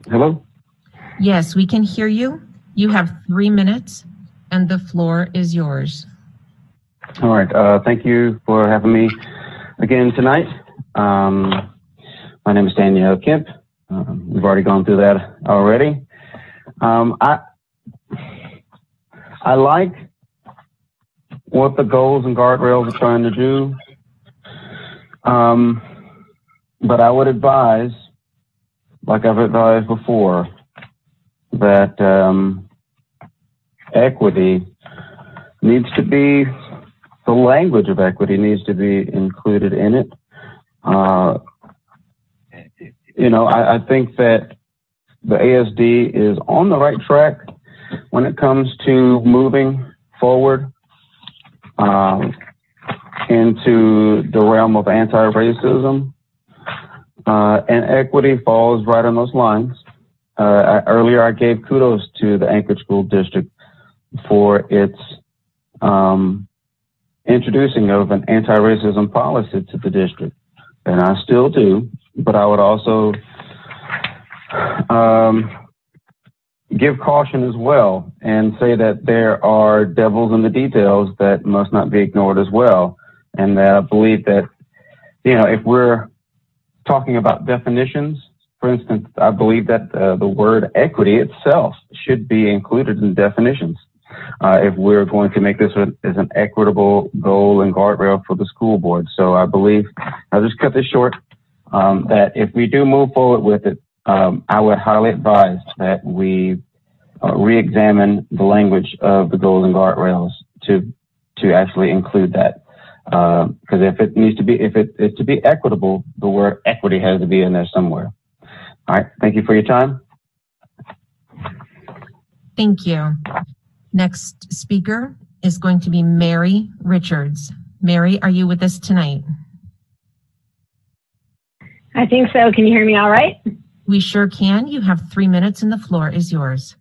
Hello?
Yes, we can hear you. You have 3 minutes and the floor is yours.
All right. Thank you for having me again tonight. My name is Danielle Kemp. We've already gone through that already. I like what the goals and guardrails are trying to do. But I would advise, like I've advised before, that equity needs to be, the language of equity needs to be included in it. I think that the ASD is on the right track when it comes to moving forward into the realm of anti-racism. And equity falls right on those lines. Earlier, I gave kudos to the Anchorage School District for its introducing of an anti-racism policy to the district. And I still do, but I would also give caution as well and say that there are devils in the details that must not be ignored as well. And that I believe that, if we're talking about definitions, for instance, I believe that the word equity itself should be included in definitions. If we're going to make this as an equitable goal and guardrail for the school board. So I believe, I'll just cut this short, that if we do move forward with it, I would highly advise that we re-examine the language of the goals and guardrails to actually include that. Because if it is to be equitable, the word equity has to be in there somewhere. All right. Thank you for your time.
Thank you. Next speaker is going to be Mary Richards. Mary, are you with us tonight?
I think so. Can you hear me all right?
We sure can. You have 3 minutes and the floor is yours.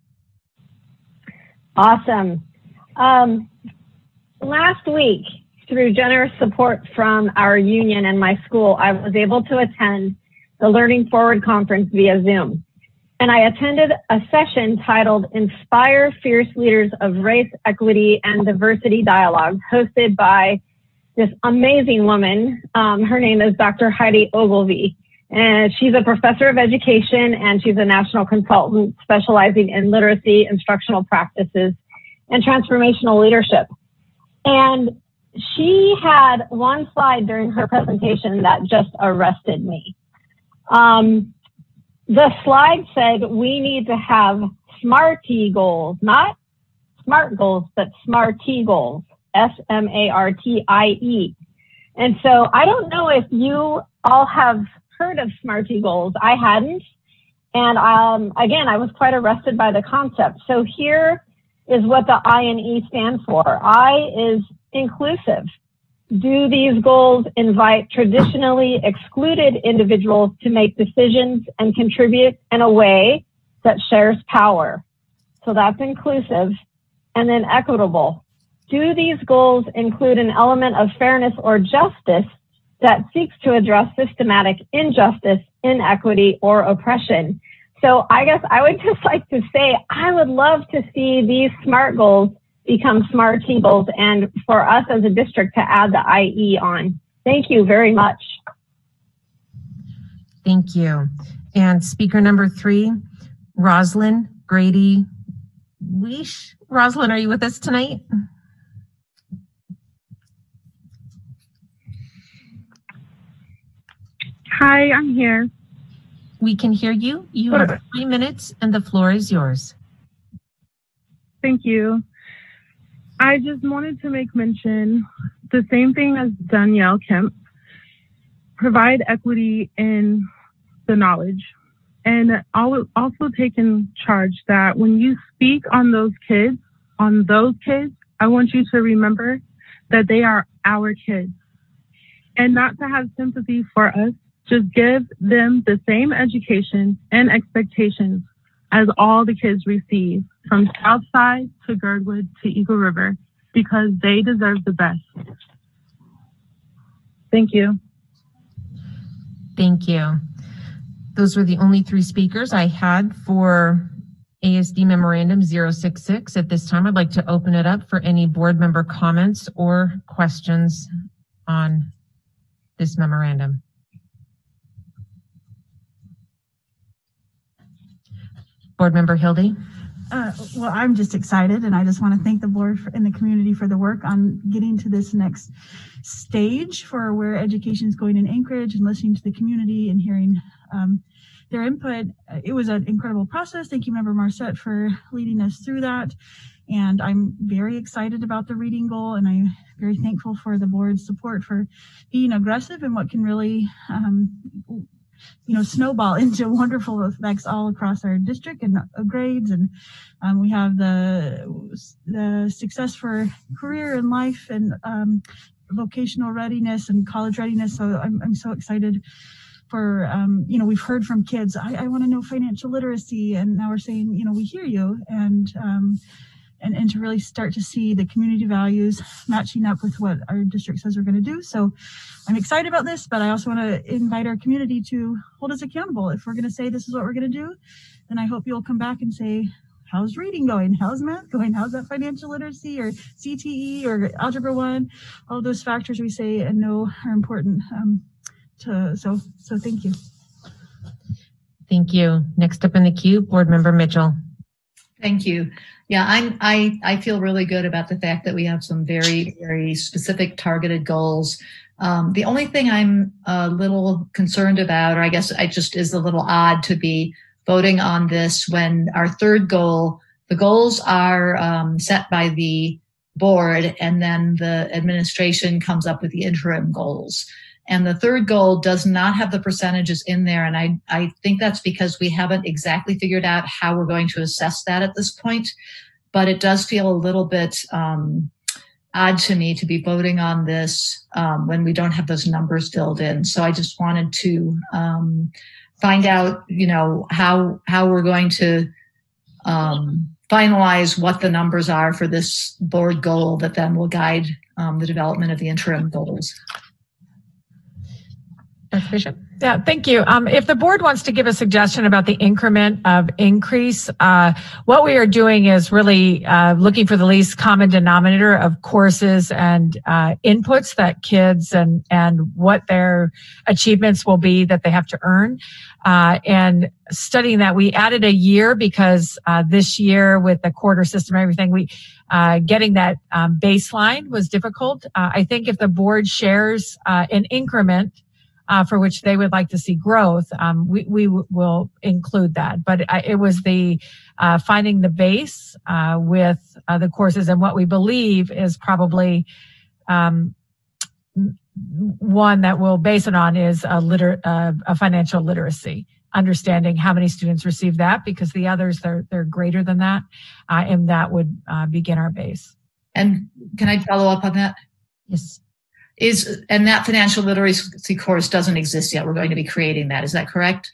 Awesome. Last week, through generous support from our union and my school, I was able to attend the Learning Forward Conference via Zoom. And I attended a session titled Inspire Fierce Leaders of Race, Equity, and Diversity Dialogues, hosted by this amazing woman. Her name is Dr. Heidi Ogilvy. And she's a professor of education, and she's a national consultant specializing in literacy, instructional practices, and transformational leadership. And she had one slide during her presentation that just arrested me. The slide said we need to have SMARTie goals, not SMART goals, but SMARTie goals, SMARTIE. And so I don't know if you all have heard of SMARTie goals. I hadn't. And again, I was quite arrested by the concept. So here is what the I and E stands for. I is inclusive. Do these goals invite traditionally excluded individuals to make decisions and contribute in a way that shares power? So that's inclusive. And then equitable. Do these goals include an element of fairness or justice that seeks to address systematic injustice, inequity, or oppression? So I guess I would just like to say, I would love to see these SMART goals become SMARTie goals, and for us as a district to add the IE on. Thank you very much.
Thank you. And speaker number 3, Roslyn Grady Weish. Roslyn, are you with us tonight?
Hi, I'm here.
We can hear you. You have 3 minutes and the floor is yours.
Thank you. I just wanted to make mention the same thing as Danielle Kemp, provide equity in the knowledge. And I'll also take in charge that when you speak on those kids, I want you to remember that they are our kids. And not to have sympathy for us, just give them the same education and expectations as all the kids receive, from Southside to Girdwood to Eagle River, because they deserve the best. Thank you.
Thank you. Those were the only 3 speakers I had for ASD Memorandum 066. At this time, I'd like to open it up for any board member comments or questions on this memorandum. Board Member Hildy.
Well, I'm just excited, and I just want to thank the board and the community for the work on getting to this next stage for where education is going in Anchorage, and listening to the community and hearing their input. It was an incredible process. Thank you, Member Marcette, for leading us through that. And I'm very excited about the reading goal, and I'm very thankful for the board's support for being aggressive in what can really snowball into wonderful effects all across our district and grades. And we have the success for career and life and vocational readiness and college readiness. So I'm so excited for, we've heard from kids, I want to know financial literacy. And now we're saying, we hear you. And to really start to see the community values matching up with what our district says we're going to do. So I'm excited about this, but I also want to invite our community to hold us accountable. If we're going to say this is what we're going to do, then I hope you'll come back and say, how's reading going? How's math going? How's that financial literacy or CTE or Algebra 1? All those factors we say and know are important. So thank you.
Thank you. Next up in the queue, Board Member Mitchell.
Thank you. Yeah, I feel really good about the fact that we have some very, very specific targeted goals. The only thing I'm a little concerned about, or I guess I just is a little odd to be voting on this when our third goal, the goals are set by the board, and then the administration comes up with the interim goals. And the third goal does not have the percentages in there. And I think that's because we haven't exactly figured out how we're going to assess that at this point. But it does feel a little bit odd to me to be voting on this when we don't have those numbers filled in. So I just wanted to find out, how we're going to finalize what the numbers are for this board goal that then will guide the development of the interim goals.
Dr. Bishop?
Yeah, thank you. If the board wants to give a suggestion about the increment of increase, what we are doing is really looking for the least common denominator of courses and inputs that kids and what their achievements will be that they have to earn. And studying that, we added a year because this year with the quarter system and everything, getting that baseline was difficult. I think if the board shares an increment for which they would like to see growth, we will include that. But it was the finding the base with the courses, and what we believe is probably one that we'll base it on is a financial literacy, understanding how many students receive that, because the others they're greater than that, and that would begin our base.
And can I follow up on that?
Yes.
And that financial literacy course doesn't exist yet. We're going to be creating that. Is that correct?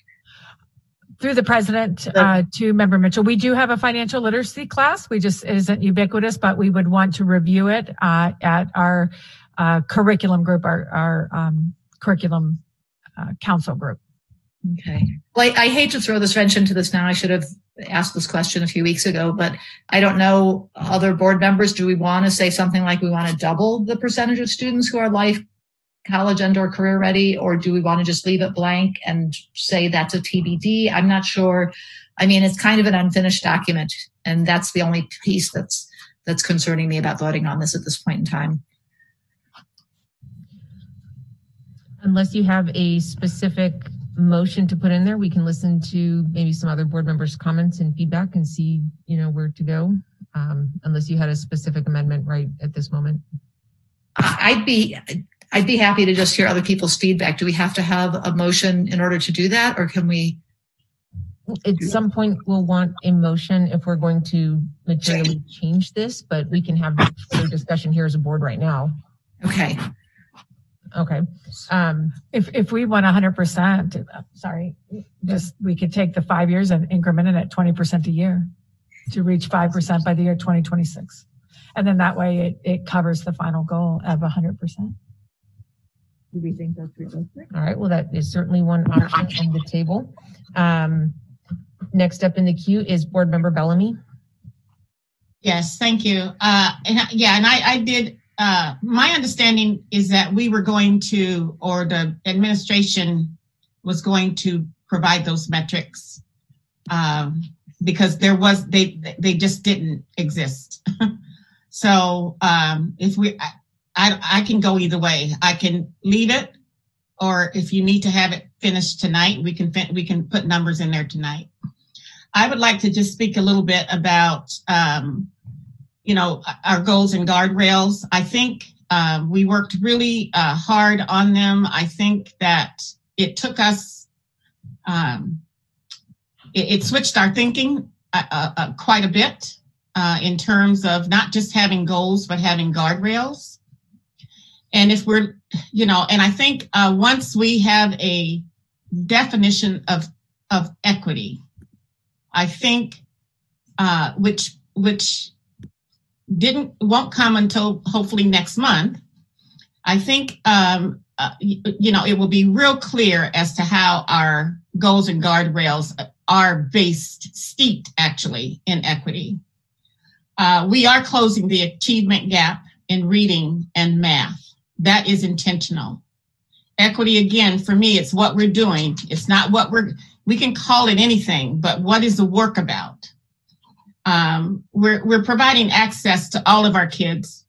Through the president to Member Mitchell, we do have a financial literacy class. It isn't ubiquitous, but we would want to review it at our curriculum group, our curriculum council group.
Okay. Well, I hate to throw this wrench into this now. I should have asked this question a few weeks ago, but I don't know, other board members, do we want to say something like we want to double the percentage of students who are life, college and or career ready, or do we want to just leave it blank and say that's a TBD? I'm not sure. I mean, it's kind of an unfinished document, and that's the only piece that's concerning me about voting on this at this point in time.
Unless you have a specific motion to put in there, we can listen to maybe some other board members' comments and feedback and see, where to go. Unless you had a specific amendment right at this moment.
I'd be happy to just hear other people's feedback. Do we have to have a motion in order to do that, or can we?
At some point, we'll want a motion if we're going to materially change this, but we can have further discussion here as a board right now.
Okay.
Okay.
If we want 100%, we could take the 5 years and increment it at 20% a year to reach 5% by the year 2026. And then that way it covers the final goal of 100%.
Do we think that's realistic?
All right. Well, that is certainly one option on the table. Next up in the queue is Board Member Bellamy.
Yes, thank you. I did. My understanding is that we were going to, or the administration was going to provide those metrics because they just didn't exist. So I can go either way. I can leave it, or if you need to have it finished tonight, we can put numbers in there tonight. I would like to just speak a little bit about our goals and guardrails. I think we worked really hard on them. I think that it took us, it switched our thinking quite a bit in terms of not just having goals, but having guardrails. And if we're, and I think once we have a definition of equity, I think, which won't come until hopefully next month. I think, it will be real clear as to how our goals and guardrails are steeped actually in equity. We are closing the achievement gap in reading and math. That is intentional. Equity, again, for me, it's what we're doing. It's not we can call it anything, but what is the work about? We're providing access to all of our kids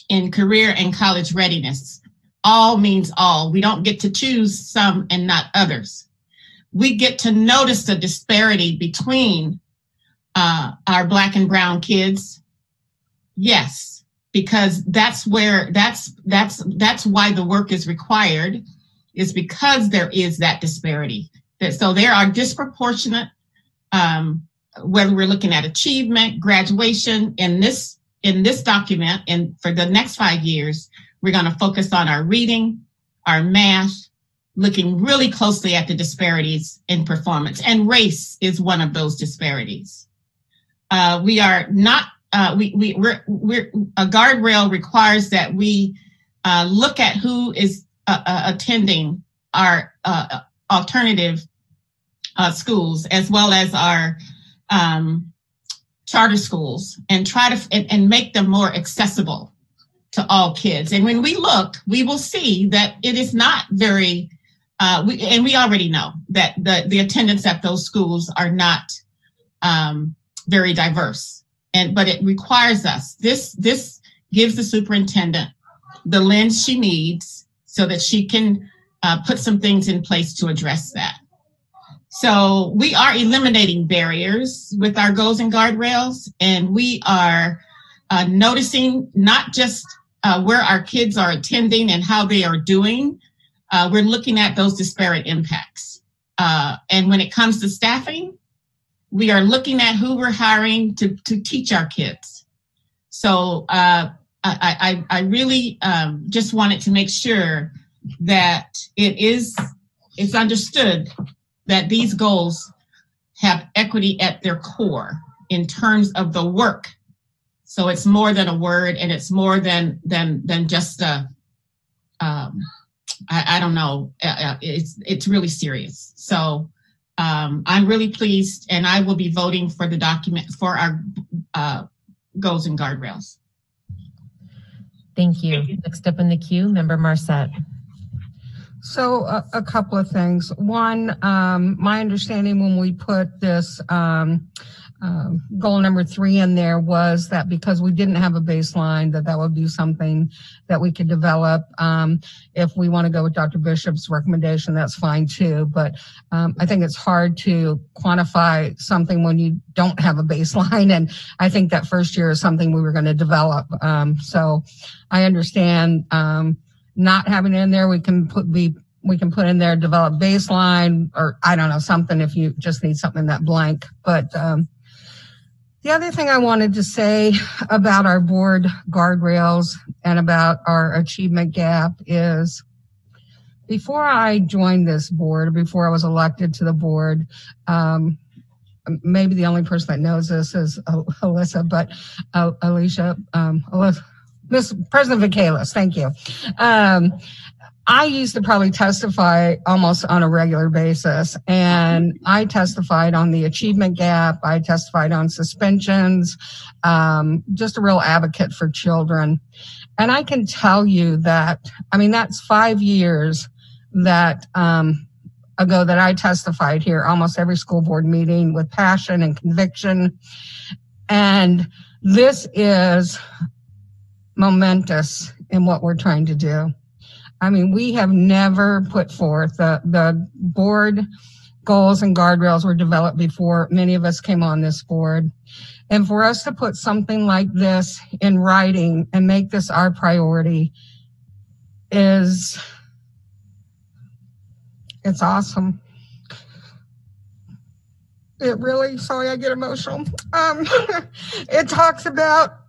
in career and college readiness. All means all. We don't get to choose some and not others. We get to notice the disparity between our Black and brown kids. Yes, because that's why the work is required, is because there is that disparity. So there are disproportionate, whether we're looking at achievement, graduation, in this document, and for the next 5 years, we're going to focus on our reading, our math, looking really closely at the disparities in performance. And race is one of those disparities. We are not, a guardrail requires that we look at who is attending our alternative schools as well as our charter schools and try to and make them more accessible to all kids. And when we look, we will see that it is not very, we already know that the attendance at those schools are not very diverse. But it requires us, this gives the superintendent the lens she needs so that she can put some things in place to address that. So we are eliminating barriers with our goals and guardrails, and we are noticing not just where our kids are attending and how they are doing. We're looking at those disparate impacts. And when it comes to staffing, we are looking at who we're hiring to teach our kids. So I really just wanted to make sure that it's understood that these goals have equity at their core in terms of the work. So it's more than a word, and it's more than just a, I don't know, it's really serious. So I'm really pleased, and I will be voting for the document for our goals and guardrails.
Thank you. Next up in the queue, Member Marset.
So a couple of things. One, my understanding when we put this goal number 3 in there was that because we didn't have a baseline, that would be something that we could develop. If we want to go with Dr. Bishop's recommendation, that's fine too. But I think it's hard to quantify something when you don't have a baseline. And I think that first year is something we were going to develop. So I understand not having it in there. We can put in there develop baseline, or I don't know, something if you just need something in that blank. But the other thing I wanted to say about our board guardrails and about our achievement gap is before I joined this board, before I was elected to the board, maybe the only person that knows this is Alyssa, but Alicia, Miss President Vacalis, thank you. I used to probably testify almost on a regular basis, and I testified on the achievement gap. I testified on suspensions, just a real advocate for children. And I can tell you that, I mean, that's 5 years that ago that I testified here, almost every school board meeting with passion and conviction. And this is momentous in what we're trying to do. I mean, we have never put forth the board goals and guardrails were developed before many of us came on this board. And for us to put something like this in writing and make this our priority it's awesome. It really, sorry, I get emotional. It talks about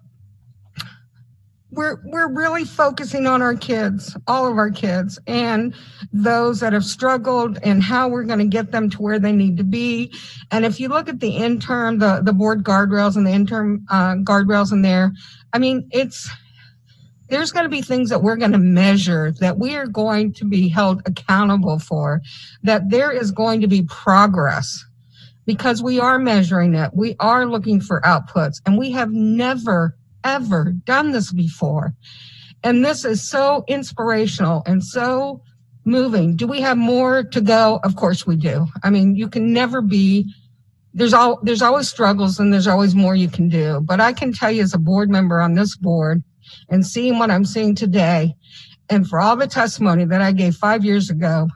we're really focusing on our kids, all of our kids, and those that have struggled and how we're going to get them to where they need to be. And if you look at the interim, the board guardrails and the interim guardrails in there, I mean, there's going to be things that we're going to measure, that we are going to be held accountable for, that there is going to be progress because we are measuring it. We are looking for outputs, and we have never ever done this before. And this is so inspirational and so moving. Do we have more to go? Of course we do. I mean, you can never be, there's always struggles and there's always more you can do. But I can tell you as a board member on this board and seeing what I'm seeing today, and for all the testimony that I gave 5 years ago,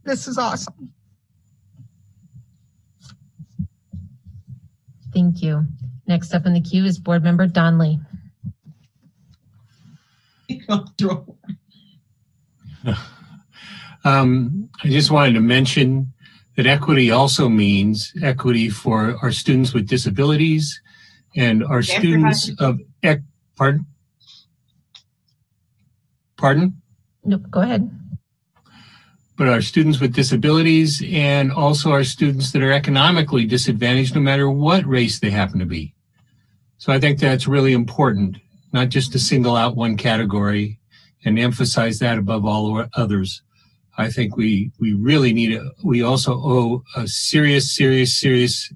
this is awesome.
Thank you. Next up in the queue is Board Member Donley.
I just wanted to mention that equity also means equity for our students with disabilities and our students of, pardon? Pardon?
Nope, go ahead.
But our students with disabilities and also our students that are economically disadvantaged no matter what race they happen to be. So I think that's really important, not just to single out one category and emphasize that above all others. I think we really need we also owe a serious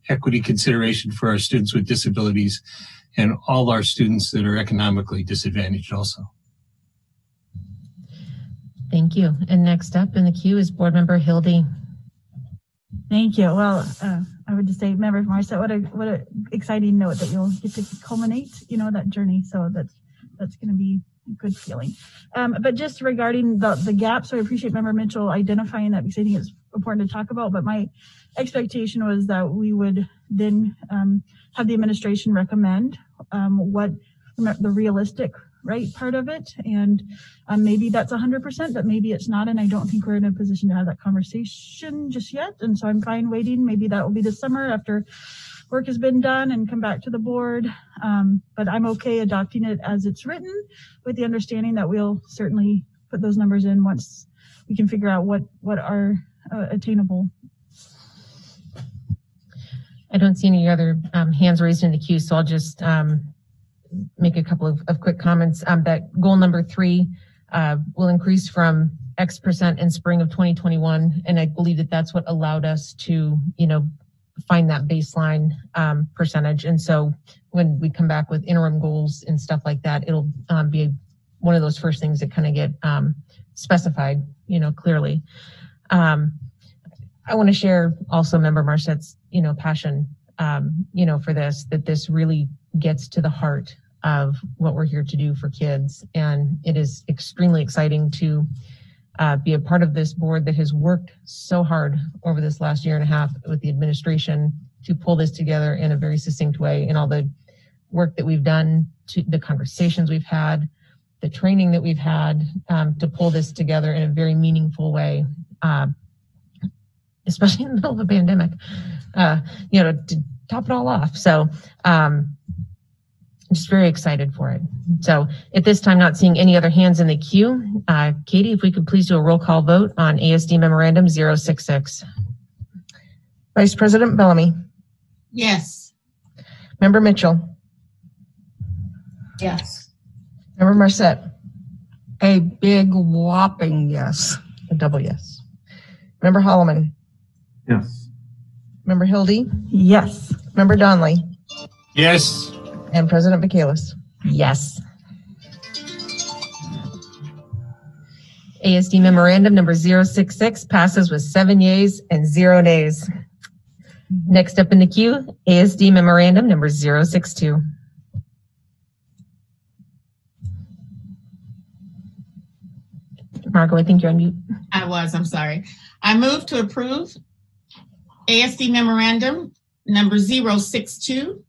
equity consideration for our students with disabilities and all our students that are economically disadvantaged also.
Thank you. And next up in the queue is Board Member Hildy.
Thank you. Well, I would just say, Member Marissa, what a exciting note that you'll get to culminate, that journey. So that's going to be a good feeling. But just regarding the gaps, so I appreciate Member Mitchell identifying that because I think it's important to talk about. But my expectation was that we would then have the administration recommend what the realistic part of it, and maybe that's 100%, but maybe it's not, and I don't think we're in a position to have that conversation just yet, and so I'm fine waiting. Maybe that will be this summer after work has been done and come back to the board, but I'm okay adopting it as it's written with the understanding that we'll certainly put those numbers in once we can figure out what are attainable.
I don't see any other hands raised in the queue, so I'll just make a couple of quick comments. That goal number 3 will increase from X% in spring of 2021. And I believe that that's what allowed us to, find that baseline percentage. And so when we come back with interim goals and stuff like that, it'll be one of those first things that kind of get specified, clearly. I want to share also Member Marsette's, passion, for this, that this really gets to the heart of what we're here to do for kids. And it is extremely exciting to be a part of this board that has worked so hard over this last year and a half with the administration to pull this together in a very succinct way, and all the work that we've done, to the conversations we've had, the training that we've had to pull this together in a very meaningful way, especially in the middle of a pandemic, to top it all off. So I'm just very excited for it. So at this time, not seeing any other hands in the queue. Katie, if we could please do a roll call vote on ASD Memorandum 066.
Vice President Bellamy.
Yes.
Member Mitchell.
Yes.
Member Marcette. A big whopping yes. A double yes. Member Holloman.
Yes.
Member Hildy.
Yes.
Member Donnelly.
Yes.
And President Michaelis.
Yes. ASD Memorandum number 066 passes with 7 yeas and 0 nays. Next up in the queue, ASD Memorandum number 062. Margot, I think you're on mute.
I'm sorry. I move to approve ASD Memorandum number 062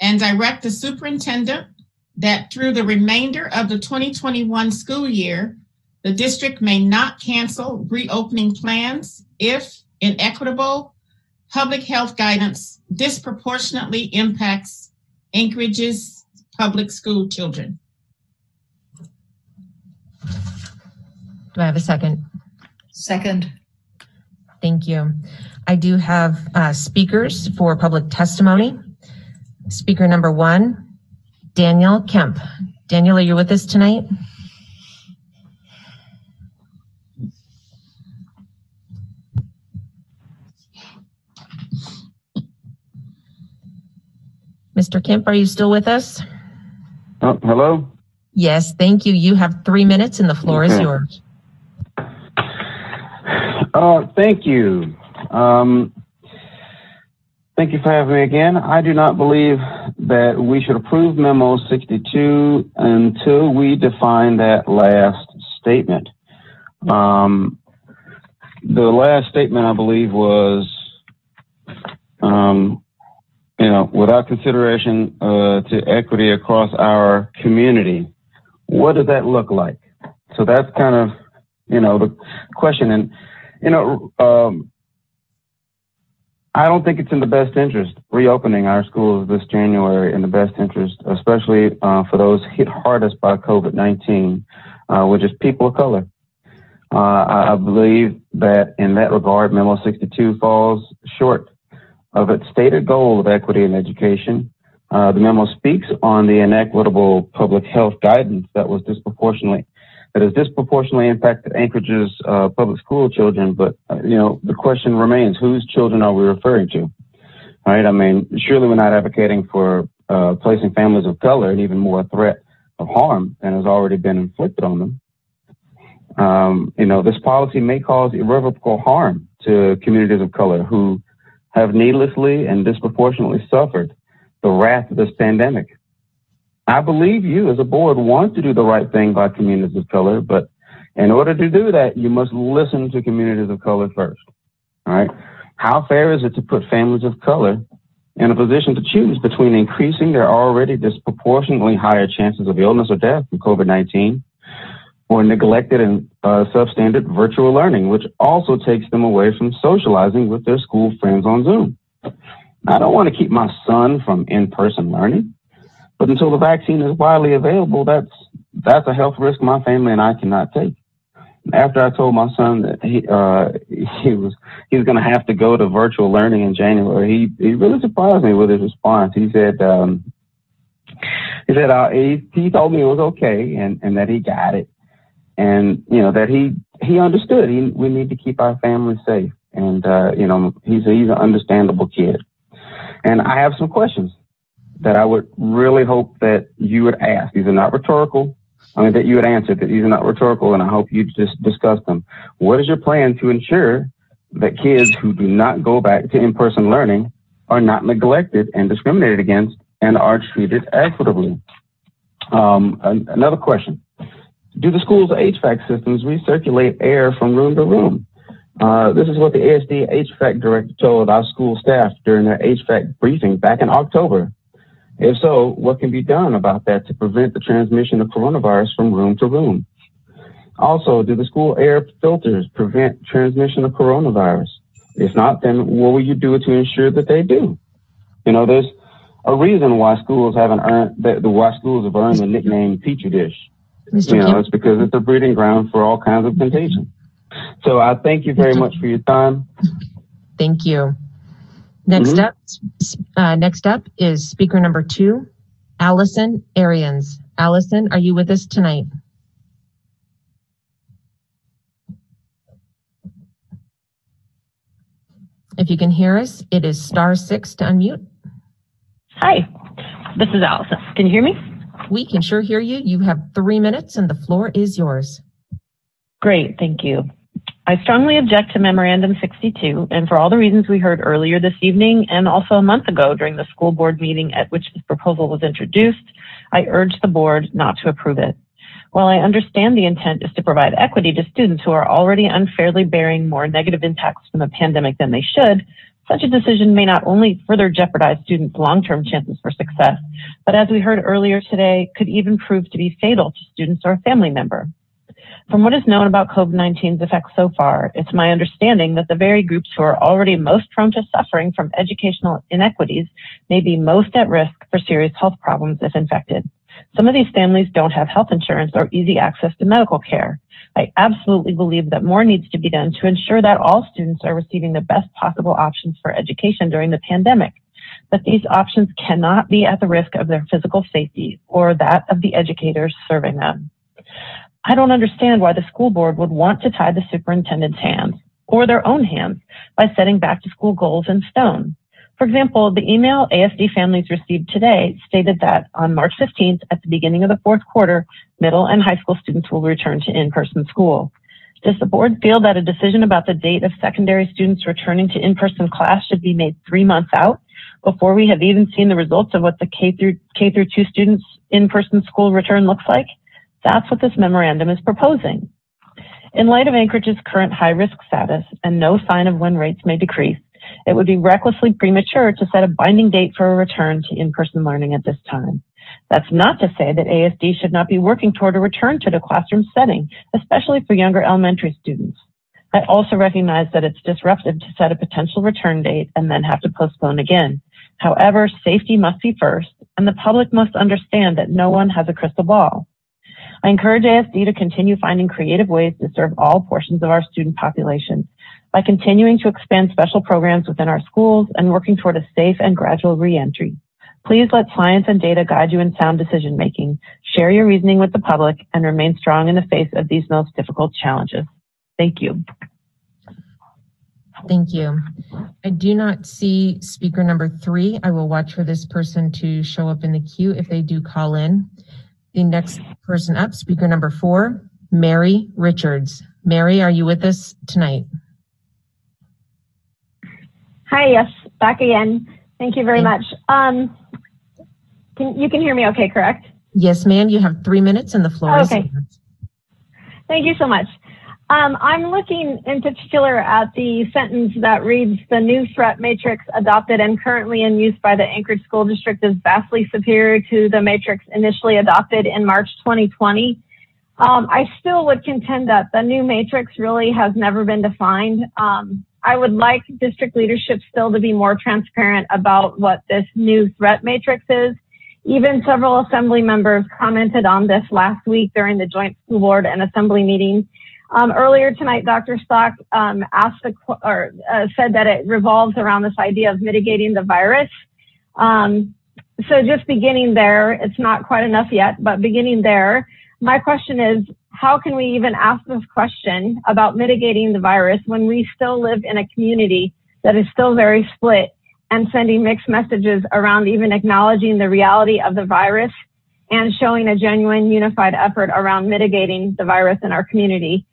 and direct the superintendent that through the remainder of the 2021 school year, the district may not cancel reopening plans if inequitable public health guidance disproportionately impacts Anchorage's public school children.
Do I have a second?
Second.
Thank you. I do have speakers for public testimony. Speaker number 1, Daniel Kemp. Daniel, are you with us tonight? Mr. Kemp, are you still with us?
Oh, hello?
Yes, thank you. You have 3 minutes and the floor is yours.
Thank you. Thank you for having me again. I do not believe that we should approve Memo 62 until we define that last statement. The last statement, I believe, was, without consideration to equity across our community. What does that look like? So that's kind of, the question. And, I don't think it's in the best interest reopening our schools this January, in the best interest, especially for those hit hardest by COVID-19, which is people of color. I believe that in that regard, Memo 62 falls short of its stated goal of equity in education. The memo speaks on the inequitable public health guidance that was disproportionately that has disproportionately impacted Anchorage's public school children. But, the question remains, whose children are we referring to? Right? I mean, surely we're not advocating for placing families of color in even more threat of harm than has already been inflicted on them. This policy may cause irreversible harm to communities of color who have needlessly and disproportionately suffered the wrath of this pandemic. I believe you as a board want to do the right thing by communities of color, but in order to do that, you must listen to communities of color first. All right. How fair is it to put families of color in a position to choose between increasing their already disproportionately higher chances of illness or death from COVID-19 or neglected and substandard virtual learning, which also takes them away from socializing with their school friends on Zoom? I don't want to keep my son from in-person learning, but until the vaccine is widely available, that's a health risk my family and I cannot take. After I told my son that he was going to have to go to virtual learning in January, he really surprised me with his response. He said he told me it was okay and that he got it, and that he understood. We need to keep our family safe, and he's an understandable kid. And I have some questions that I would really hope that you would ask. These are not rhetorical. That you would answer, that these are not rhetorical, and I hope you just discuss them. What is your plan to ensure that kids who do not go back to in-person learning are not neglected and discriminated against and are treated equitably? Another question. Do the school's HVAC systems recirculate air from room to room? This is what the ASD HVAC director told our school staff during their HVAC briefing back in October. If so, what can be done about that to prevent the transmission of coronavirus from room to room? Also, do the school air filters prevent transmission of coronavirus? If not, then what will you do to ensure that they do? There's a reason why schools have earned the nickname Petri dish. It's because it's a breeding ground for all kinds of contagion. So I thank you very much for your time.
Thank you. Next up is speaker number 2, Allison Arians. Allison, are you with us tonight? If you can hear us, it is *6 to unmute.
Hi, this is Allison. Can you hear me?
We can sure hear you. You have 3 minutes and the floor is yours.
Great, thank you. I strongly object to Memorandum 62, and for all the reasons we heard earlier this evening and also a month ago during the school board meeting at which this proposal was introduced, I urge the board not to approve it. While I understand the intent is to provide equity to students who are already unfairly bearing more negative impacts from the pandemic than they should, such a decision may not only further jeopardize students' long-term chances for success, but as we heard earlier today, could even prove to be fatal to students or a family member. From what is known about COVID-19's effects so far, it's my understanding that the very groups who are already most prone to suffering from educational inequities may be most at risk for serious health problems if infected. Some of these families don't have health insurance or easy access to medical care. I absolutely believe that more needs to be done to ensure that all students are receiving the best possible options for education during the pandemic, but these options cannot be at the risk of their physical safety or that of the educators serving them. I don't understand why the school board would want to tie the superintendent's hands or their own hands by setting back to school goals in stone. For example, the email ASD families received today stated that on March 15th, at the beginning of the fourth quarter, middle and high school students will return to in-person school. Does the board feel that a decision about the date of secondary students returning to in-person class should be made 3 months out before we have even seen the results of what the K through 2 students in-person school return looks like? That's what this memorandum is proposing. In light of Anchorage's current high-risk status and no sign of when rates may decrease, it would be recklessly premature to set a binding date for a return to in-person learning at this time. That's not to say that ASD should not be working toward a return to the classroom setting, especially for younger elementary students. I also recognize that it's disruptive to set a potential return date and then have to postpone again. However, safety must be first, and the public must understand that no one has a crystal ball. I encourage ASD to continue finding creative ways to serve all portions of our student population by continuing to expand special programs within our schools and working toward a safe and gradual reentry. Please let science and data guide you in sound decision making. Share your reasoning with the public and remain strong in the face of these most difficult challenges. Thank you.
Thank you. I do not see speaker number 3. I will watch for this person to show up in the queue if they do call in. The next person up, speaker number 4, Mary Richards. Mary, are you with us tonight?
Hi, yes, back again. Thank you very much. You can hear me okay, correct?
Yes, ma'am. You have 3 minutes and the floor is yours.
Thank you so much. I'm looking in particular at the sentence that reads, the new threat matrix adopted and currently in use by the Anchorage School District is vastly superior to the matrix initially adopted in March 2020. I still would contend that the new matrix really has never been defined. I would like district leadership still to be more transparent about what this new threat matrix is. Even several assembly members commented on this last week during the joint school board and assembly meeting. Earlier tonight, Dr. Stock said that it revolves around this idea of mitigating the virus. So just beginning there, it's not quite enough yet, but beginning there, my question is, how can we even ask this question about mitigating the virus when we still live in a community that is still very split and sending mixed messages around even acknowledging the reality of the virus and showing a genuine unified effort around mitigating the virus in our community?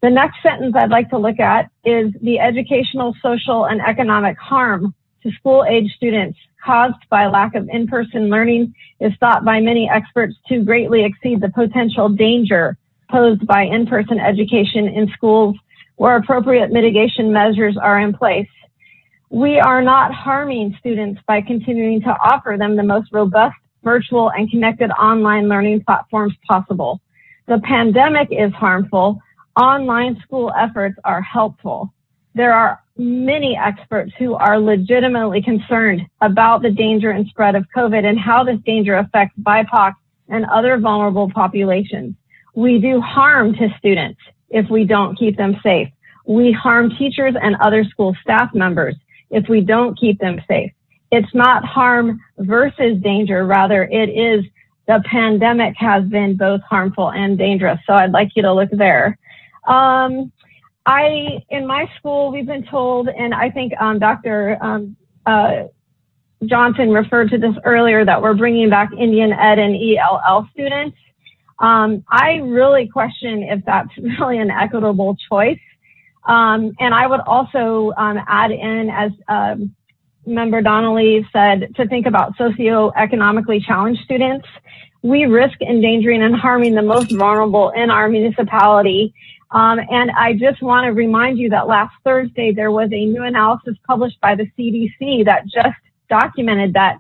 The next sentence I'd like to look at is the educational, social, and economic harm to school-age students caused by lack of in-person learning is thought by many experts to greatly exceed the potential danger posed by in-person education in schools where appropriate mitigation measures are in place. We are not harming students by continuing to offer them the most robust virtual and connected online learning platforms possible. The pandemic is harmful. Online school efforts are helpful. There are many experts who are legitimately concerned about the danger and spread of COVID and how this danger affects BIPOC and other vulnerable populations. We do harm to students if we don't keep them safe. We harm teachers and other school staff members if we don't keep them safe. It's not harm versus danger, rather it is the pandemic has been both harmful and dangerous. So I'd like you to look there. In my school, we've been told, and I think Dr. Johnson referred to this earlier, that we're bringing back Indian Ed and ELL students. I really question if that's really an equitable choice. And I would also add in, as Member Donnelly said, to think about socioeconomically challenged students. We risk endangering and harming the most vulnerable in our municipality. And I just want to remind you that last Thursday, there was a new analysis published by the CDC that just documented that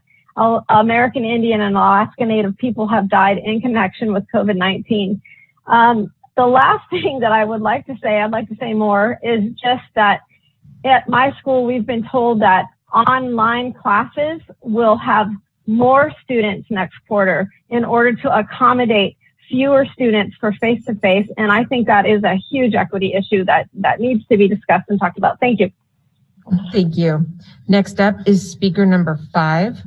American Indian and Alaska Native people have died in connection with COVID-19. The last thing that I would like to say, I'd like to say more, is just that at my school, we've been told that online classes will have more students next quarter in order to accommodate fewer students for face-to-face. And I think that is a huge equity issue that needs to be discussed and talked about. Thank you.
Thank you. Next up is speaker number 5,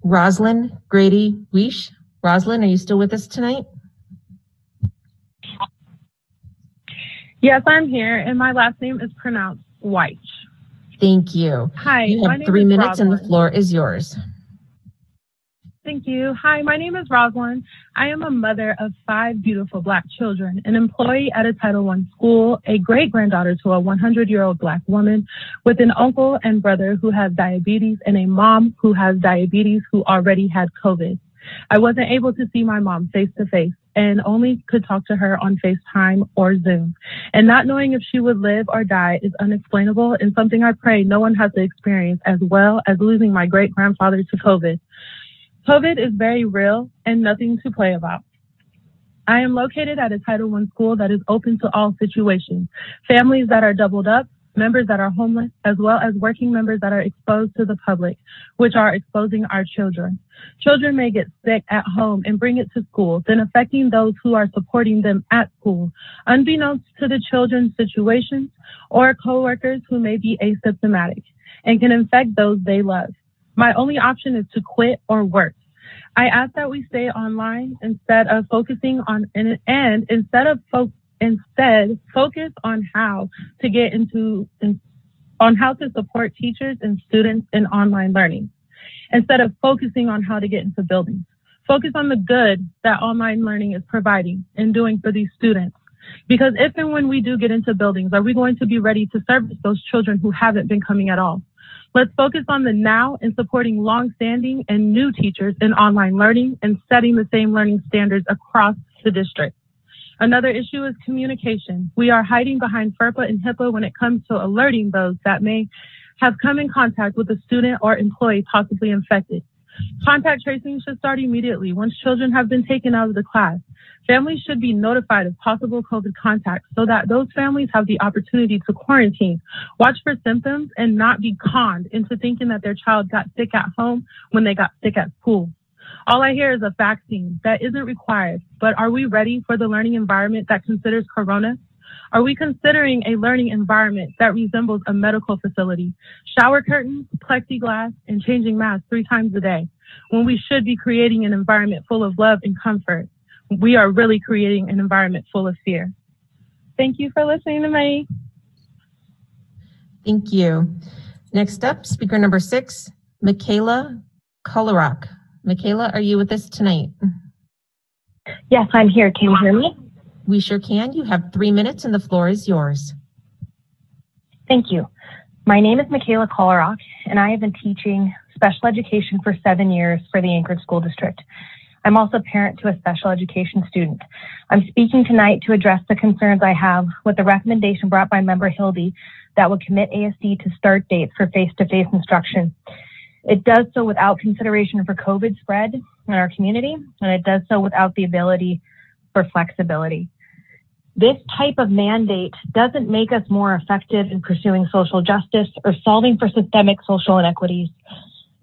Roslyn Grady Weish. Roslyn, are you still with us tonight?
Yes, I'm here, and my last name is pronounced White.
Thank you.
Hi,
you
my
have
name
3
is
minutes and the
Roslyn.
floor is yours.
Thank you. Hi, my name is Roslyn. I am a mother of 5 beautiful Black children, an employee at a Title I school, a great-granddaughter to a 100-year-old Black woman with an uncle and brother who has diabetes and a mom who has diabetes who already had COVID. I wasn't able to see my mom face-to-face and only could talk to her on FaceTime or Zoom. And not knowing if she would live or die is unexplainable and something I pray no one has to experience, as well as losing my great-grandfather to COVID. COVID is very real and nothing to play about. I am located at a Title I school that is open to all situations. Families that are doubled up, members that are homeless, as well as working members that are exposed to the public, which are exposing our children. Children may get sick at home and bring it to school, then affecting those who are supporting them at school, unbeknownst to the children's situations or coworkers who may be asymptomatic and can infect those they love. My only option is to quit or worse. I ask that we stay online instead focus on how to get on how to support teachers and students in online learning, instead of focusing on how to get into buildings. Focus on the good that online learning is providing and doing for these students. Because if and when we do get into buildings, are we going to be ready to service those children who haven't been coming at all? Let's focus on the now and supporting longstanding and new teachers in online learning and setting the same learning standards across the district. Another issue is communication. We are hiding behind FERPA and HIPAA when it comes to alerting those that may have come in contact with a student or employee possibly infected. Contact tracing should start immediately once children have been taken out of the class. Families should be notified of possible COVID contacts so that those families have the opportunity to quarantine, watch for symptoms, and not be conned into thinking that their child got sick at home when they got sick at school. All I hear is a vaccine that isn't required, but are we ready for the learning environment that considers corona? Are we considering a learning environment that resembles a medical facility, shower curtains, plexiglass, and changing masks 3 times a day, when we should be creating an environment full of love and comfort? We are really creating an environment full of fear. Thank you for listening to me.
Thank you. Next up, speaker number 6, Michaela Kolarok. Michaela, are you with us tonight?
Yes, I'm here. Can you hear me?
We sure can. You have 3 minutes and the floor is yours.
Thank you. My name is Michaela Kolarok, and I have been teaching special education for 7 years for the Anchorage School District. I'm also a parent to a special education student. I'm speaking tonight to address the concerns I have with the recommendation brought by Member Hildy that would commit ASD to start dates for face-to-face instruction. It does so without consideration for COVID spread in our community, and it does so without the ability for flexibility. This type of mandate doesn't make us more effective in pursuing social justice or solving for systemic social inequities.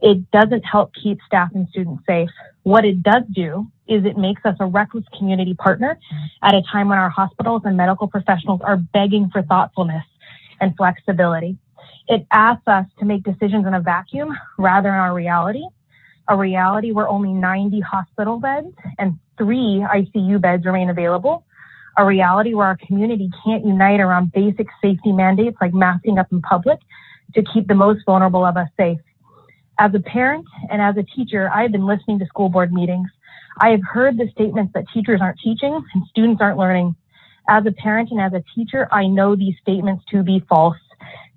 It doesn't help keep staff and students safe. What it does do is it makes us a reckless community partner at a time when our hospitals and medical professionals are begging for thoughtfulness and flexibility. It asks us to make decisions in a vacuum rather than a reality where only 90 hospital beds and 3 ICU beds remain available, a reality where our community can't unite around basic safety mandates like masking up in public to keep the most vulnerable of us safe. As a parent and as a teacher, I have been listening to school board meetings. I have heard the statements that teachers aren't teaching and students aren't learning. As a parent and as a teacher, I know these statements to be false.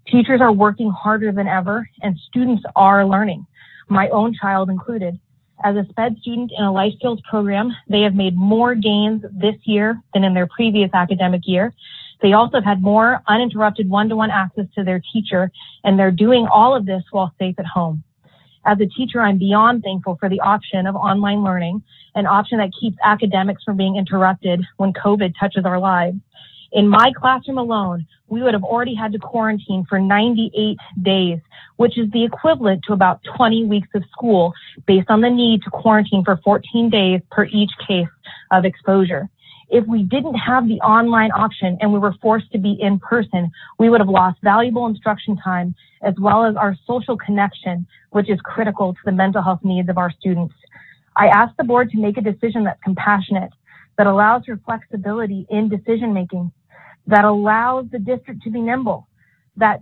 Teachers are working harder than ever and students are learning, my own child included. As a SPED student in a life skills program, they have made more gains this year than in their previous academic year. They also have had more uninterrupted one-to-one access to their teacher, and they're doing all of this while safe at home. As a teacher, I'm beyond thankful for the option of online learning, an option that keeps academics from being interrupted when COVID touches our lives. In my classroom alone, we would have already had to quarantine for 98 days, which is the equivalent to about 20 weeks of school based on the need to quarantine for 14 days per each case of exposure. If we didn't have the online option and we were forced to be in person, we would have lost valuable instruction time as well as our social connection, which is critical to the mental health needs of our students. I ask the board to make a decision that's compassionate, that allows for flexibility in decision making, that allows the district to be nimble, that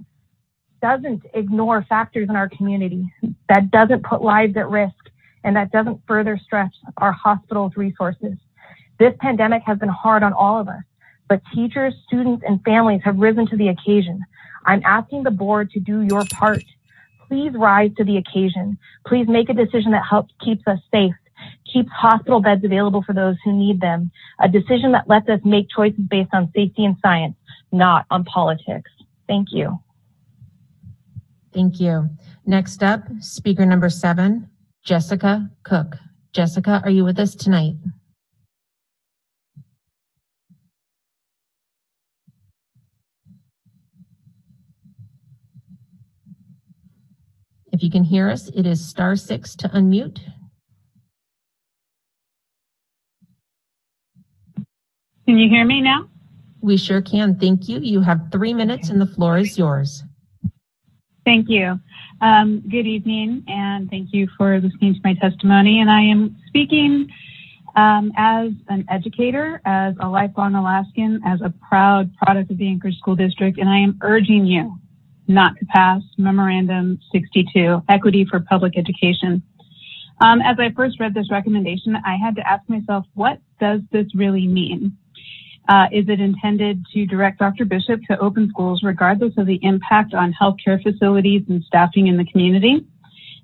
doesn't ignore factors in our community, that doesn't put lives at risk, and that doesn't further stretch our hospitals' resources. This pandemic has been hard on all of us, but teachers, students, and families have risen to the occasion. I'm asking the board to do your part. Please rise to the occasion. Please make a decision that helps keeps us safe, keeps hospital beds available for those who need them, a decision that lets us make choices based on safety and science, not on politics. Thank you.
Thank you. Next up, speaker number 7, Jessica Cook. Jessica, are you with us tonight? If you can hear us, it is *6 to unmute.
Can you hear me now?
We sure can. Thank you. You have 3 minutes and the floor is yours.
Thank you. Good evening, and thank you for listening to my testimony. And I am speaking as an educator, as a lifelong Alaskan, as a proud product of the Anchorage School District, and I am urging you not to pass Memorandum 62, Equity for Public Education. As I first read this recommendation, I had to ask myself, what does this really mean? Is it intended to direct Dr. Bishop to open schools regardless of the impact on healthcare facilities and staffing in the community?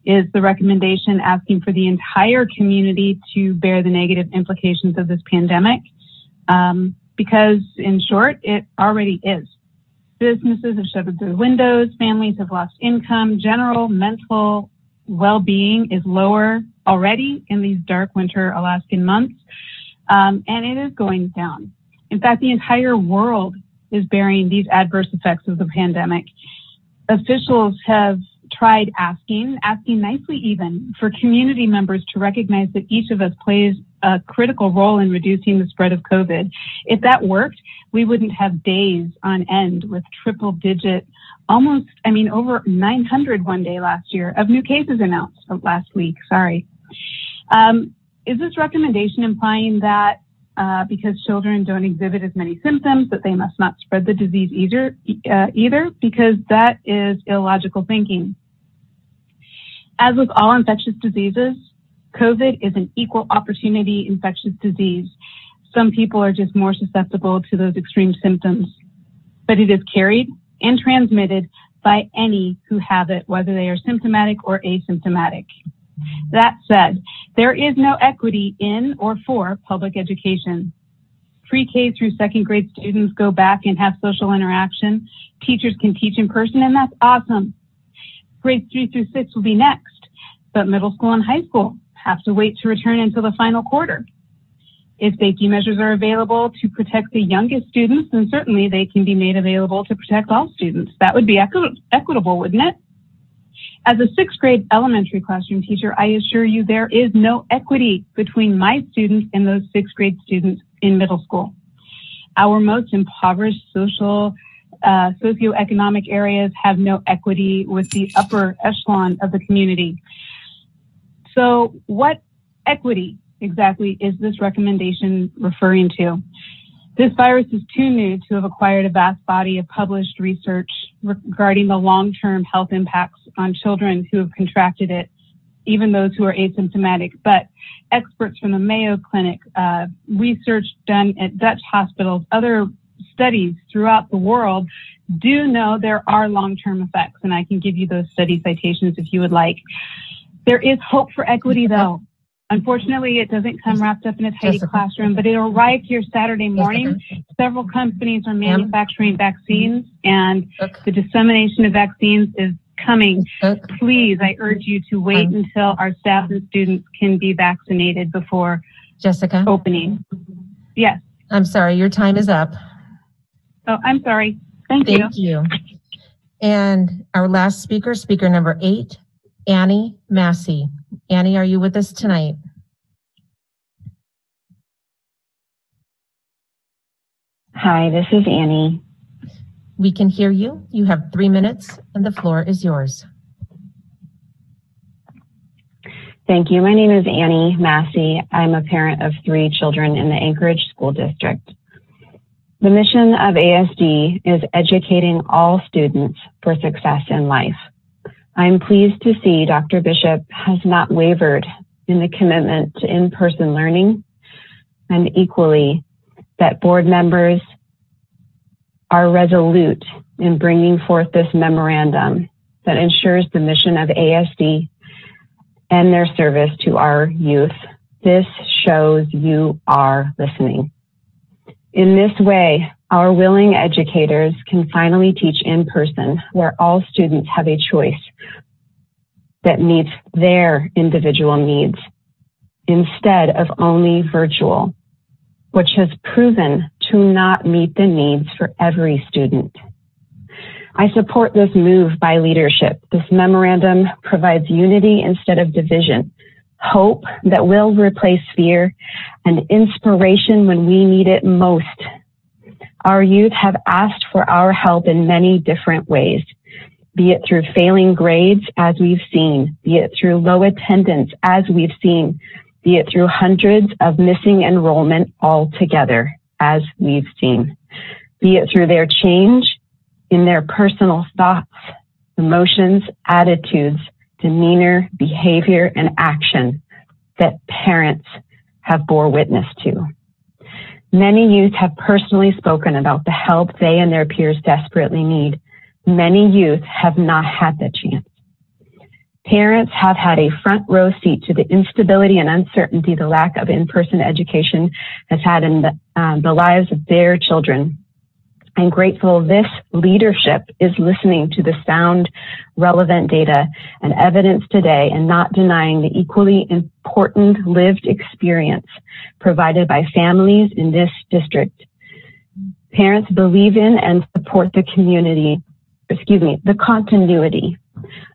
Is the recommendation asking for the entire community to bear the negative implications of this pandemic? Because in short, it already is. Businesses have shuttered their windows, families have lost income, general mental well-being is lower already in these dark winter Alaskan months, and it is going down. In fact, the entire world is bearing these adverse effects of the pandemic. Officials have tried asking nicely even, for community members to recognize that each of us plays a critical role in reducing the spread of COVID. If that worked, we wouldn't have days on end with triple digit, over 900 one day last year of new cases announced last week, sorry. Is this recommendation implying that because children don't exhibit as many symptoms that they must not spread the disease either? Because that is illogical thinking. As with all infectious diseases, COVID is an equal opportunity infectious disease. Some people are just more susceptible to those extreme symptoms, but it is carried and transmitted by any who have it, whether they are symptomatic or asymptomatic. That said, there is no equity in or for public education. Pre-K through second grade students go back and have social interaction. Teachers can teach in person, and that's awesome. Grades 3 through 6 will be next, but middle school and high school have to wait to return until the final quarter. If safety measures are available to protect the youngest students, then certainly they can be made available to protect all students. That would be equitable, wouldn't it? As a sixth grade elementary classroom teacher, I assure you there is no equity between my students and those sixth grade students in middle school. Our most impoverished socioeconomic areas have no equity with the upper echelon of the community. So what equity exactly is this recommendation referring to? This virus is too new to have acquired a vast body of published research regarding the long-term health impacts on children who have contracted it, even those who are asymptomatic. But experts from the Mayo Clinic, research done at Dutch hospitals, other studies throughout the world do know there are long-term effects, and I can give you those study citations if you would like. There is hope for equity, though. Unfortunately, it doesn't come wrapped up in a tidy classroom, but it'll arrive here Saturday morning. Several companies are manufacturing vaccines, and the dissemination of vaccines is coming. Please, I urge you to wait until our staff and students can be vaccinated before opening. Yes.
I'm sorry, your time is up.
Oh, I'm sorry. Thank you.
And our last speaker, speaker number 8, Annie Massey. Annie, are you with us tonight?
Hi, this is Annie.
We can hear you. You have 3 minutes and the floor is yours.
Thank you. My name is Annie Massey. I'm a parent of 3 children in the Anchorage School District. The mission of ASD is educating all students for success in life. I'm pleased to see Dr. Bishop has not wavered in the commitment to in-person learning, and equally that board members are resolute in bringing forth this memorandum that ensures the mission of ASD and their service to our youth. This shows you are listening. In this way, our willing educators can finally teach in person, where all students have a choice that meets their individual needs, instead of only virtual, which has proven to not meet the needs for every student. I support this move by leadership. This memorandum provides unity instead of division, hope that will replace fear, and inspiration when we need it most. Our youth have asked for our help in many different ways. be it through failing grades, as we've seen, be it through low attendance, as we've seen, be it through hundreds of missing enrollment altogether, as we've seen, be it through their change in their personal thoughts, emotions, attitudes, demeanor, behavior, and action that parents have bore witness to. Many youth have personally spoken about the help they and their peers desperately need. Many youth have not had the chance. Parents have had a front row seat to the instability and uncertainty the lack of in-person education has had in the lives of their children. I'm grateful this leadership is listening to the sound, relevant data and evidence today and not denying the equally important lived experience provided by families in this district. Parents believe in and support the continuity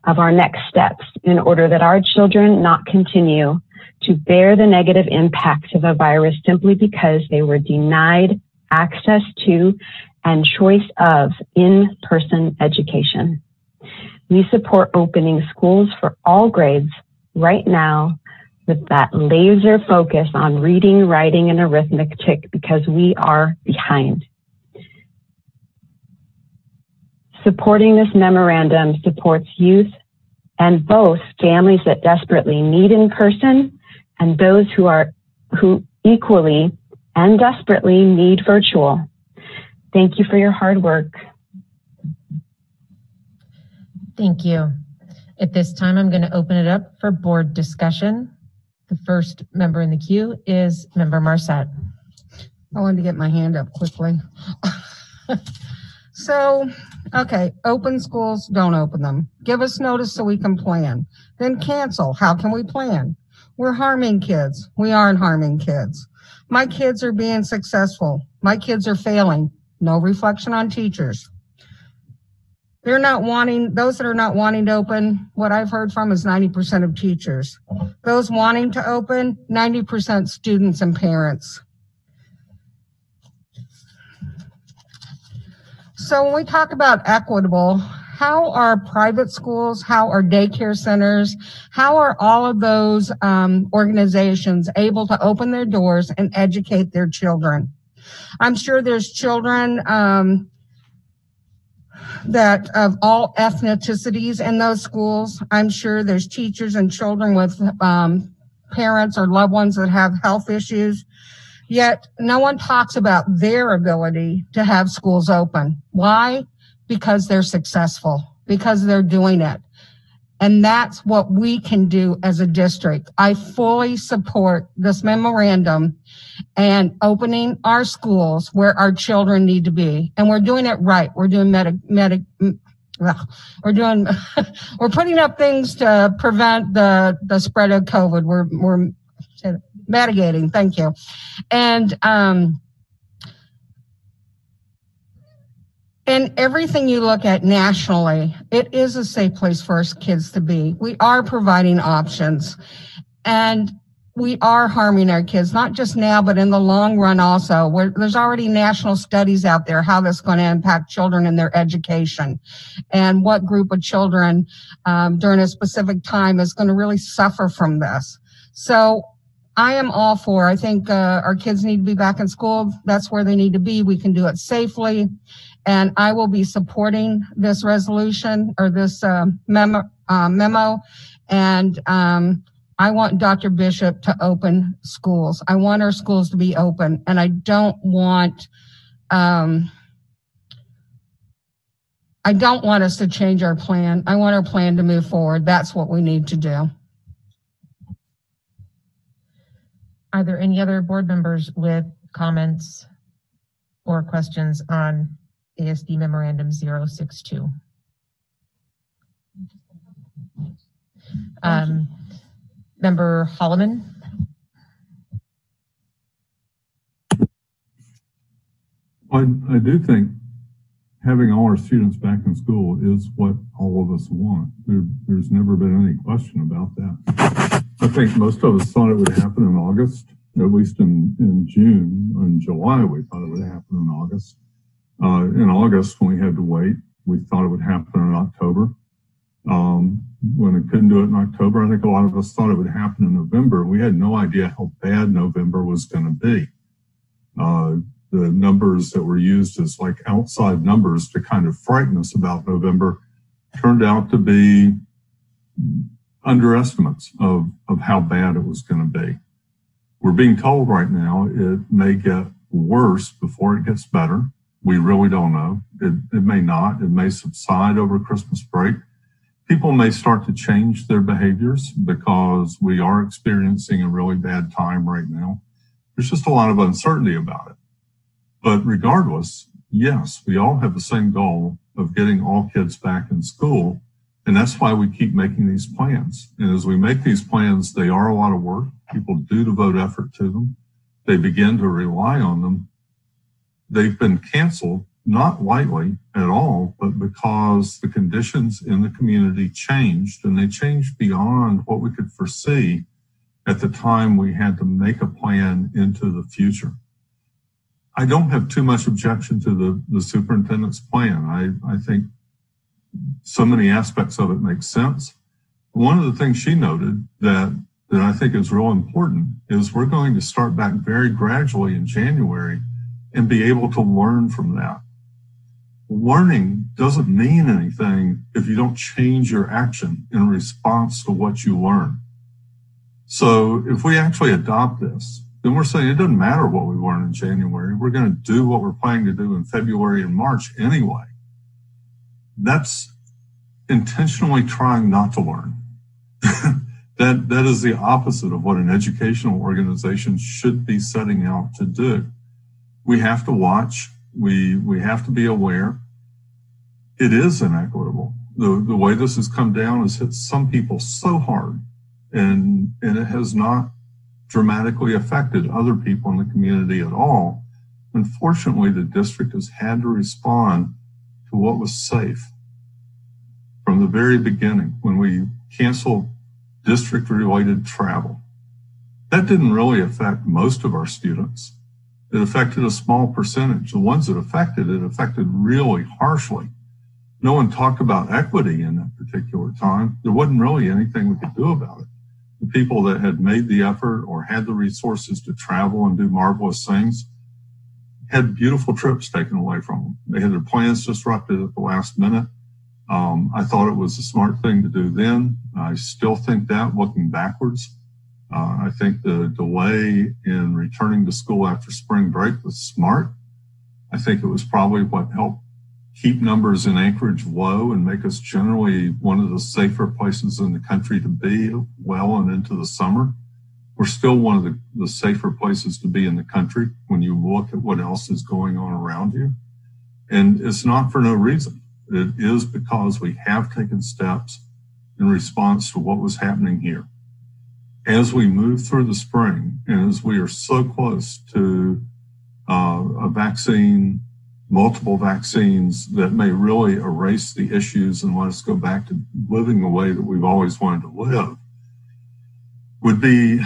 of our next steps in order that our children not continue to bear the negative impacts of a virus simply because they were denied access to and choice of in-person education. We support opening schools for all grades right now with that laser focus on reading, writing, and arithmetic because we are behind. Supporting this memorandum supports youth and both families that desperately need in person and those who equally and desperately need virtual. Thank you for your hard work.
Thank you. At this time, I'm going to open it up for board discussion. The first member in the queue is Member Marset.
I wanted to get my hand up quickly. So, okay, open schools, don't open them. Give us notice so we can plan. Then cancel. How can we plan? We're harming kids. We aren't harming kids. My kids are being successful. My kids are failing. No reflection on teachers. They're not wanting, those that are not wanting to open, what I've heard from is 90% of teachers. Those wanting to open, 90% students and parents. So when we talk about equitable, how are private schools, how are daycare centers, how are all of those organizations able to open their doors and educate their children? I'm sure there's children that of all ethnicities in those schools. I'm sure there's teachers and children with parents or loved ones that have health issues. Yet no one talks about their ability to have schools open. Why? Because they're successful, because they're doing it. And that's what we can do as a district. I fully support this memorandum and opening our schools where our children need to be. And we're doing it right. We're doing we're putting up things to prevent the spread of COVID. We're mitigating. Thank you. And everything you look at nationally, it is a safe place for our kids to be. We are providing options and we are harming our kids, not just now, but in the long run also. There's already national studies out there how that's going to impact children in their education and what group of children during a specific time is going to really suffer from this. So I am all for, I think our kids need to be back in school. That's where they need to be. We can do it safely. And I will be supporting this resolution or this memo. And I want Dr. Bishop to open schools. I want our schools to be open. And I don't want us to change our plan. I want our plan to move forward. That's what we need to do.
Are there any other board members with comments or questions on ASD Memorandum 062? Member Holloman?
I do think having all our students back in school is what all of us want. There's never been any question about that. I think most of us thought it would happen in August, at least in June. In July, we thought it would happen in August. In August, when we had to wait, We thought it would happen in October. When it couldn't do it in October, I think a lot of us thought it would happen in November. We had no idea how bad November was going to be. The numbers that were used as like outside numbers to kind of frighten us about November turned out to be underestimates of how bad it was going to be. We're being told right now it may get worse before it gets better. We really don't know. It may not. It may subside over Christmas break. People may start to change their behaviors because we are experiencing a really bad time right now. There's just a lot of uncertainty about it. But regardless, yes, we all have the same goal of getting all kids back in school. And that's why we keep making these plans. And as we make these plans, they are a lot of work. People do devote effort to them. They begin to rely on them. They've been canceled, not lightly at all, but because the conditions in the community changed, and they changed beyond what we could foresee at the time we had to make a plan into the future. I don't have too much objection to the superintendent's plan. I think so many aspects of it make sense. One of the things she noted that I think is real important is we're going to start back very gradually in January and be able to learn from that. Learning doesn't mean anything if you don't change your action in response to what you learn. So if we actually adopt this, then we're saying it doesn't matter what we learn in January. We're going to do what we're planning to do in February and March anyway. That's intentionally trying not to learn. That is the opposite of what an educational organization should be setting out to do. We have to watch. We have to be aware. It is inequitable. The way this has come down has hit some people so hard, and it has not dramatically affected other people in the community at all. Unfortunately, the district has had to respond to what was safe from the very beginning when we canceled district-related travel. That didn't really affect most of our students. It affected a small percentage. The ones that affected it affected really harshly. No one talked about equity in that particular time. There wasn't really anything we could do about it. The people that had made the effort or had the resources to travel and do marvelous things had beautiful trips taken away from them. They had their plans disrupted at the last minute. I thought it was a smart thing to do then. I still think that looking backwards. I think the delay in returning to school after spring break was smart. I think it was probably what helped keep numbers in Anchorage low and make us generally one of the safer places in the country to be well and into the summer. We're still one of the safer places to be in the country when you look at what else is going on around you. And it's not for no reason. It is because we have taken steps in response to what was happening here. As we move through the spring, and as we are so close to a vaccine, multiple vaccines that may really erase the issues and let us go back to living the way that we've always wanted to live, would be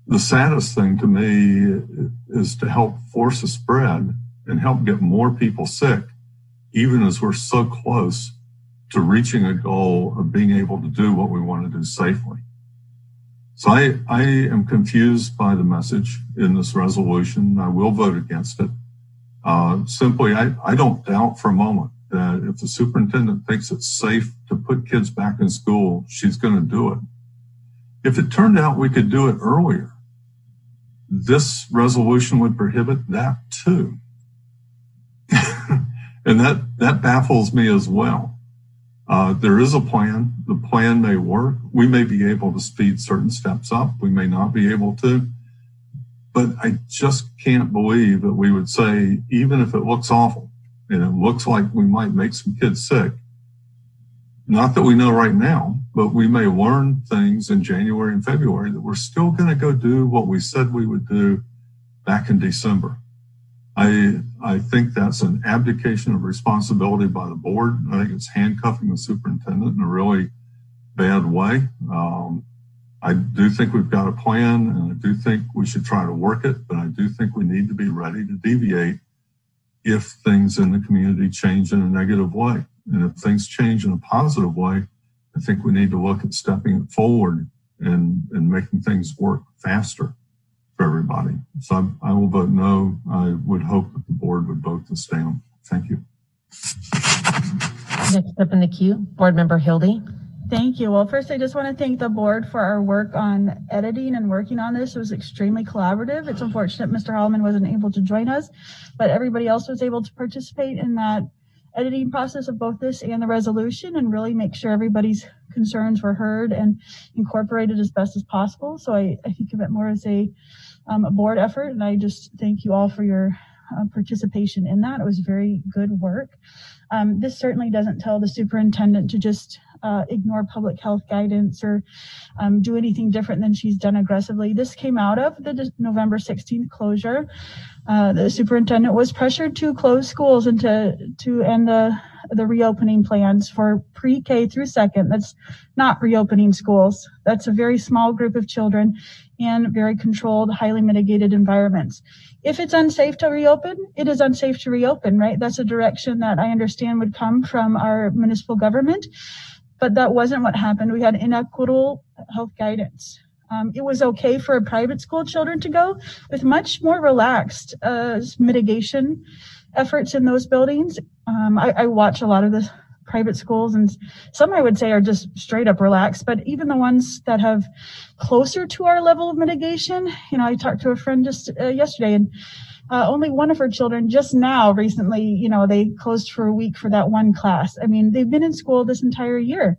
the saddest thing to me is to help force a spread and help get more people sick, even as we're so close to reaching a goal of being able to do what we want to do safely. So I am confused by the message in this resolution. I will vote against it. Simply, I don't doubt for a moment that if the superintendent thinks it's safe to put kids back in school, she's going to do it. If it turned out we could do it earlier, this resolution would prohibit that too. And that baffles me as well. There is a plan. The plan may work. We may be able to speed certain steps up. We may not be able to. But I just can't believe that we would say, even if it looks awful and it looks like we might make some kids sick, not that we know right now, but we may learn things in January and February that we're still going to go do what we said we would do back in December. I think that's an abdication of responsibility by the board. I think it's handcuffing the superintendent in a really bad way. I do think we've got a plan, and I do think we should try to work it, but I do think we need to be ready to deviate if things in the community change in a negative way. And if things change in a positive way, I think we need to look at stepping it forward and making things work faster for everybody. So I will vote no. I would hope that the board would vote this down. Thank you.
Next up in the queue, Board Member Hildy.
Thank you. Well, first, I just want to thank the board for our work on editing and working on this. It was extremely collaborative. It's unfortunate Mr. Holloman wasn't able to join us, but everybody else was able to participate in that editing process of both this and the resolution and really make sure everybody's concerns were heard and incorporated as best as possible. So I think of it more as a board effort, and I just thank you all for your participation in that. It was very good work. This certainly doesn't tell the superintendent to just ignore public health guidance or do anything different than she's done aggressively. This came out of the November 16th closure. The superintendent was pressured to close schools and to end the reopening plans for pre-K through second. That's not reopening schools. That's a very small group of children in very controlled, highly mitigated environments. If it's unsafe to reopen, it is unsafe to reopen, right? That's a direction that I understand would come from our municipal government, but that wasn't what happened. We had inequitable health guidance. It was okay for private school children to go with much more relaxed mitigation efforts in those buildings. I watch a lot of the private schools, and some I would say are just straight up relaxed, but even the ones that have closer to our level of mitigation, I talked to a friend just yesterday, and only one of her children just now recently, they closed for a week for that one class. I mean, they've been in school this entire year.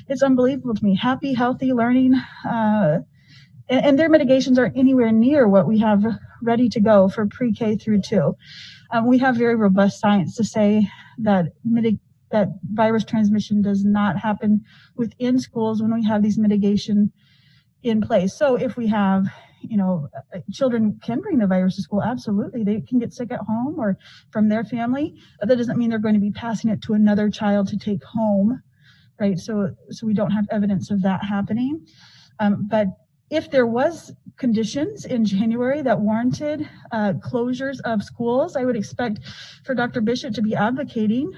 It's unbelievable to me. Happy, healthy learning, and their mitigations aren't anywhere near what we have ready to go for pre-K through 2. We have very robust science to say that that virus transmission does not happen within schools when we have these mitigation in place. So if we have, children can bring the virus to school, absolutely. They can get sick at home or from their family, but that doesn't mean they're going to be passing it to another child to take home, right? So we don't have evidence of that happening. But if there was conditions in January that warranted closures of schools, I would expect for Dr. Bishop to be advocating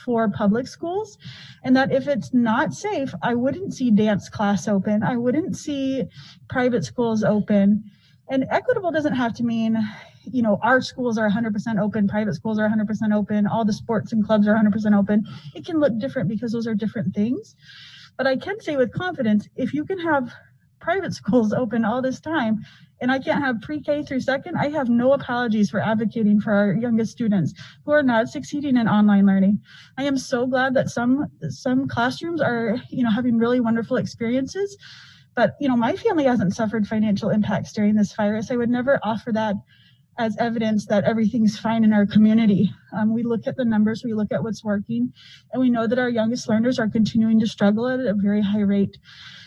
for public schools, and that if it's not safe, I wouldn't see dance class open. I wouldn't see private schools open. And equitable doesn't have to mean, our schools are 100% open, private schools are 100% open, all the sports and clubs are 100% open. It can look different because those are different things. But I can say with confidence, if you can have private schools open all this time, and I can't have pre-K through second, I have no apologies for advocating for our youngest students who are not succeeding in online learning. I am so glad that some classrooms are, having really wonderful experiences. But, my family hasn't suffered financial impacts during this virus. I would never offer that as evidence that everything's fine in our community. We look at the numbers, we look at what's working, and we know that our youngest learners are continuing to struggle at a very high rate.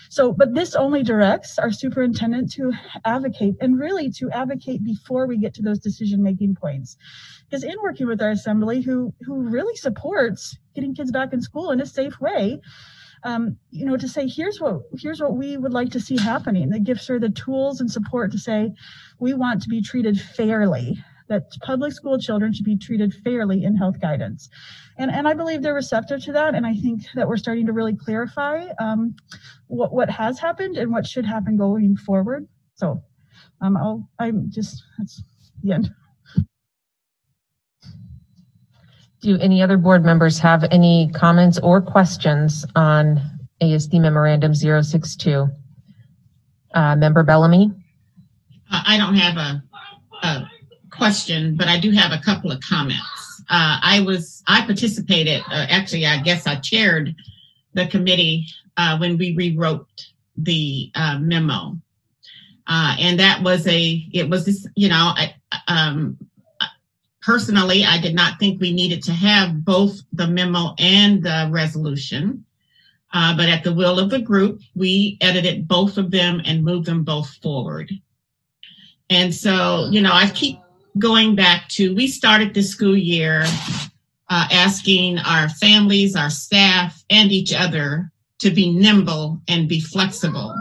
So, but this only directs our superintendent to advocate, and really to advocate before we get to those decision-making points. Because in working with our assembly, who really supports getting kids back in school in a safe way, to say, here's what we would like to see happening. That gives her the tools and support to say, we want to be treated fairly, that public school children should be treated fairly in health guidance. And I believe they're receptive to that. And I think that we're starting to really clarify what has happened and what should happen going forward. So that's the end.
Do any other board members have any comments or questions on ASD Memorandum 062? Member Bellamy?
I don't have a question, but I do have a couple of comments. I participated, actually, I guess I chaired the committee when we rewrote the memo. And that was personally, I did not think we needed to have both the memo and the resolution. But at the will of the group, we edited both of them and moved them both forward. And so, I keep going back to, we started this school year asking our families, our staff, and each other to be nimble and be flexible.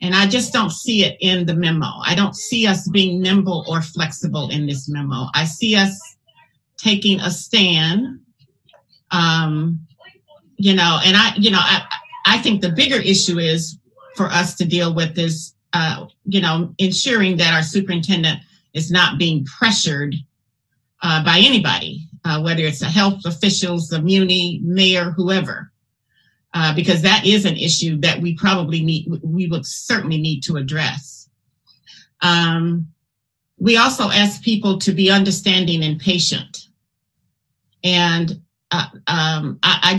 And I just don't see it in the memo. I don't see us being nimble or flexible in this memo. I see us taking a stand I think the bigger issue is for us to deal with is, ensuring that our superintendent is not being pressured by anybody, whether it's the health officials, the muni, mayor, whoever, because that is an issue that we would certainly need to address. We also ask people to be understanding and patient. And I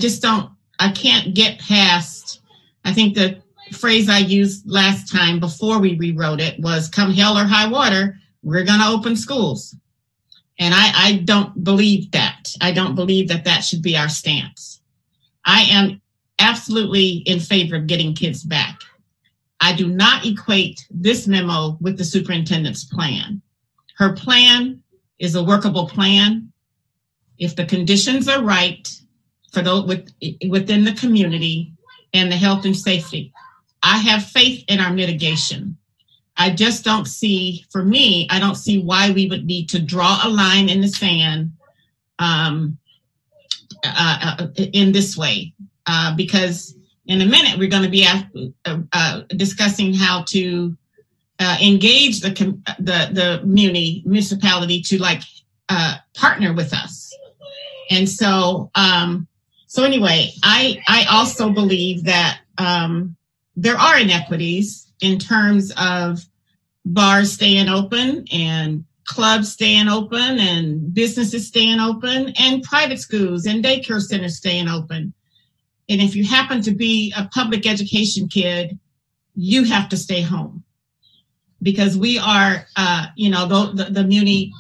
can't get past, I think the phrase I used last time before we rewrote it was, come hell or high water, we're going to open schools. And I don't believe that. I don't believe that should be our stance. I am absolutely in favor of getting kids back. I do not equate this memo with the superintendent's plan. Her plan is a workable plan. If the conditions are right for those within the community and the health and safety, I have faith in our mitigation. I just don't see, for me, I don't see why we would need to draw a line in the sand in this way, because in a minute we're going to be discussing how to engage the municipality to partner with us. And so anyway, I also believe that there are inequities in terms of bars staying open and clubs staying open and businesses staying open and private schools and daycare centers staying open. And if you happen to be a public education kid, you have to stay home, because we are, the muni,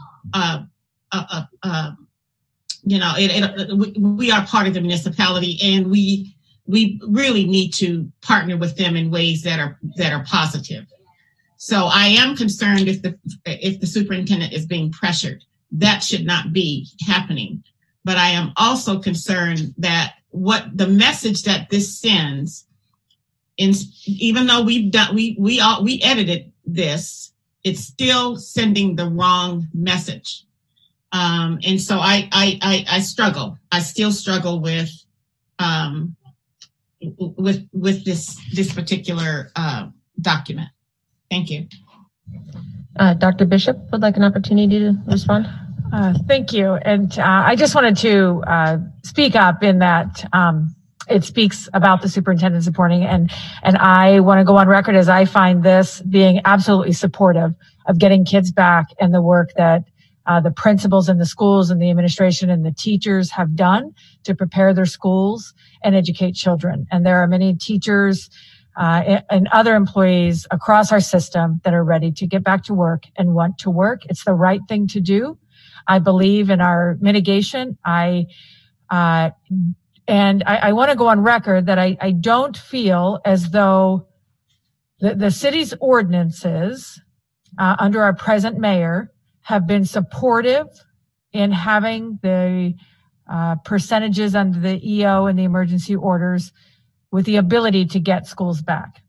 we are part of the municipality, and we really need to partner with them in ways that are positive. So I am concerned if the superintendent is being pressured. That should not be happening. But I am also concerned that what the message that this sends, even though we edited this, it's still sending the wrong message. And so I struggle. I still struggle with this particular document. Thank you.
Dr. Bishop would like an opportunity to respond.
Thank you. And I just wanted to speak up in that it speaks about the superintendent supporting, and I want to go on record as I find this being absolutely supportive of getting kids back and the work that the principals in the schools and the administration and the teachers have done to prepare their schools and educate children. And there are many teachers and other employees across our system that are ready to get back to work and want to work. It's the right thing to do. I believe in our mitigation. I want to go on record that I don't feel as though the city's ordinances under our present mayor have been supportive in having the percentages under the EO and the emergency orders with the ability to get schools back.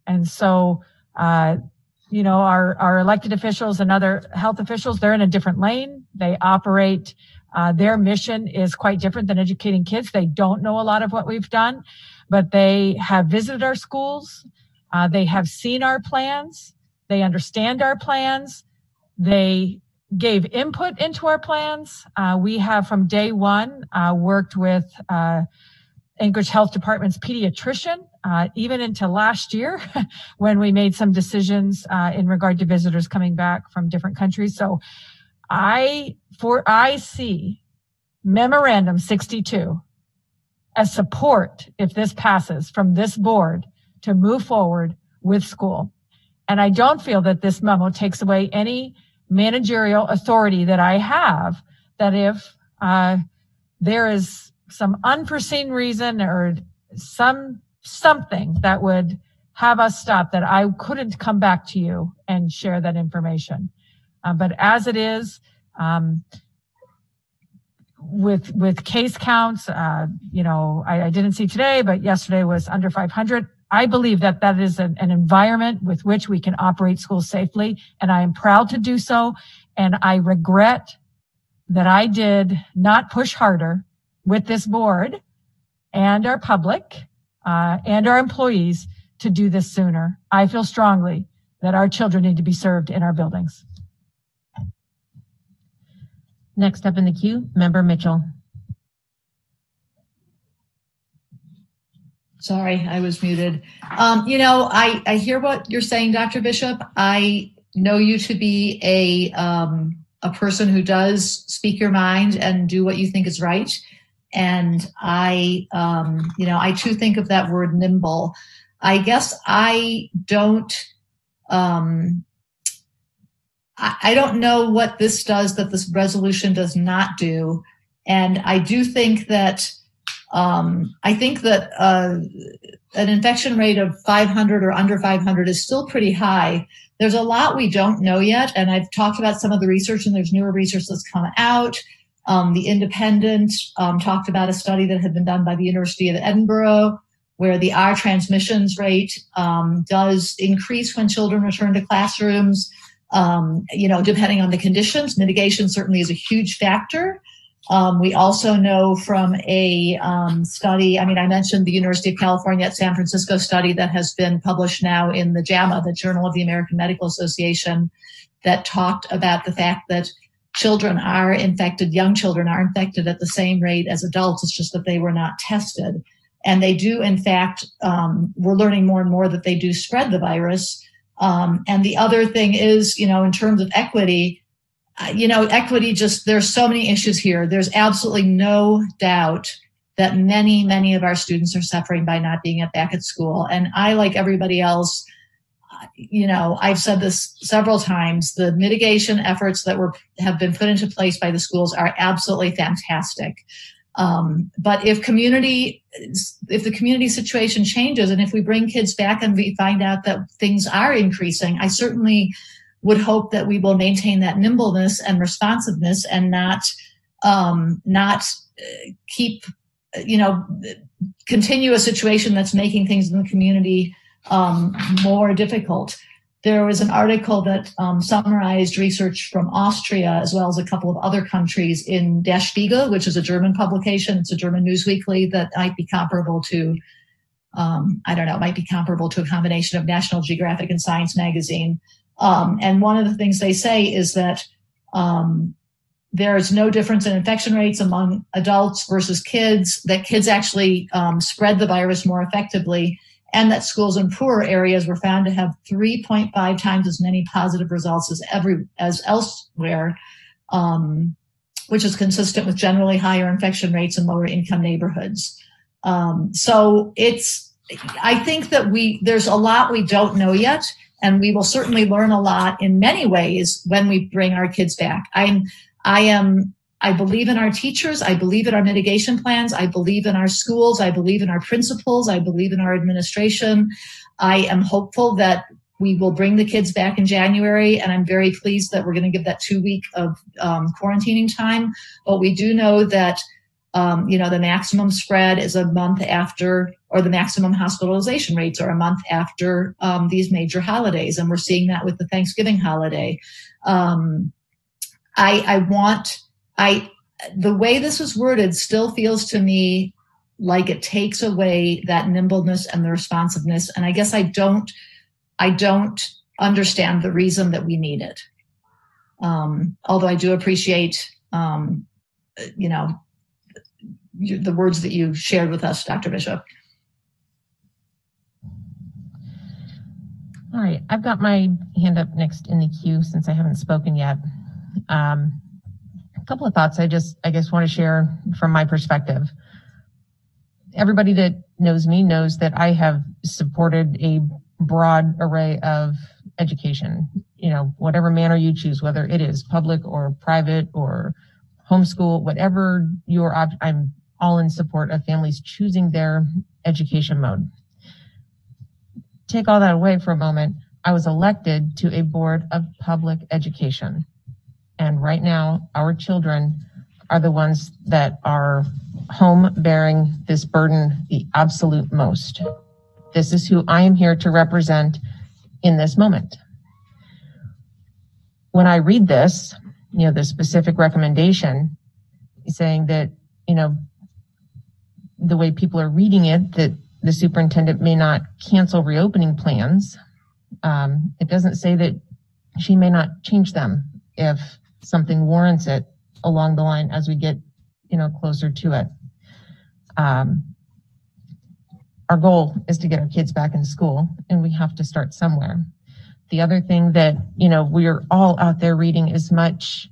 And so, our elected officials and other health officials, they're in a different lane. They operate, their mission is quite different than educating kids. They don't know a lot of what we've done, but they have visited our schools. They have seen our plans. They understand our plans. They gave input into our plans. We have from day one worked with Anchorage Health Department's pediatrician, even into last year when we made some decisions in regard to visitors coming back from different countries. So I see Memorandum 62 as support, if this passes, from this board to move forward with school. And I don't feel that this memo takes away any managerial authority that I have, that if there is some unforeseen reason or something that would have us stop, that I couldn't come back to you and share that information. But as it is, with case counts, I didn't see today, but yesterday was under 500. I believe that is an environment with which we can operate schools safely, and I am proud to do so. And I regret that I did not push harder with this board and our public and our employees to do this sooner. I feel strongly that our children need to be served in our buildings.
Next up in the queue, Member Mitchell.
Sorry, I was muted. I hear what you're saying, Dr. Bishop. I know you to be a person who does speak your mind and do what you think is right. And I too think of that word nimble. I guess I don't know what this does that this resolution does not do. And I do think that an infection rate of 500 or under 500 is still pretty high. There's a lot we don't know yet. And I've talked about some of the research, and there's newer research that's come out. The Independent talked about a study that had been done by the University of Edinburgh, where the R transmissions rate does increase when children return to classrooms, depending on the conditions. Mitigation certainly is a huge factor. We also know from a study, I mentioned the University of California at San Francisco study that has been published now in the JAMA, the Journal of the American Medical Association, that talked about the fact that young children are infected at the same rate as adults. It's just that they were not tested. And they do, in fact, we're learning more and more that they do spread the virus. And the other thing is, in terms of equity, there's so many issues here. There's absolutely no doubt that many, many of our students are suffering by not being back at school. And I, like everybody else, I've said this several times, the mitigation efforts that have been put into place by the schools are absolutely fantastic. But if the community situation changes, and if we bring kids back and we find out that things are increasing, I certainly would hope that we will maintain that nimbleness and responsiveness and not continue a situation that's making things in the community more difficult. There was an article that summarized research from Austria as well as a couple of other countries in Der Spiegel, which is a German publication. It's a German news weekly that might be comparable to, a combination of National Geographic and Science magazine. And one of the things they say is that there is no difference in infection rates among adults versus kids, that kids actually spread the virus more effectively, and that schools in poorer areas were found to have 3.5 times as many positive results as elsewhere, which is consistent with generally higher infection rates in lower income neighborhoods. So I think that there's a lot we don't know yet, and we will certainly learn a lot in many ways when we bring our kids back. I believe in our teachers. I believe in our mitigation plans. I believe in our schools. I believe in our principals. I believe in our administration. I am hopeful that we will bring the kids back in January, and I'm very pleased that we're going to give that 2 week of quarantining time. But we do know that the maximum spread is a month after, or the maximum hospitalization rates are a month after these major holidays. And we're seeing that with the Thanksgiving holiday. The way this was worded still feels to me like it takes away that nimbleness and the responsiveness. And I guess I don't understand the reason that we need it. Although I do appreciate, the words that you shared with us, Dr. Bishop.
All right, I've got my hand up next in the queue since I haven't spoken yet. A couple of thoughts I guess want to share from my perspective. Everybody that knows me knows that I have supported a broad array of education, whatever manner you choose, whether it is public or private or homeschool, whatever I'm all in support of families choosing their education mode. Take all that away for a moment. I was elected to a board of public education. And right now, our children are the ones that are home bearing this burden the absolute most. This is who I am here to represent in this moment. When I read this, the specific recommendation saying that, the way people are reading it, that the superintendent may not cancel reopening plans. It doesn't say that she may not change them if something warrants it along the line as we get, closer to it. Our goal is to get our kids back in school, and we have to start somewhere. The other thing that, we're all out there reading as much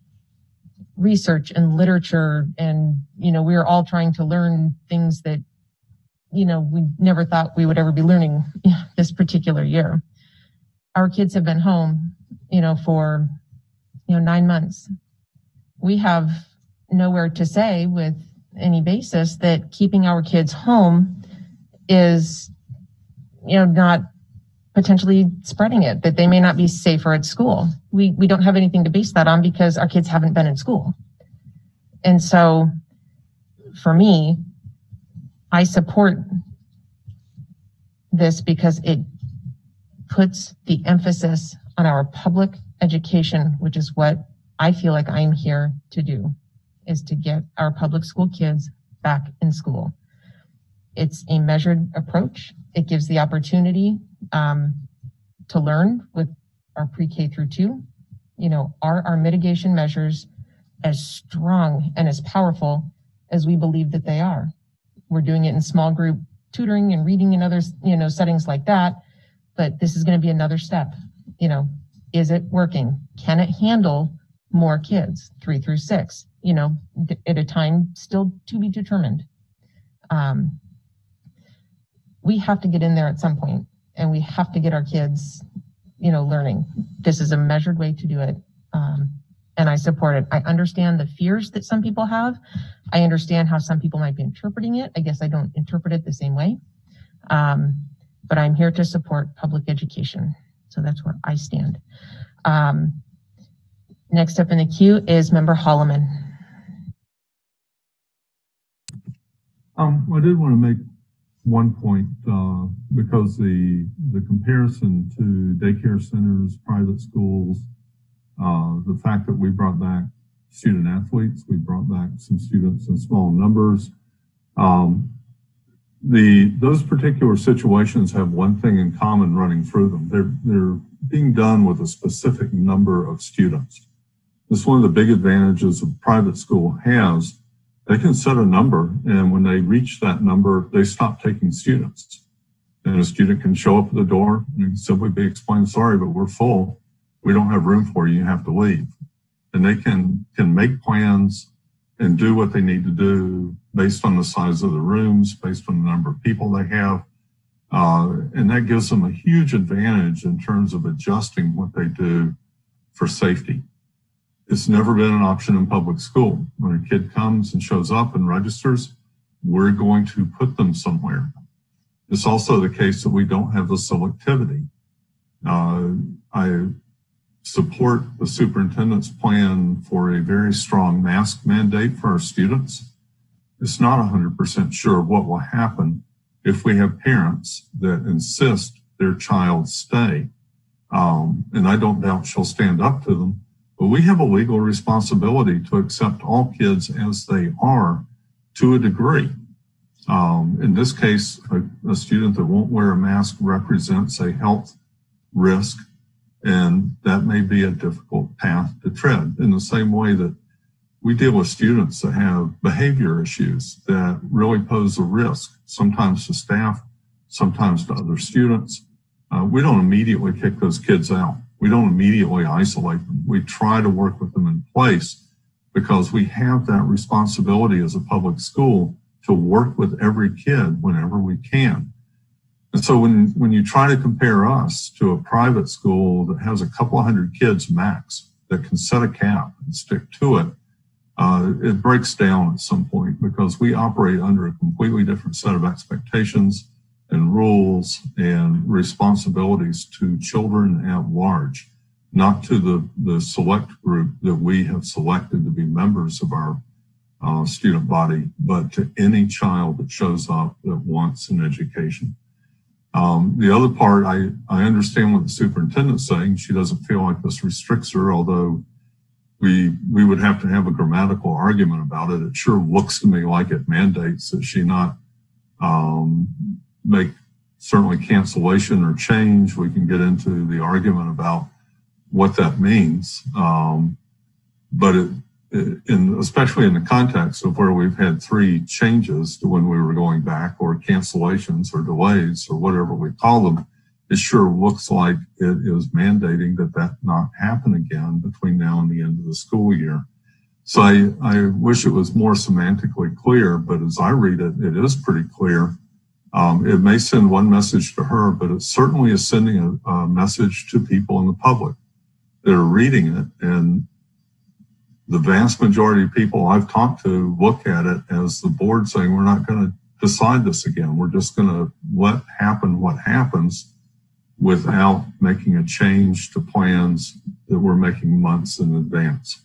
research and literature, and, we're all trying to learn things that, we never thought we would ever be learning this particular year. Our kids have been home, for, 9 months. We have nowhere to say with any basis that keeping our kids home is, not potentially spreading it, that they may not be safer at school. We don't have anything to base that on because our kids haven't been in school. And so for me, I support this because it puts the emphasis on our public education, which is what I feel like I'm here to do, is to get our public school kids back in school. It's a measured approach. It gives the opportunity to learn with our pre-K through 2. Are our mitigation measures as strong and as powerful as we believe that they are? We're doing it in small group tutoring and reading in other, settings like that. But this is going to be another step. Is it working? Can it handle more kids, 3 through 6, at a time still to be determined? We have to get in there at some point, and we have to get our kids, learning. This is a measured way to do it. And I support it. I understand the fears that some people have. I understand how some people might be interpreting it. I guess I don't interpret it the same way. But I'm here to support public education. So that's where I stand. Next up in the queue is Member Holloman.
I did want to make one point because the comparison to daycare centers, private schools, the fact that we brought back student athletes, we brought back some students in small numbers. Those particular situations have one thing in common running through them. They're being done with a specific number of students. It's one of the big advantages a private school has. They can set a number, and when they reach that number, they stop taking students. And a student can show up at the door and simply be explained, sorry, but we're full. We don't have room for you. You have to leave. And they can make plans and do what they need to do based on the size of the rooms, based on the number of people they have. And that gives them a huge advantage in terms of adjusting what they do for safety. It's never been an option in public school. When a kid comes and shows up and registers, we're going to put them somewhere. It's also the case that we don't have the selectivity. I support the superintendent's plan for a very strong mask mandate for our students. It's not 100% sure what will happen if we have parents that insist their child stay. And I don't doubt she'll stand up to them, but we have a legal responsibility to accept all kids as they are to a degree. In this case, a student that won't wear a mask represents a health risk, and that may be a difficult path to tread in the same way that we deal with students that have behavior issues that really pose a risk, sometimes to staff, sometimes to other students. We don't immediately kick those kids out. We don't immediately isolate them. We try to work with them in place because we have that responsibility as a public school to work with every kid whenever we can. And so when you try to compare us to a private school that has a couple hundred kids max that can set a cap and stick to it, it breaks down at some point because we operate under a completely different set of expectations and rules and responsibilities to children at large, not to the select group that we have selected to be members of our student body, but to any child that shows up that wants an education. The other part, I understand what the superintendent's saying. She doesn't feel like this restricts her, although we would have to have a grammatical argument about it. It sure looks to me like it mandates that she not make certainly cancellation or change. We can get into the argument about what that means. But especially in the context of where we've had 3 changes to when we were going back, or cancellations or delays or whatever we call them, it sure looks like it is mandating that not happen again between now and the end of the school year. So I wish it was more semantically clear, but as I read it, it is pretty clear. It may send one message to her, but it certainly is sending a message to people in the public that are reading it. And the vast majority of people I've talked to look at it as the board saying, we're not going to decide this again. We're just going to let happen what happens without making a change to plans that we're making months in advance.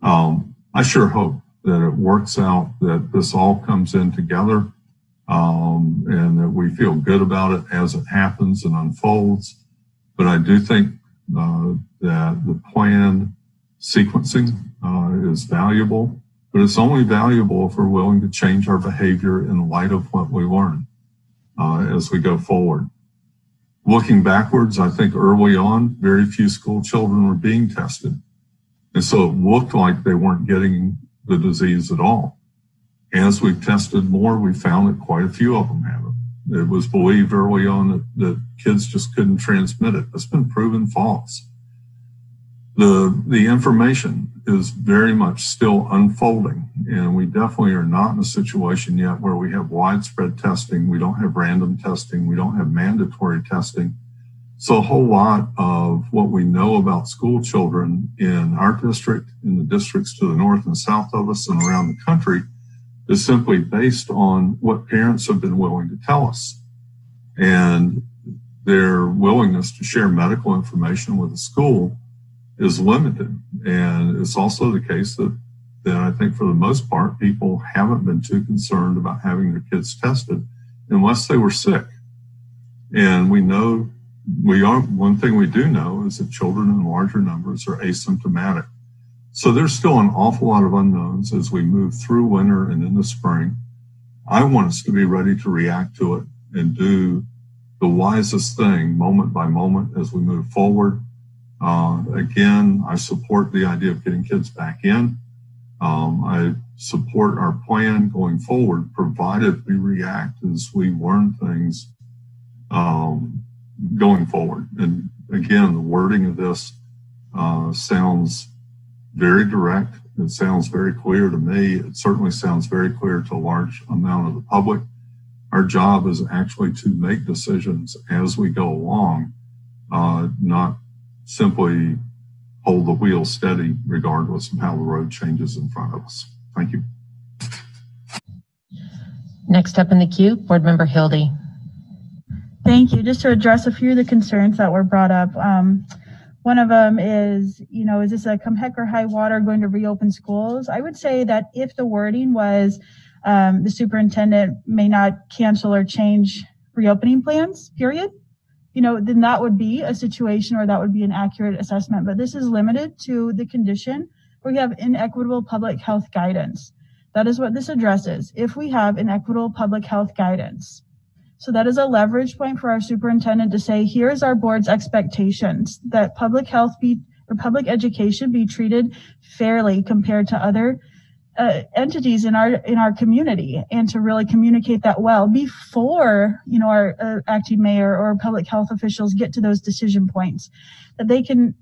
I sure hope that it works out, that this all comes in together, and that we feel good about it as it happens and unfolds. But I do think that the planned sequencing is valuable, but it's only valuable if we're willing to change our behavior in light of what we learn as we go forward. Looking backwards, I think early on, very few school children were being tested. And so it looked like they weren't getting the disease at all. As we've tested more, we found that quite a few of them have it. It was believed early on that kids just couldn't transmit it. That's been proven false. The information is very much still unfolding, and we definitely are not in a situation yet where we have widespread testing. We don't have random testing. We don't have mandatory testing. So a whole lot of what we know about school children in our district, in the districts to the north and south of us and around the country, is simply based on what parents have been willing to tell us. And their willingness to share medical information with the school is limited. And it's also the case that I think for the most part, people haven't been too concerned about having their kids tested unless they were sick. And one thing we do know is that children in larger numbers are asymptomatic. So there's still an awful lot of unknowns as we move through winter and into spring. I want us to be ready to react to it and do the wisest thing moment by moment as we move forward. Again, I support the idea of getting kids back in. I support our plan going forward, provided we react as we learn things going forward. And again, the wording of this sounds very direct. It sounds very clear to me. It certainly sounds very clear to a large amount of the public. Our job is actually to make decisions as we go along, not simply hold the wheel steady regardless of how the road changes in front of us. Thank you.
Next up in the queue, Board Member Hildy.
Thank you. Just to address a few of the concerns that were brought up. One of them is, is this a come heck or high water going to reopen schools? I would say that if the wording was the superintendent may not cancel or change reopening plans, period, then that would be a situation or that would be an accurate assessment. But this is limited to the condition where we have inequitable public health guidance. That is what this addresses. If we have inequitable public health guidance. So that is a leverage point for our superintendent to say, here's our board's expectations that public health or public education be treated fairly compared to other entities in our community, and to really communicate that well before our acting mayor or public health officials get to those decision points, that they can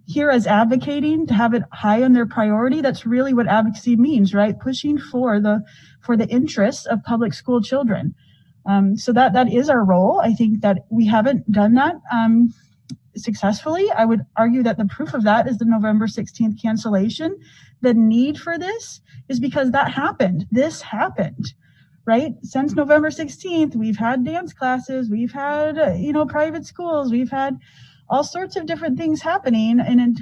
hear us advocating to have it high on their priority. That's really what advocacy means, right? Pushing for the interests of public school children. So that is our role. I think that we haven't done that successfully. I would argue that the proof of that is the November 16th cancellation. The need for this is because that happened. This happened, right? Since November 16th, we've had dance classes, we've had, private schools, we've had all sorts of different things happening. And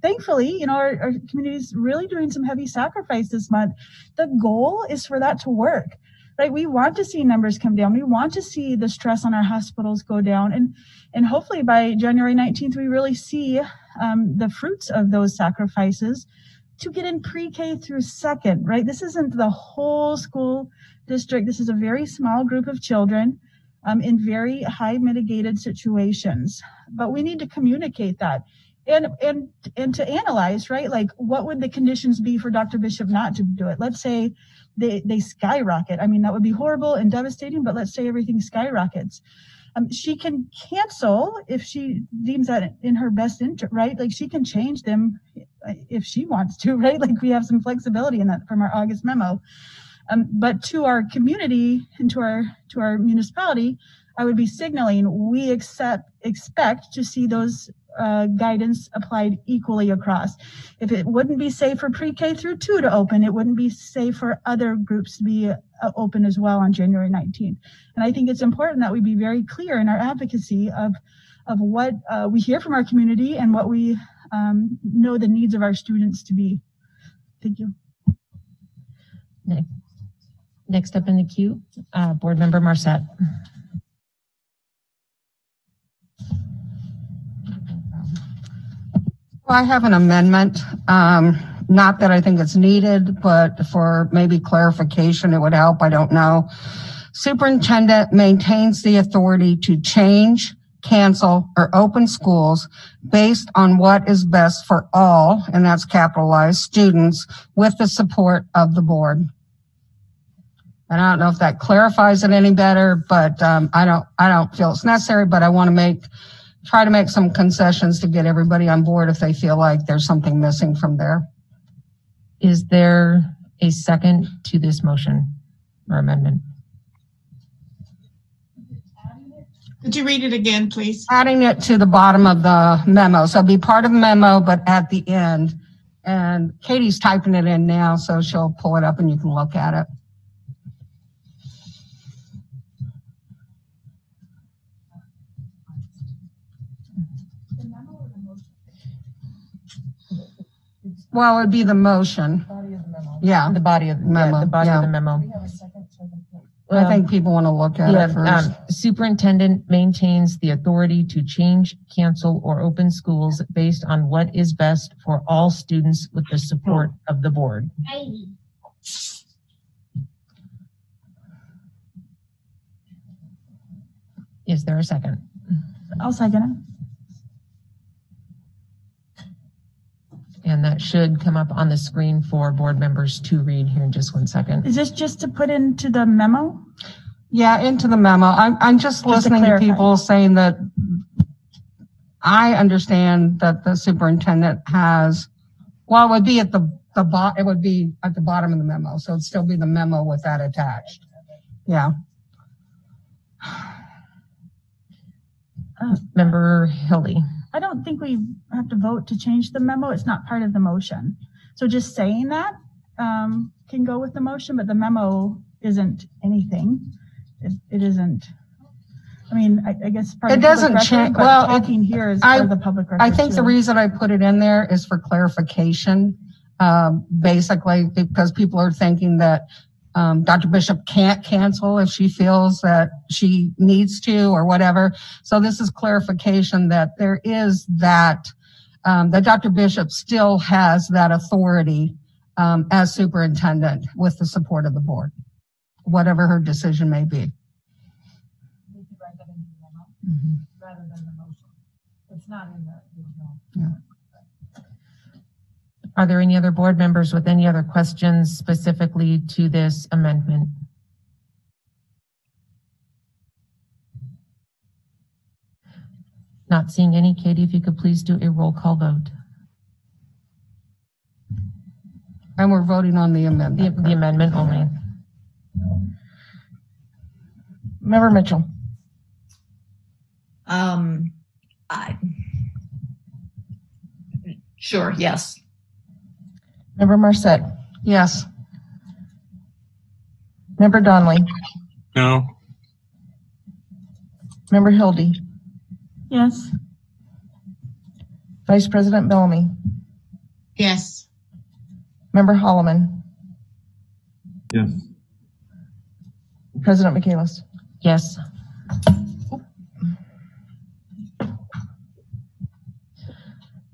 thankfully, our community is really doing some heavy sacrifice this month. The goal is for that to work. Right, we want to see numbers come down. We want to see the stress on our hospitals go down, and hopefully by January 19th, we really see the fruits of those sacrifices to get in pre-K through second. Right, this isn't the whole school district. This is a very small group of children. in very high mitigated situations. But we need to communicate that and to analyze, right? Like, what would the conditions be for Dr. Bishop not to do it? Let's say they skyrocket. I mean, that would be horrible and devastating, but let's say everything skyrockets. She can cancel if she deems that in her best interest, right? Like, she can change them if she wants to, right? Like, we have some flexibility in that from our August memo. But to our community and to our municipality, I would be signaling we expect to see those guidance applied equally across. If it wouldn't be safe for pre-K through 2 to open, it wouldn't be safe for other groups to be open as well on January 19th. And I think it's important that we be very clear in our advocacy of what we hear from our community and what we know the needs of our students to be. Thank you.
Next up in the queue, Board Member Marset.
Well, I have an amendment. Not that I think it's needed, but for maybe clarification, it would help. I don't know. Superintendent maintains the authority to change, cancel, or open schools based on what is best for all, and that's capitalized, students with the support of the board. And I don't know if that clarifies it any better, but I don't feel it's necessary, but I want to try to make some concessions to get everybody on board if they feel like there's something missing from there.
Is there a second to this motion or amendment?
Could you read it again, please?
Adding it to the bottom of the memo. So it'll be part of the memo, but at the end. And Katie's typing it in now, so she'll pull it up and you can look at it. Well, it would be the motion. Yeah.
The body of the memo. The body of the memo.
I think people want to look at it first.
Superintendent maintains the authority to change, cancel, or open schools based on what is best for all students with the support of the board. Is there a second?
I'll second it.
And that should come up on the screen for board members to read here in just 1 second.
Is this just to put into the memo?
Yeah, into the memo. I'm just listening to people saying that I understand that the superintendent has, well, it would be at it would be at the bottom of the memo. So it'd still be the memo with that attached. Yeah.
Member Hildy.
I don't think we have to vote to change the memo. It's not part of the motion. So just saying that can go with the motion, but the memo isn't anything. It isn't. I mean, I guess part
it
of
doesn't change. Well,
talking here is part of the public record.
I think the reason I put it in there is for clarification, basically because people are thinking that Dr. Bishop can't cancel if she feels that she needs to or whatever. So this is clarification that there is that Dr. Bishop still has that authority as superintendent with the support of the board, whatever her decision may be.
Rather than the motion. It's not in the original.
Yeah.
Are there any other board members with any other questions specifically to this amendment? Not seeing any. Katie, if you could please do a roll call vote.
And we're voting on the amendment.
The amendment only.
Member Mitchell.
Sure, yes.
Member Marset. Yes. Member Donnelly.
No.
Member Hildy.
Yes.
Vice President Bellamy.
Yes.
Member Holloman.
Yes.
President Michaelis.
Yes.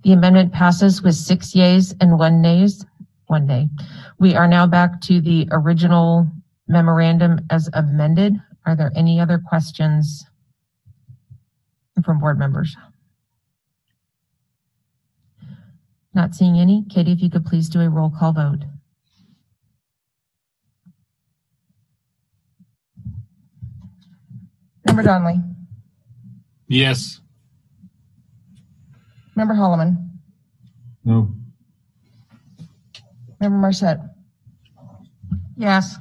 The amendment passes with 6 yeas and 1 nay. We are now back to the original memorandum as amended. Are there any other questions from board members? Not seeing any. Katie, if you could please do a roll call vote.
Member Donnelly.
Yes.
Member Holloman.
No.
Member Marset. Yes.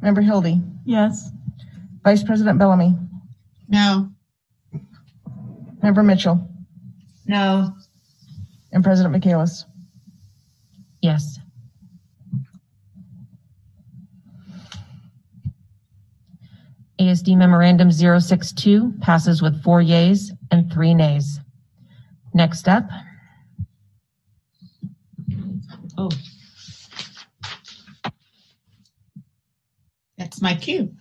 Member Hildy.
Yes.
Vice President Bellamy.
No.
Member Mitchell.
No.
And President Michaelis.
Yes. ASD Memorandum 062 passes with 4 yeas and 3 nays. Next up.
Oh. That's my cue.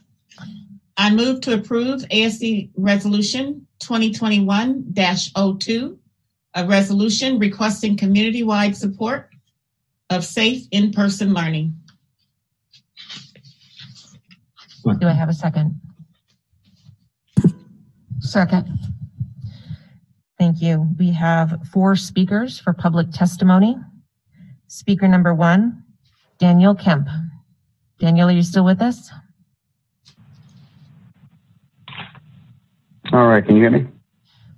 I move to approve ASD Resolution 2021-02, a resolution requesting community-wide support of safe in-person learning.
Do I have a second?
Second.
Thank you. We have 4 speakers for public testimony. Speaker number 1, Daniel Kemp. Daniel, are you still with us?
All right, can you hear me?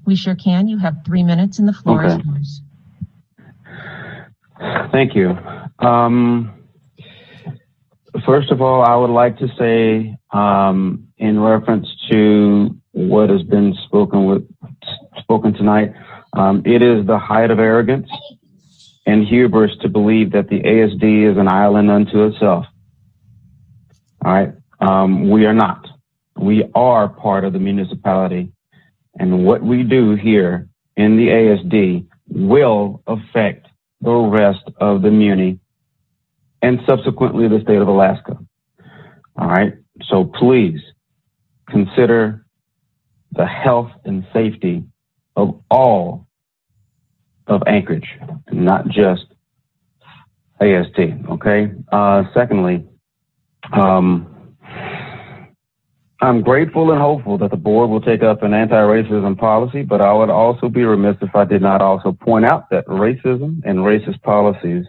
We sure can. You have 3 minutes and the floor is yours.
Thank you. First of all, I would like to say, in reference to what has been spoken tonight, it is the height of arrogance and hubris to believe that the ASD is an island unto itself. All right, we are not. We are part of the municipality, and what we do here in the ASD will affect the rest of the muni and subsequently the state of Alaska. All right, so please consider the health and safety of all of Anchorage, not just ASD, okay? Secondly, I'm grateful and hopeful that the board will take up an anti-racism policy, but I would also be remiss if I did not also point out that racism and racist policies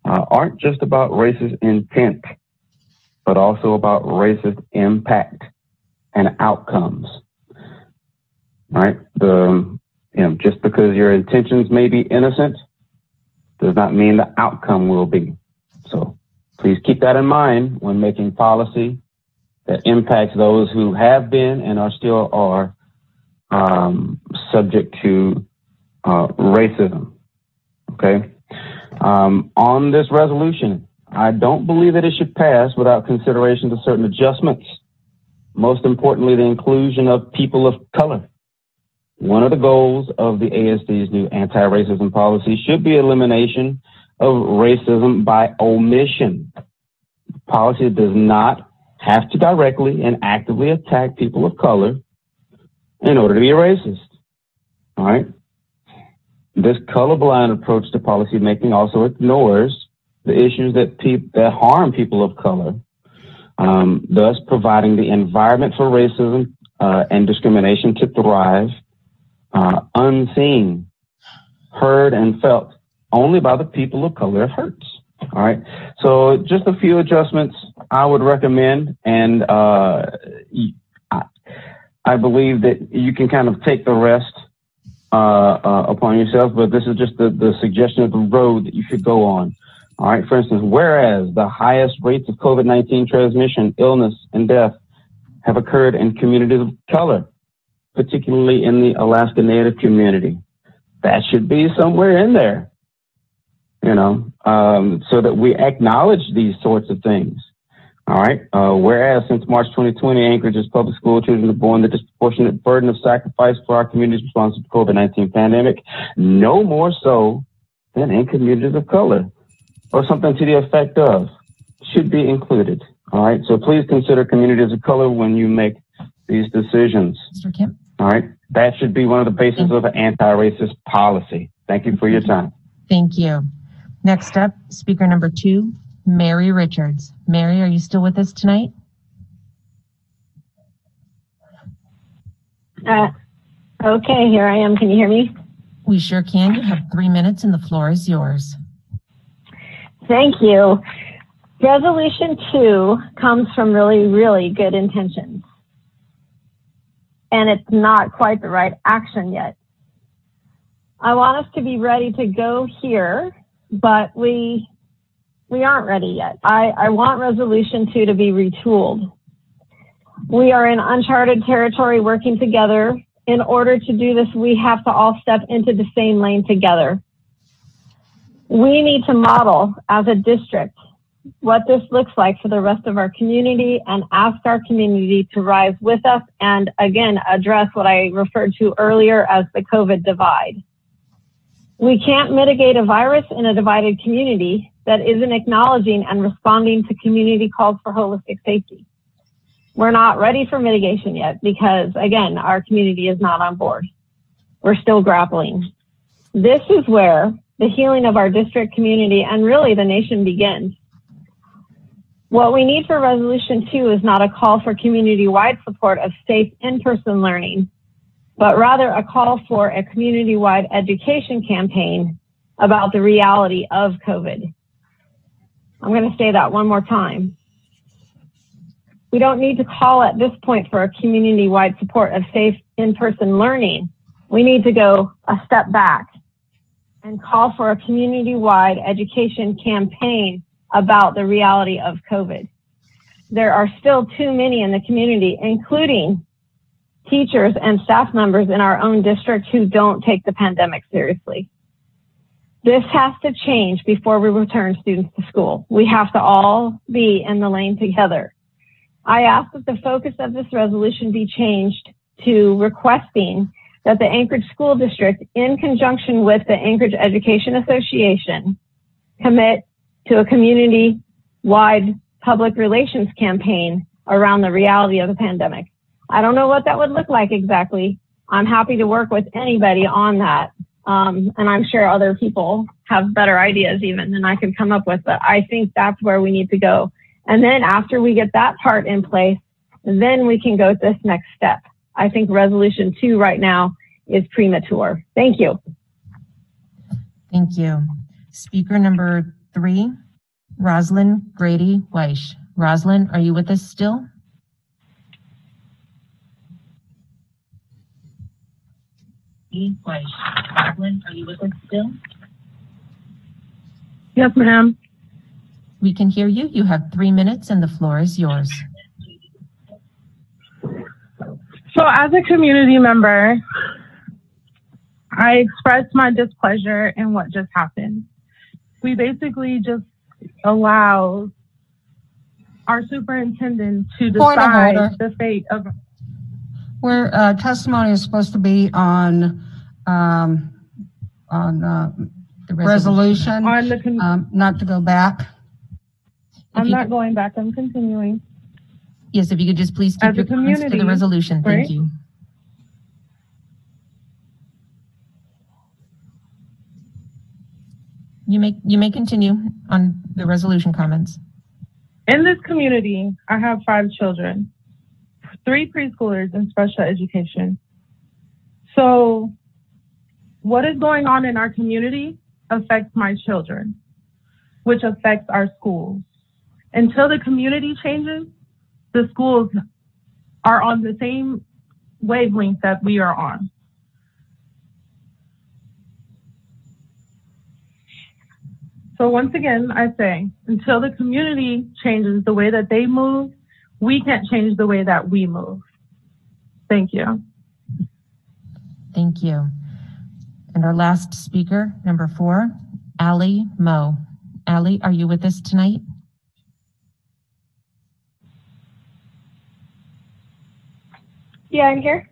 aren't just about racist intent, but also about racist impact and outcomes. Right? Just because your intentions may be innocent does not mean the outcome will be. So please keep that in mind when making policy that impacts those who have been and still are subject to racism. Okay. On this resolution, I don't believe that it should pass without consideration to certain adjustments. Most importantly, the inclusion of people of color. One of the goals of the ASD's new anti-racism policy should be elimination of racism by omission. Policy does not have to directly and actively attack people of color in order to be a racist. All right. This colorblind approach to policymaking also ignores the issues that harm people of color, thus providing the environment for racism and discrimination to thrive, unseen, heard, and felt only by the people of color it hurts. All right. So just a few adjustments I would recommend, and I believe that you can kind of take the rest upon yourself, but this is just the suggestion of the road that you should go on. All right. For instance, whereas the highest rates of COVID-19 transmission, illness, and death have occurred in communities of color, particularly in the Alaska Native community, that should be somewhere in there, so that we acknowledge these sorts of things. All right. Whereas since March 2020, Anchorage's public school children have borne the disproportionate burden of sacrifice for our community's response to the COVID-19 pandemic, no more so than in communities of color, or something to the effect of, should be included. All right. So please consider communities of color when you make these decisions.
Mr. Kemp.
All right. That should be one of the bases of an anti-racist policy. Thank you for your time.
Thank you. Next up, speaker number 2, Mary Richards. Mary, are you still with us tonight?
Okay, here I am. Can you hear me?
We sure can. You have 3 minutes and the floor is yours.
Thank you. Resolution 2 comes from really, really good intentions. And it's not quite the right action yet. I want us to be ready to go here, but we aren't ready yet. I want Resolution 2 to be retooled. We are in uncharted territory working together. In order to do this, we have to all step into the same lane together. We need to model as a district what this looks like for the rest of our community and ask our community to rise with us and, again, address what I referred to earlier as the COVID divide. We can't mitigate a virus in a divided community that isn't acknowledging and responding to community calls for holistic safety. We're not ready for mitigation yet because, again, our community is not on board. We're still grappling. This is where the healing of our district community and really the nation begins. What we need for Resolution 2 is not a call for community-wide support of safe in-person learning, but rather a call for a community-wide education campaign about the reality of COVID. I'm going to say that one more time. We don't need to call at this point for a community-wide support of safe in-person learning. We need to go a step back and call for a community-wide education campaign about the reality of COVID. There are still too many in the community, including teachers and staff members in our own district who don't take the pandemic seriously. This has to change before we return students to school. We have to all be in the lane together. I ask that the focus of this resolution be changed to requesting that the Anchorage School District, in conjunction with the Anchorage Education Association, commit to a community-wide public relations campaign around the reality of the pandemic. I don't know what that would look like exactly. I'm happy to work with anybody on that. And I'm sure other people have better ideas even than I could come up with, but I think that's where we need to go. And then after we get that part in place, then we can go to this next step. I think Resolution 2 right now is premature. Thank you.
Thank you. Speaker number 3, Rosalind Grady Weish. Rosalind, are you with us still? Rosalind, are you with us still?
Yes, ma'am.
We can hear you. You have 3 minutes and the floor is yours.
So as a community member, I expressed my displeasure in what just happened. We basically just allow our superintendent to decide the fate of.
Where testimony is supposed to be on the resolution,
On the
not to go back.
I'm not going back. I'm continuing.
Yes, if you could just please keep
As
your
a
comments to the
community,
resolution. Thank
right?
you. You may continue on the resolution comments.
In this community, I have 5 children, 3 preschoolers in special education. So what is going on in our community affects my children, which affects our schools. Until the community changes, the schools are on the same wavelength that we are on. So once again, I say, until the community changes the way that they move, we can't change the way that we move. Thank you.
Thank you. And our last speaker, number 4, Allie Moe. Allie, are you with us tonight?
Yeah, I'm here.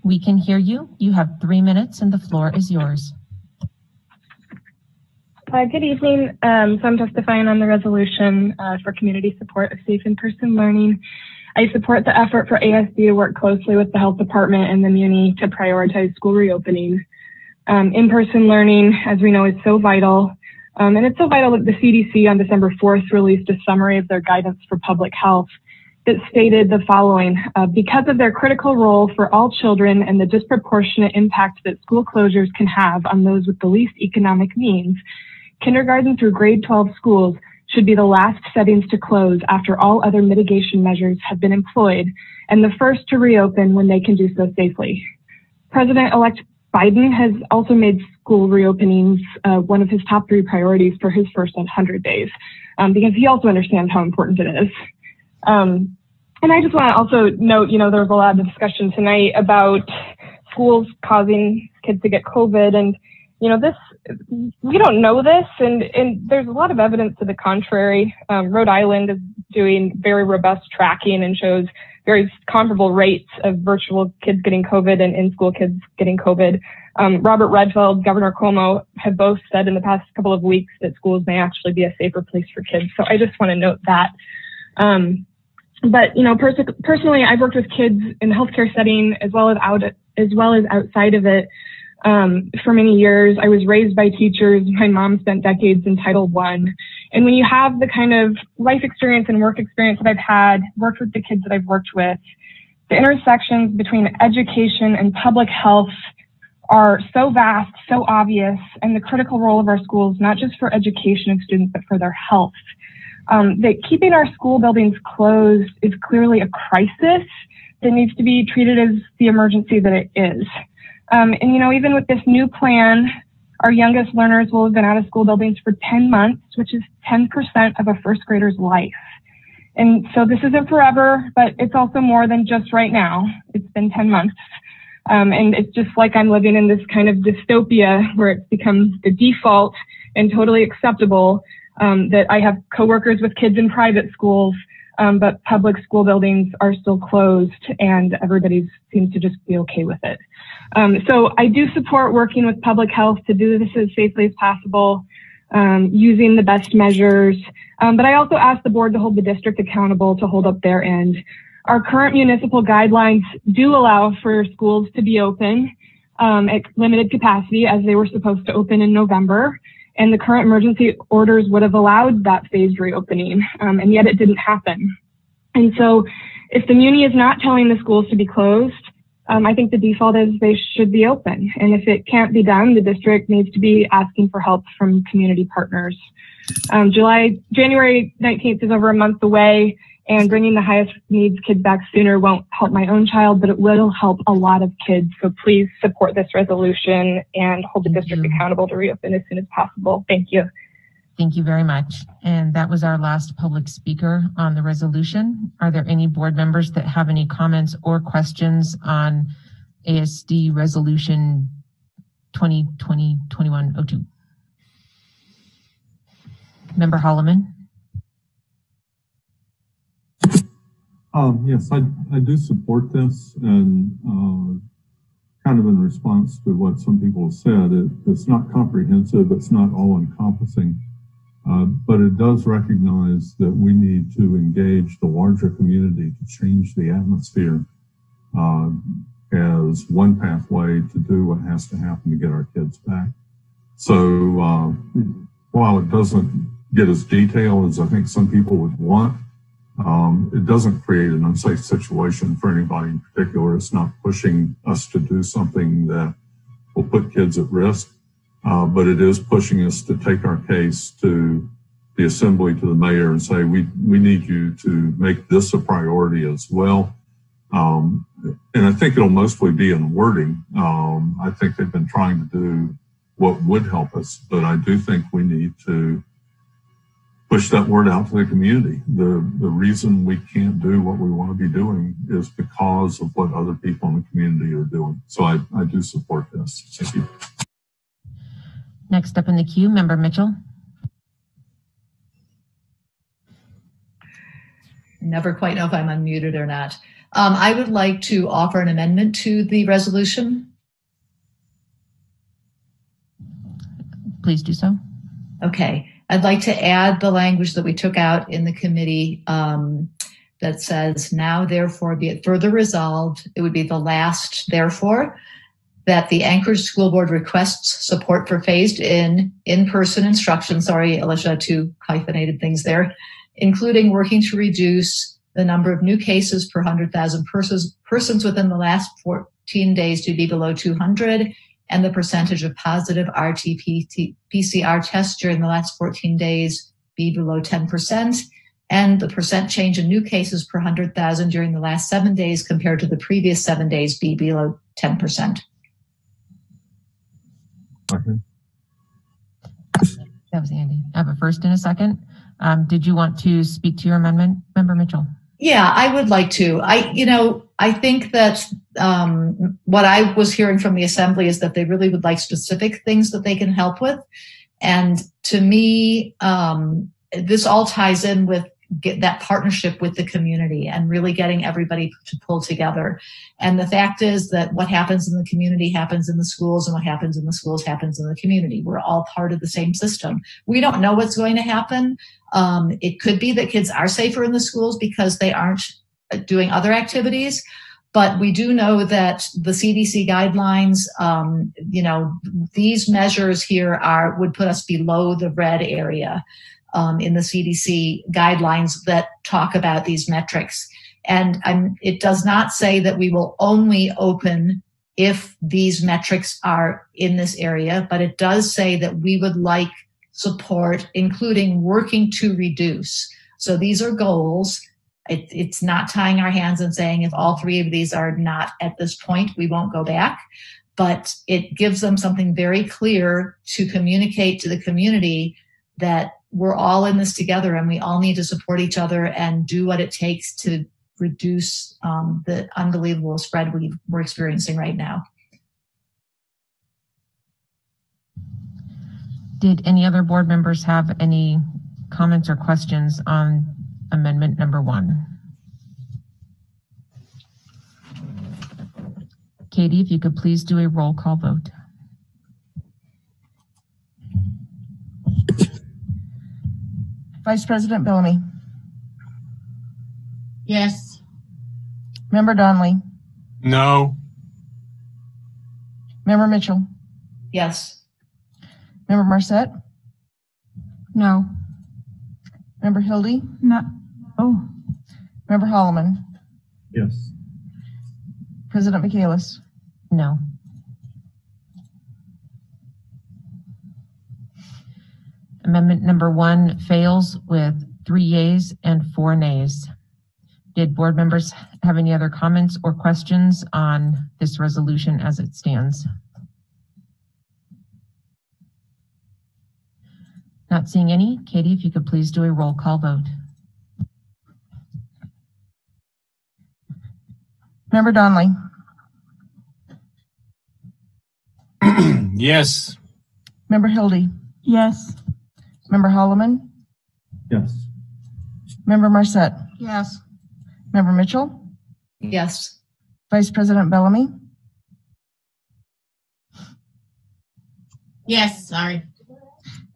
We can hear you. You have 3 minutes and the floor is yours.
Good evening. So I'm testifying on the resolution for community support of safe in-person learning. I support the effort for ASD to work closely with the health department and the muni to prioritize school reopening. In-person learning, as we know, is so vital. And it's so vital that the CDC on December 4th released a summary of their guidance for public health. that stated the following: because of their critical role for all children and the disproportionate impact that school closures can have on those with the least economic means, kindergarten through grade 12 schools should be the last settings to close after all other mitigation measures have been employed, and the first to reopen when they can do so safely. President-elect Biden has also made school reopenings one of his top 3 priorities for his first 100 days, because he also understands how important it is. And I just want to also note, there was a lot of discussion tonight about schools causing kids to get COVID, and we don't know this, and there's a lot of evidence to the contrary. Rhode Island is doing very robust tracking and shows very comparable rates of virtual kids getting COVID and in-school kids getting COVID. Robert Redfield, Governor Cuomo have both said in the past couple of weeks that schools may actually be a safer place for kids. So I just want to note that. But personally, I've worked with kids in the healthcare setting as well as outside of it for many years. I was raised by teachers. My mom spent decades in Title I. And when you have the kind of life experience and work experience that I've had, worked with the kids that I've worked with, the intersections between education and public health are so vast, so obvious, and the critical role of our schools, not just for education of students, but for their health. That keeping our school buildings closed is clearly a crisis that needs to be treated as the emergency that it is. And even with this new plan, our youngest learners will have been out of school buildings for 10 months, which is 10% of a first grader's life. And so this isn't forever, but it's also more than just right now. It's been 10 months. And it's just like I'm living in this kind of dystopia where it's become the default and totally acceptable that I have coworkers with kids in private schools, but public school buildings are still closed and everybody seems to just be okay with it. So I do support working with public health to do this as safely as possible, using the best measures. But I also ask the board to hold the district accountable to hold up their end. Our current municipal guidelines do allow for schools to be open at limited capacity as they were supposed to open in November. And the current emergency orders would have allowed that phased reopening, and yet it didn't happen. And so if the muni is not telling the schools to be closed, I think the default is they should be open. And if it can't be done, the district needs to be asking for help from community partners. January 19th is over a month away, and bringing the highest needs kids back sooner won't help my own child, but it will help a lot of kids. So please support this resolution and hold the district accountable to reopen as soon as possible. Thank you.
Thank you very much. And that was our last public speaker on the resolution. Are there any board members that have any comments or questions on ASD Resolution 2020-2102? Member Holloman?
Yes, I do support this, and kind of in response to what some people have said, it's not comprehensive, it's not all-encompassing, but it does recognize that we need to engage the larger community to change the atmosphere as one pathway to do what has to happen to get our kids back. So while it doesn't get as detailed as I think some people would want, it doesn't create an unsafe situation for anybody in particular. It's not pushing us to do something that will put kids at risk, but it is pushing us to take our case to the assembly, to the mayor, and say, we need you to make this a priority as well. And I think it'll mostly be in wording. I think they've been trying to do what would help us, but I do think we need to push that word out to the community. The reason we can't do what we want to be doing is because of what other people in the community are doing. So I do support this. Thank you.
Next up in the queue, Member Mitchell.
Never quite know if I'm unmuted or not. I would like to offer an amendment to the resolution.
Please do so.
Okay. I'd like to add the language that we took out in the committee that says, now therefore be it further resolved, it would be the last therefore, that the Anchorage School Board requests support for phased in-person instruction, sorry, Alicia, two hyphenated things there, including working to reduce the number of new cases per 100,000 persons within the last 14 days to be below 200, and the percentage of positive RT-PCR tests during the last 14 days be below 10%, and the percent change in new cases per 100,000 during the last 7 days compared to the previous 7 days be below 10%.
Okay.
That was Andy. I have a first and a second. Did you want to speak to your amendment, Member Mitchell?
Yeah, I would like to. I think that what I was hearing from the Assembly is that they really would like specific things that they can help with. And to me, this all ties in with that partnership with the community and really getting everybody to pull together. And the fact is that what happens in the community happens in the schools, and what happens in the schools happens in the community. We're all part of the same system. We don't know what's going to happen. It could be that kids are safer in the schools because they aren't doing other activities. But we do know that the CDC guidelines, these measures here would put us below the red area in the CDC guidelines that talk about these metrics. And it does not say that we will only open if these metrics are in this area, but it does say that we would like support, including working to reduce. So these are goals. It's not tying our hands and saying if all three of these are not at this point, we won't go back. But it gives them something very clear to communicate to the community that we're all in this together and we all need to support each other and do what it takes to reduce the unbelievable spread we're experiencing right now.
Did any other board members have any comments or questions on amendment number 1? Katie, if you could please do a roll call vote.
Vice President Bellamy.
Yes.
Member Donnelly.
No.
Member Mitchell.
Yes.
Member Marset.
No.
Member Hildy.
No. Oh.
Member Holloman.
Yes.
President Michaelis.
No. Amendment number 1 fails with 3 yeas and 4 nays. Did board members have any other comments or questions on this resolution as it stands? Not seeing any. Katie, if you could please do a roll call vote.
Member Donnelly.
Yes.
Member Hildy.
Yes.
Member Holloman.
Yes.
Member Marset.
Yes.
Member Mitchell.
Yes.
Vice President Bellamy.
Yes, sorry.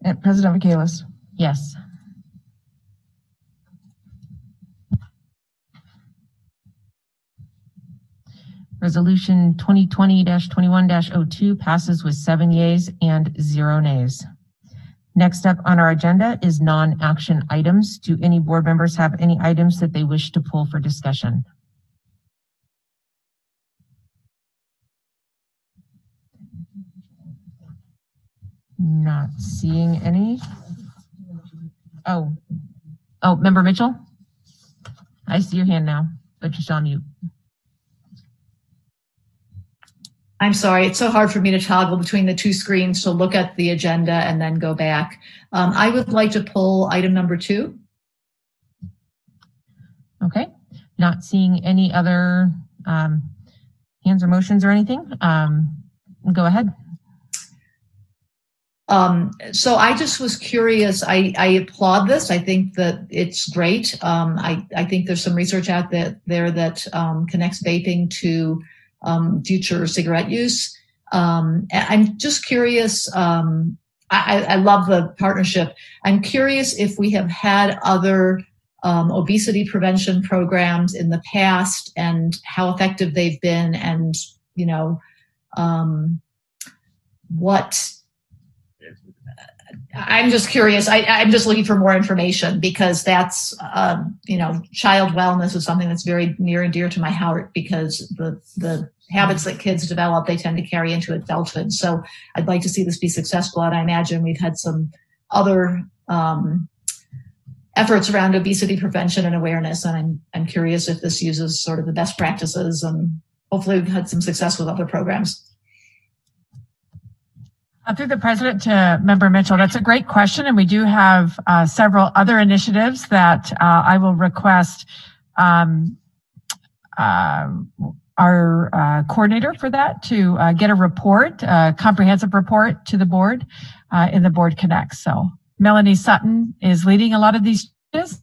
And President Michaelis.
Yes. Resolution 2020-21-02 passes with 7 yeas and 0 nays. Next up on our agenda is non-action items. Do any board members have any items that they wish to pull for discussion? Not seeing any. Oh, Member Mitchell? I see your hand now, but you're still on mute.
I'm sorry, it's so hard for me to toggle between the 2 screens to look at the agenda and then go back. I would like to pull item number 2.
Okay, not seeing any other hands or motions or anything. Go ahead.
So I just was curious. I applaud this. I think that it's great. I think there's some research out there that connects vaping to future cigarette use. I'm just curious. I love the partnership. I'm curious if we have had other obesity prevention programs in the past and how effective they've been, and I'm just curious. I'm just looking for more information because that's, child wellness is something that's very near and dear to my heart because the habits that kids develop, they tend to carry into adulthood. So I'd like to see this be successful. And I imagine we've had some other efforts around obesity prevention and awareness. And I'm curious if this uses sort of the best practices, and hopefully we've had some success with other programs.
Through the president to Member Mitchell, that's a great question. And we do have several other initiatives that I will request our coordinator for that to get a report, a comprehensive report to the board in the Board Connect. So Melanie Sutton is leading a lot of these changes.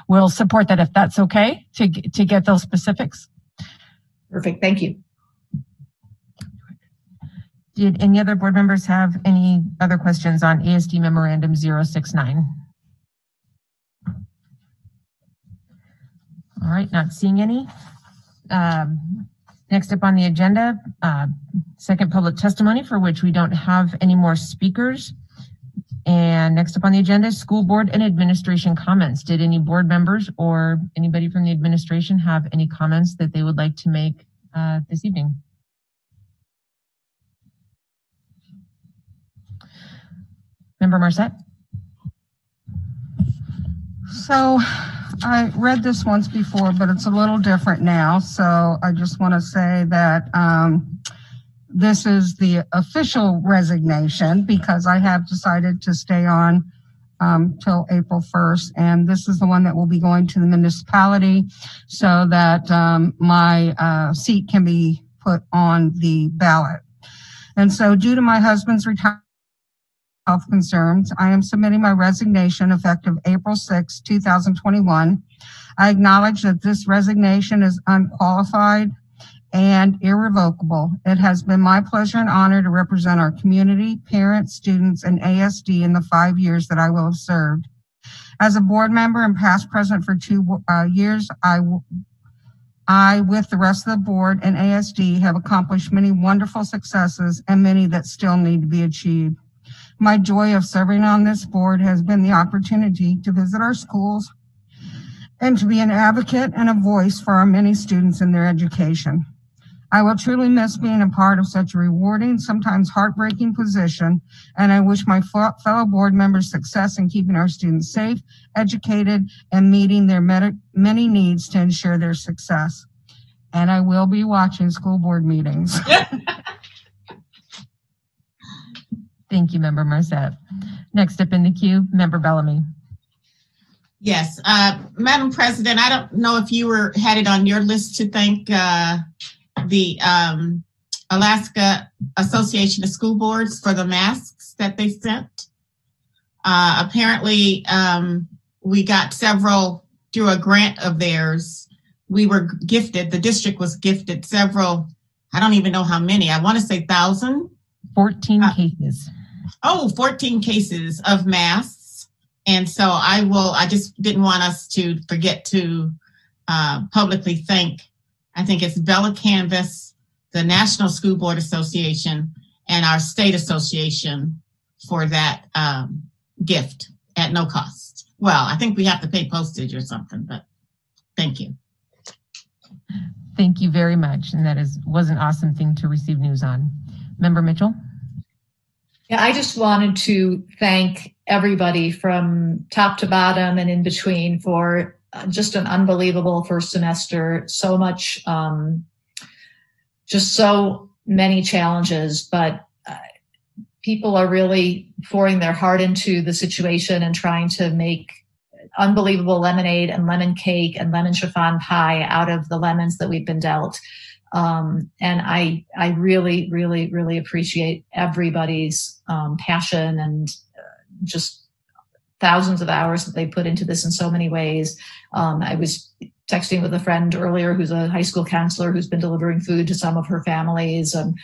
We'll support that if that's okay to get those specifics.
Perfect. Thank you.
Did any other board members have any other questions on ASD Memorandum 069? All right, not seeing any. Next up on the agenda, second public testimony for which we don't have any more speakers. And next up on the agenda, school board and administration comments. Did any board members or anybody from the administration have any comments that they would like to make this evening? Member Marset?
So I read this once before, but it's a little different now. So I just want to say that this is the official resignation because I have decided to stay on till April 1st. And this is the one that will be going to the municipality so that my seat can be put on the ballot. And so due to my husband's retirement, health concerns, I am submitting my resignation effective April 6, 2021. I acknowledge that this resignation is unqualified and irrevocable. It has been my pleasure and honor to represent our community, parents, students, and ASD in the 5 years that I will have served. As a board member and past president for 2 years, I, with the rest of the board and ASD, have accomplished many wonderful successes and many that still need to be achieved. My joy of serving on this board has been the opportunity to visit our schools and to be an advocate and a voice for our many students in their education. I will truly miss being a part of such a rewarding, sometimes heartbreaking position, and I wish my fellow board members success in keeping our students safe, educated, and meeting their many needs to ensure their success. And I will be watching school board meetings.
Thank you, Member Marset. Next up in the queue, Member Bellamy.
Yes, Madam President, I don't know if you had it on your list to thank the Alaska Association of School Boards for the masks that they sent. Apparently, we got several through a grant of theirs. We were gifted, the district was gifted several, I don't even know how many, I want to say 1,000.
14 cases.
14 cases of masks. And so I just didn't want us to forget to publicly thank, I think it's Bella Canvas, the National School Board Association, and our state association for that gift at no cost. Well, I think we have to pay postage or something, but thank you.
Thank you very much. And that was an awesome thing to receive news on. Member Mitchell?
Yeah, I just wanted to thank everybody from top to bottom and in between for just an unbelievable first semester. So much, just so many challenges, but people are really pouring their heart into the situation and trying to make unbelievable lemonade and lemon cake and lemon chiffon pie out of the lemons that we've been dealt. And I really, really, really appreciate everybody's passion and just thousands of hours that they put into this in so many ways. I was texting with a friend earlier who's a high school counselor who's been delivering food to some of her families. And,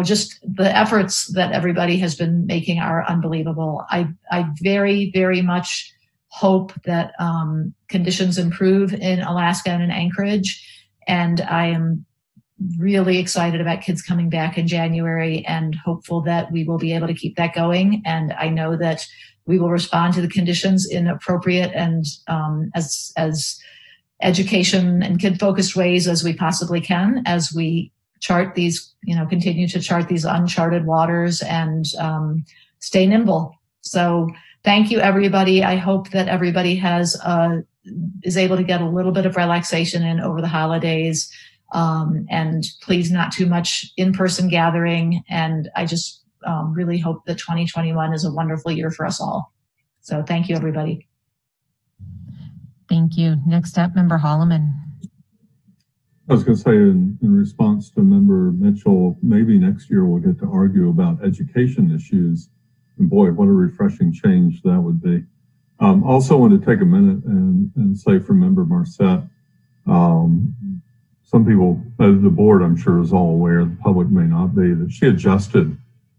just the efforts that everybody has been making are unbelievable. I very, very much hope that conditions improve in Alaska and in Anchorage. And I am really excited about kids coming back in January and hopeful that we will be able to keep that going. And I know that we will respond to the conditions in appropriate and as education and kid-focused ways as we possibly can, as we chart these, continue to chart these uncharted waters and stay nimble. So thank you, everybody. I hope that everybody is able to get a little bit of relaxation in over the holidays. And please, not too much in-person gathering. And I just really hope that 2021 is a wonderful year for us all. So thank you, everybody.
Thank you. Next up, Member Holloman.
I was going to say in response to Member Mitchell, maybe next year we'll get to argue about education issues. And boy, what a refreshing change that would be. Also want to take a minute and say for Member Marcette, some people, the board I'm sure is all aware, the public may not be, that she adjusted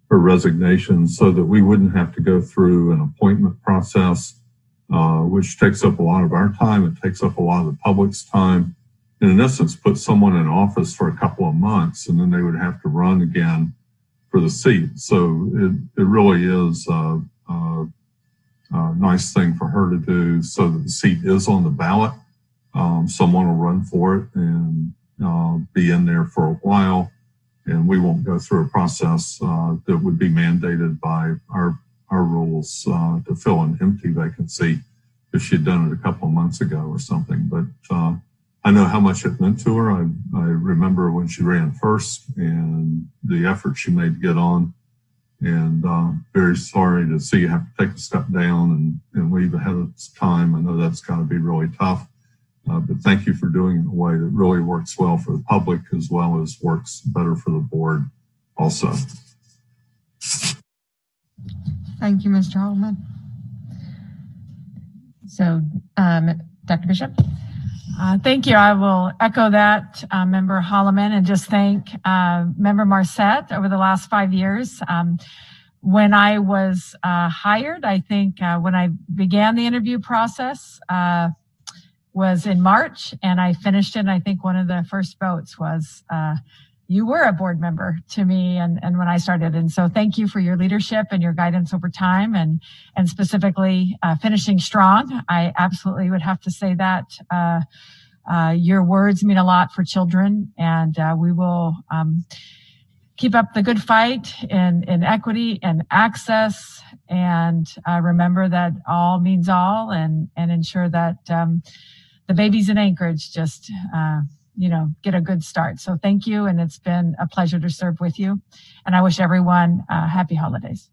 her resignation so that we wouldn't have to go through an appointment process, which takes up a lot of our time. It takes up a lot of the public's time. And in essence, put someone in office for a couple of months and then they would have to run again for the seat. So it really is a nice thing for her to do so that the seat is on the ballot. Someone will run for it and be in there for a while. And we won't go through a process that would be mandated by our rules to fill an empty vacancy if she'd done it a couple of months ago or something. But I know how much it meant to her. I remember when she ran first and the effort she made to get on. And very sorry to see you have to take a step down and leave ahead of time. I know that's got to be really tough. But thank you for doing it in a way that really works well for the public as well as works better for the board also.
Thank you, Mr. Holloman.
So, Dr. Bishop?
Thank you. I will echo that, Member Holloman, and just thank Member Marcette over the last 5 years. When I was hired, I think when I began the interview process was in March, and I finished it. And I think one of the first votes was you were a board member to me and when I started. And so thank you for your leadership and your guidance over time and specifically finishing strong. I absolutely would have to say that your words mean a lot for children, and we will keep up the good fight in equity and access, and remember that all means all, and ensure that the babies in Anchorage just get a good start. So thank you, and it's been a pleasure to serve with you. And I wish everyone happy holidays.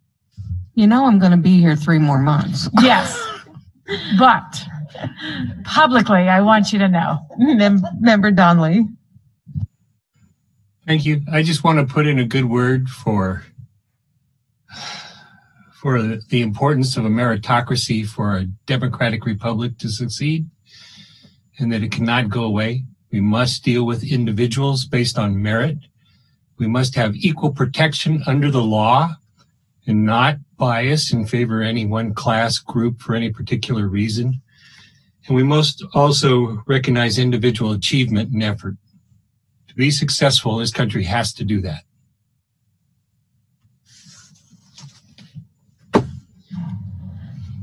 I'm going to be here 3 more months.
Yes, but publicly, I want you to know.
Member Donnelly.
Thank you. I just want to put in a good word for the importance of a meritocracy for a democratic republic to succeed, and that it cannot go away. We must deal with individuals based on merit. We must have equal protection under the law and not bias in favor of any one class group for any particular reason. And we must also recognize individual achievement and effort. To be successful, this country has to do that.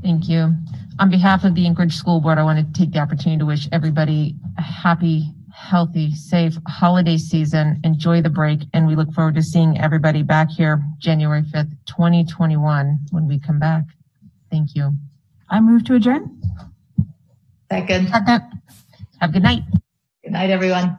Thank you. On behalf of the Anchorage School Board, I want to take the opportunity to wish everybody a happy, healthy, safe holiday season. Enjoy the break, and we look forward to seeing everybody back here January 5th, 2021 when we come back. Thank you.
I move to adjourn.
Second.
Have a good night.
Good night, everyone.